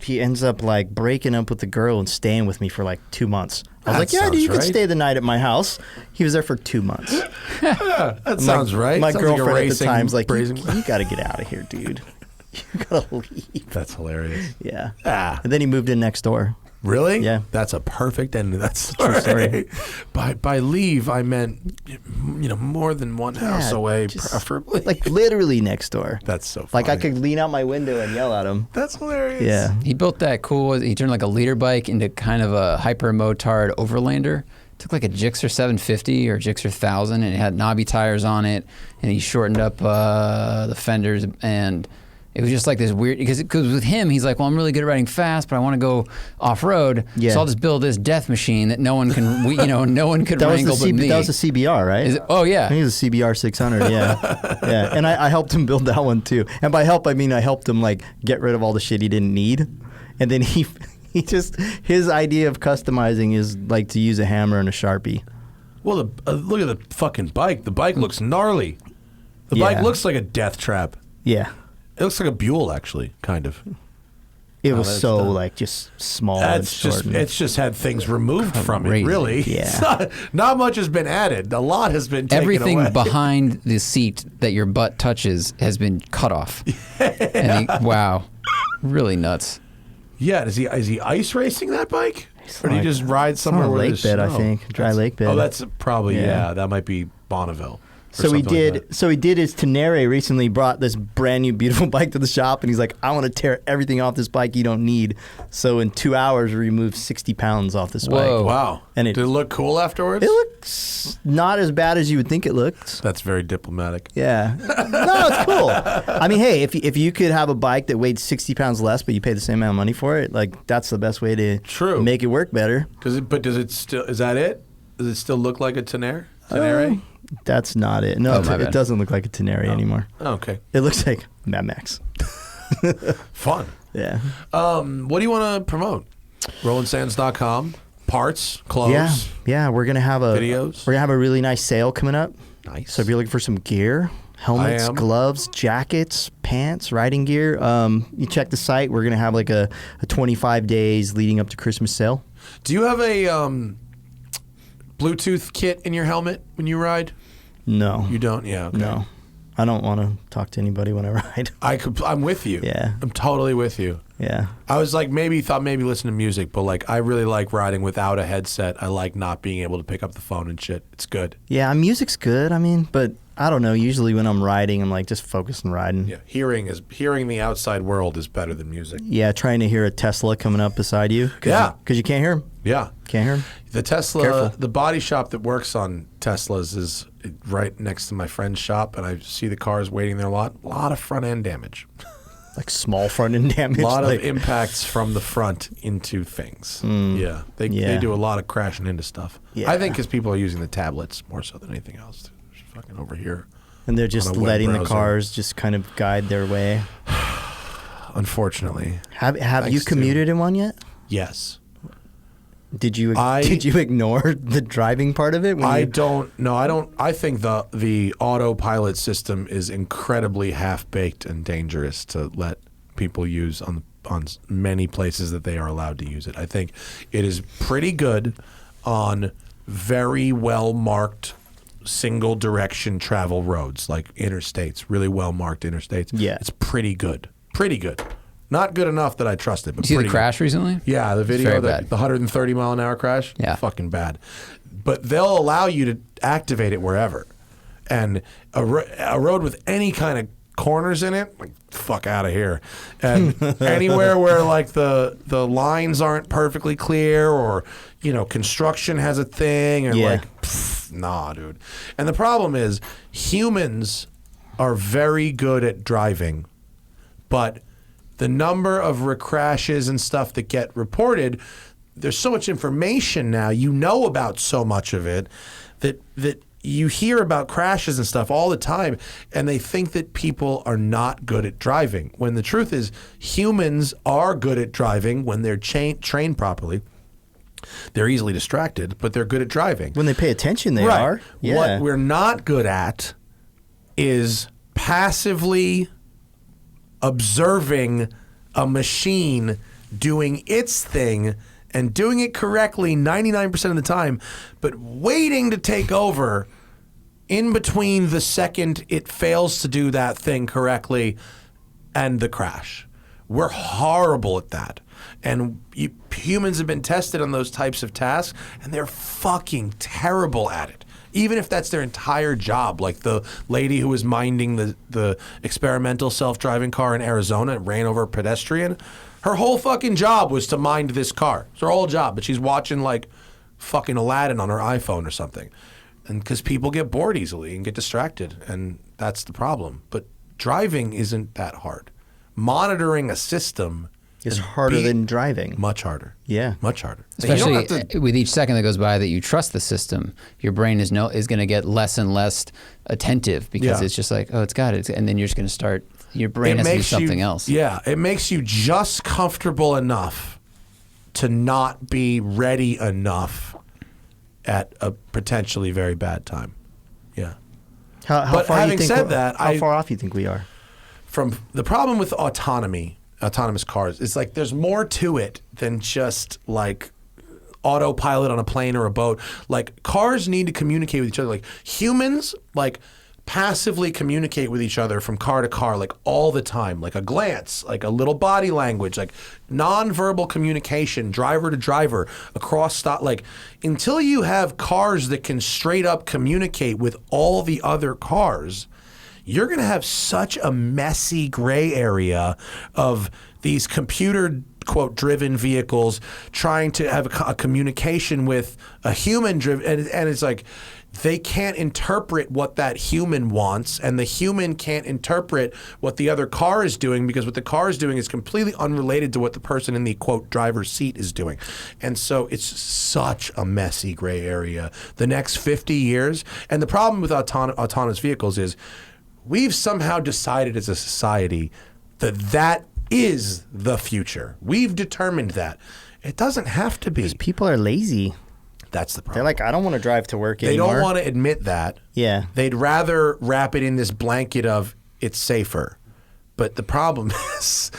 S2: he ends up like breaking up with the girl and staying with me for like 2 months. I was
S1: That
S2: like, yeah, dude,
S1: sounds
S2: you can
S1: right.
S2: stay the night at my house. He was there for 2 months.
S1: That sounds right.
S2: My
S1: Sounds like a
S2: girlfriend at the
S1: racing-
S2: time's like,
S1: racing-
S2: you got to get out of here, dude. You got to leave.
S1: That's hilarious.
S2: Yeah.
S1: Ah.
S2: And then he moved in next door.
S1: Really?
S2: Yeah.
S1: That's a perfect end to that
S2: True
S1: story.
S2: story.
S1: By leave, I meant, more than one house
S2: Yeah,
S1: away,
S2: just-
S1: preferably.
S2: Like literally next door.
S1: That's so funny.
S2: Like I could lean out my window and yell at him.
S1: That's hilarious.
S2: Yeah.
S4: He built that cool. He turned like a leader bike into kind of a hyper motard overlander. Took like a Gixxer 750 or Gixxer 1000, and it had knobby tires on it, and he shortened up the fenders, and it was just like this weird. Because with him, he's like, well, I'm really good at riding fast, but I want to go off road,
S2: Yeah.
S4: so I'll just build this death machine that no one can, no one could wrangle but me.
S2: That was a CBR, right?
S4: Is it- oh yeah.
S2: I think it was a CBR 600. Yeah, yeah. And I helped him build that one too. And by help, I mean I helped him like get rid of all the shit he didn't need. And then he just his idea of customizing is like to use a hammer and a Sharpie.
S1: Well, look at the fucking bike. The bike looks gnarly. The
S2: Yeah.
S1: bike looks like a death trap.
S2: Yeah.
S1: It looks like a Buell, actually, kind of.
S2: It was
S1: that's
S2: so
S1: done.
S2: like just small and
S1: That's
S2: short.
S1: just
S2: and-
S1: it's just had things removed from it.
S4: Crazy.
S1: Really,
S2: Yeah.
S1: It's not much has been added. A lot has been taken
S4: Everything
S1: away.
S4: behind the seat that your butt touches has been cut off. And wow, really nuts.
S1: Yeah, is he ice racing that bike, or do you
S2: like-
S1: just ride
S2: it's on
S1: somewhere
S2: a
S1: where
S2: lake
S1: there's
S2: bed, I
S1: snow?
S2: think. Dry lake bed.
S1: Oh, that's probably
S2: Yeah.
S1: that might be Bonneville. or
S2: So he
S1: something like
S2: did.
S1: that.
S2: So he did his Tenere recently. Brought this brand new beautiful bike to the shop, and he's like, "I want to tear everything off this bike you don't need." So in 2 hours, we removed 60 pounds off this
S4: Whoa.
S2: bike.
S1: Wow.
S2: And it-
S1: did it look cool afterwards?
S2: It looks not as bad as you would think it looked.
S1: That's very diplomatic.
S2: Yeah. No, it's cool. I mean, hey, if you could have a bike that weighed 60 pounds less, but you pay the same amount of money for it, like that's the best way to
S1: True.
S2: make it work better.
S1: But does it still? Is that it? Does it still look like a Tenere? Tenere?
S2: That's not it. No,
S4: Oh, my
S2: it
S4: bad.
S2: doesn't look like a Tenere anymore.
S1: Oh, okay.
S2: It looks like Mad Max.
S1: Fun.
S2: Yeah.
S1: What do you want to promote? RolandSands.com. Parts, clothes.
S2: Yeah. We're gonna have a
S1: Videos?
S2: We're gonna have a really nice sale coming up.
S1: Nice.
S2: So if you're looking for some gear, helmets,
S1: I am.
S2: gloves, jackets, pants, riding gear, you check the site. We're gonna have like a 25 days leading up to Christmas sale.
S1: Do you have a Bluetooth kit in your helmet when you ride?
S2: No.
S1: You don't? Yeah. Okay.
S2: No. I don't want to talk to anybody when I ride.
S1: I'm with you.
S2: Yeah.
S1: I'm totally with you.
S2: Yeah.
S1: I was like, maybe listen to music, but like, I really like riding without a headset. I like not being able to pick up the phone and shit. It's good.
S2: Yeah, music's good. I mean, but I don't know. Usually when I'm riding, I'm like just focused on riding.
S1: Yeah. Hearing the outside world is better than music.
S2: Yeah, trying to hear a Tesla coming up beside you.
S1: Yeah.
S2: Because you can't hear him.
S1: Yeah.
S2: Can't hear him.
S1: The Tesla,
S2: Careful.
S1: the body shop that works on Teslas is right next to my friend's shop, and I see the cars waiting there a lot. A lot of front end damage.
S2: Like small front end damage.
S1: A lot
S2: like,
S1: of impacts from the front into things. Yeah. They do a lot of crashing into stuff.
S2: Yeah.
S1: I think because people are using the tablets more so than anything else. Just fucking over here.
S2: and they're just
S1: on a web
S2: letting the
S1: browser.
S2: cars just kind of guide their way.
S1: Unfortunately.
S2: Have you
S1: Thanks
S2: commuted in one yet?
S1: Yes.
S2: Did you ignore the driving part of it? When
S1: I don't. I think the autopilot system is incredibly half-baked and dangerous to let people use on many places that they are allowed to use it. I think it is pretty good on very well-marked single direction travel roads like interstates, really well-marked interstates.
S2: Yeah.
S1: It's pretty good. Pretty good. Not good enough that I trust it, but
S4: You see the
S1: pretty good.
S4: crash recently?
S1: Yeah, the video,
S4: very
S1: the
S4: bad.
S1: 130 mile an hour crash.
S4: Yeah.
S1: Fucking bad. But they'll allow you to activate it wherever. And a road with any kind of corners in it, like, fuck out of here. And anywhere where like the lines aren't perfectly clear, or construction has a thing, or
S2: Yeah.
S1: nah, dude. And the problem is humans are very good at driving, but the number of crashes and stuff that get reported, there's so much information now, about so much of it, that you hear about crashes and stuff all the time, and they think that people are not good at driving, when the truth is humans are good at driving when they're trained properly. They're easily distracted, but they're good at driving.
S2: when they pay attention, they
S1: Right.
S2: are. Yeah.
S1: What we're not good at is passively observing a machine doing its thing and doing it correctly 99% of the time, but waiting to take over in between the second it fails to do that thing correctly and the crash. We're horrible at that. And humans have been tested on those types of tasks, and they're fucking terrible at it. Even if that's their entire job, like the lady who was minding the experimental self-driving car in Arizona and ran over a pedestrian, her whole fucking job was to mind this car. It's her whole job, but she's watching like fucking Aladdin on her iPhone or something. And because people get bored easily and get distracted, and that's the problem. But driving isn't that hard. Monitoring a system
S2: It's harder than driving.
S1: much harder.
S2: Yeah.
S1: Much harder. And you
S4: Especially
S1: don't have to-
S4: with each second that goes by that you trust the system, your brain is going to get less and less attentive because
S1: Yeah.
S4: it's just like, oh, it's got it, and then you're just going to start. Your brain has to do something else.
S1: Yeah, it makes you just comfortable enough to not be ready enough at a potentially very bad time. Yeah.
S2: How
S1: But
S2: far
S1: having
S2: you think
S1: said
S2: we're-
S1: that,
S2: how far off you think we are?
S1: From the problem with autonomous cars, is like there's more to it than just like autopilot on a plane or a boat. Like cars need to communicate with each other. Like humans, like passively communicate with each other from car to car, like all the time, like a glance, like a little body language, like nonverbal communication, driver to driver, across stop. Like until you have cars that can straight up communicate with all the other cars, you're going to have such a messy gray area of these computer quote driven vehicles trying to have a communication with a human driven, and it's like they can't interpret what that human wants, and the human can't interpret what the other car is doing, because what the car is doing is completely unrelated to what the person in the quote driver's seat is doing. And so it's such a messy gray area the next 50 years. And the problem with autonomous vehicles is we've somehow decided as a society that is the future. We've determined that. It doesn't have to be.
S2: People are lazy.
S1: That's the problem.
S2: They're like, I don't want to drive to work
S1: They
S2: anymore.
S1: don't want to admit that.
S2: Yeah.
S1: They'd rather wrap it in this blanket of it's safer. But the problem is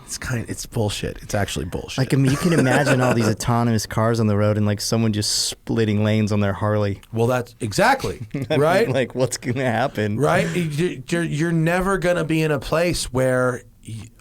S1: it's bullshit. It's actually bullshit.
S2: Like, I mean, you can imagine all these autonomous cars on the road and like someone just splitting lanes on their Harley.
S1: well, that's exactly,
S2: I
S1: right?
S2: mean, like, what's going to happen?
S1: Right? You're never going to be in a place where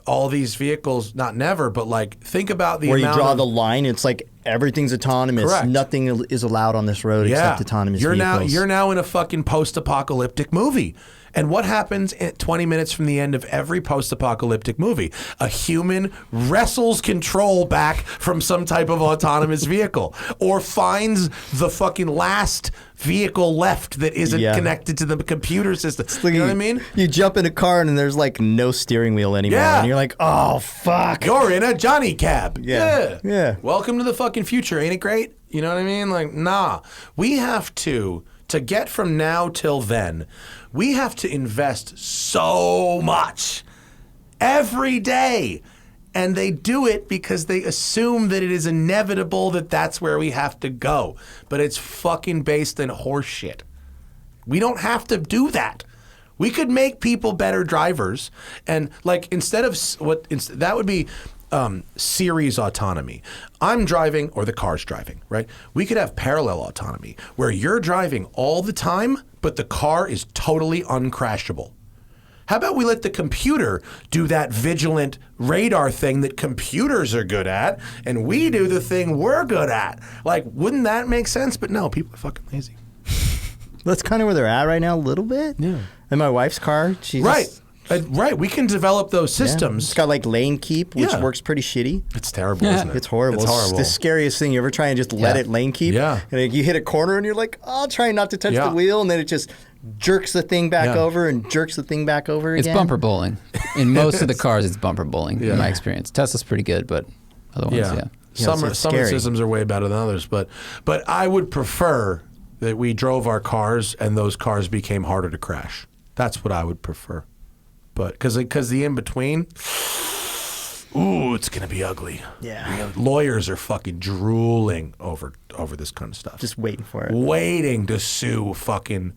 S1: all these vehicles, not never, but like think about the
S2: Where you
S1: amount
S2: draw
S1: of,
S2: the line, it's like everything's autonomous.
S1: Correct.
S2: Nothing is allowed on this road except autonomous
S1: you're
S2: vehicles.
S1: You're now in a fucking post-apocalyptic movie. And what happens at 20 minutes from the end of every post-apocalyptic movie? A human wrestles control back from some type of autonomous vehicle or finds the fucking last vehicle left that isn't connected to the computer system.
S2: Like
S1: you know what I mean?
S2: You jump in a car and there's like no steering wheel anymore.
S1: Yeah.
S2: And you're like, oh, fuck.
S1: You're in a Johnny cab.
S2: Yeah.
S1: Welcome to the fucking future. Ain't it great? You know what I mean? Like, nah. We have to get from now till then, we have to invest so much every day. And they do it because they assume that it is inevitable that that's where we have to go. But it's fucking based in horse shit. We don't have to do that. We could make people better drivers. And like instead of that would be series autonomy. I'm driving or the car's driving, right? We could have parallel autonomy where you're driving all the time, but the car is totally uncrashable. How about we let the computer do that vigilant radar thing that computers are good at, and we do the thing we're good at? Like, wouldn't that make sense? But no, people are fucking lazy.
S2: That's kind of where they're at right now, a little bit. Yeah. And my wife's car, she's
S1: right. Right, we can develop those systems.
S2: It's got like lane keep, which works pretty shitty.
S1: It's terrible, isn't it?
S2: It's horrible.
S1: It's horrible.
S2: The scariest thing. You ever try and just let it lane keep?
S1: Yeah.
S2: And like, you hit a corner and you're like, oh, trying not to touch the wheel, and then it just jerks the thing back over and jerks the thing back over again.
S4: It's bumper bowling. In most of the cars, it's bumper bowling, in my experience. Tesla's pretty good, but other ones,
S1: Some systems are way better than others, but I would prefer that we drove our cars and those cars became harder to crash. That's what I would prefer. But because the in-between, ooh, it's going to be ugly.
S2: Yeah.
S1: Lawyers are fucking drooling over this kind of stuff.
S2: Just waiting for it.
S1: Waiting to sue fucking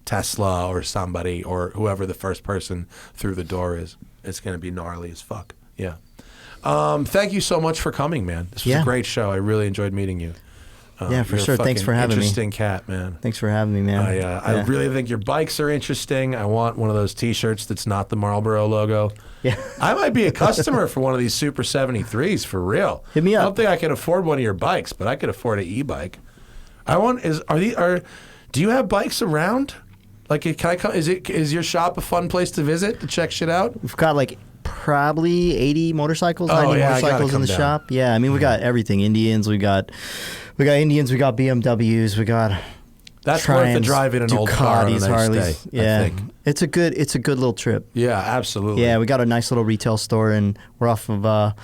S1: Tesla or somebody or whoever the first person through the door is. It's going to be gnarly as fuck. Yeah. Thank you so much for coming, man. This was a great show. I really enjoyed meeting you.
S2: Yeah, for sure. Thanks for having me.
S1: Interesting cat, man.
S2: Thanks for having me, man.
S1: I really think your bikes are interesting. I want one of those T-shirts that's not the Marlboro logo.
S2: Yeah.
S1: I might be a customer for one of these Super 73s for real.
S2: Hit me up.
S1: I don't think I can afford one of your bikes, but I could afford an e-bike. Do you have bikes around? Like, can I come? Is your shop a fun place to visit to check shit out?
S2: We've got like probably 80 motorcycles, 90 motorcycles in the shop. Yeah, I mean, we got everything. Indians, we got Indians, we got BMWs, we got
S1: That's worth the drive in an old car on a nice
S2: Harleys.
S1: day,
S2: Yeah,
S1: I think.
S2: it's a good little trip.
S1: Yeah, absolutely.
S2: Yeah, we got a nice little retail store, and we're off of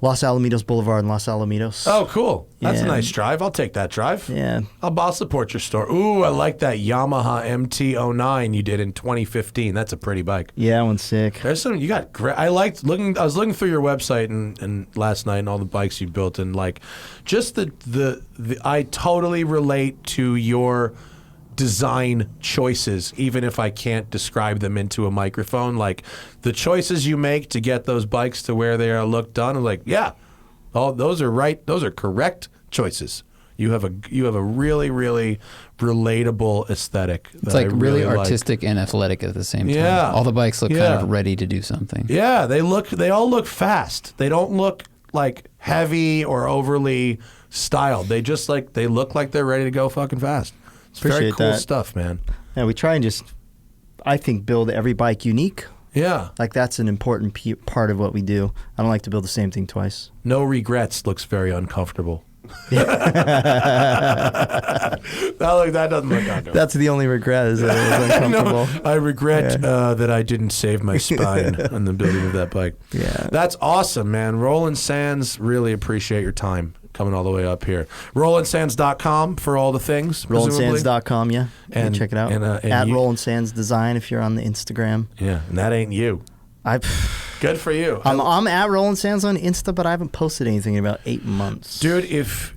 S2: Los Alamitos Boulevard in Los Alamitos.
S1: Oh, cool. That's a
S2: Yeah.
S1: nice drive. I'll take that drive.
S2: Yeah.
S1: I'll support your store. Ooh, I like that Yamaha MT-09 you did in 2015. That's a pretty bike.
S2: Yeah, that one's sick.
S1: There's some you got great. I was looking through your website and last night and all the bikes you built, and like just the I totally relate to your design choices, even if I can't describe them into a microphone. Like the choices you make to get those bikes to where they are look done, I'm like, yeah, oh, those are right. Those are correct choices. You have a really, really relatable aesthetic.
S4: It's like really artistic and athletic at the same time.
S1: Yeah.
S4: All the bikes look kind of ready to do something.
S1: Yeah, they all look fast. They don't look like heavy or overly styled. They look like they're ready to go fucking fast. It's very cool stuff, man.
S2: Yeah, we try and just, I think, build every bike unique.
S1: Yeah.
S2: Like that's an important part of what we do. I don't like to build the same thing twice.
S1: No regrets looks very uncomfortable. That doesn't look uncomfortable.
S2: That's the only regret is that it was uncomfortable.
S1: I regret that I didn't save my spine on the building of that bike.
S2: Yeah.
S1: That's awesome, man. Roland Sands, really appreciate your time coming all the way up here. RolandSands.com for all the things.
S2: RolandSands.com, yeah.
S1: And
S2: check it out.
S1: and
S2: at
S1: you,
S2: Roland Sands Design if you're on the Instagram.
S1: Yeah, and that ain't you. Good for you.
S2: I'm at Roland Sands on Insta, but I haven't posted anything in about 8 months.
S1: Dude, if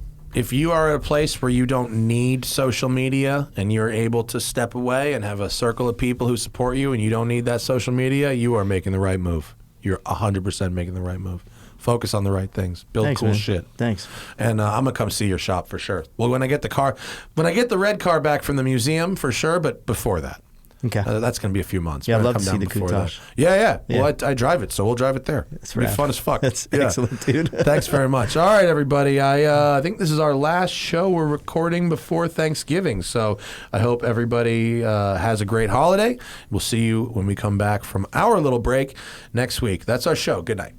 S1: you are at a place where you don't need social media and you're able to step away and have a circle of people who support you and you don't need that social media, you are making the right move. You're 100% making the right move. Focus on the right things. Build cool shit.
S2: Thanks.
S1: And I'm gonna come see your shop for sure. Well, when I get the red car back from the museum for sure, but before that,
S2: Okay.
S1: That's going to be a few months.
S2: Yeah, I'd
S1: Gotta
S2: love
S1: come
S2: to see
S1: down
S2: the
S1: before
S2: Countach.
S1: that. Yeah.
S2: Yeah.
S1: Well, I drive it, so we'll drive it there. It'll be
S2: rad.
S1: fun as fuck.
S2: That's
S1: Yeah.
S2: excellent, dude.
S1: Thanks very much. All right, everybody. I think this is our last show we're recording before Thanksgiving, so I hope everybody has a great holiday. We'll see you when we come back from our little break next week. That's our show. Good night.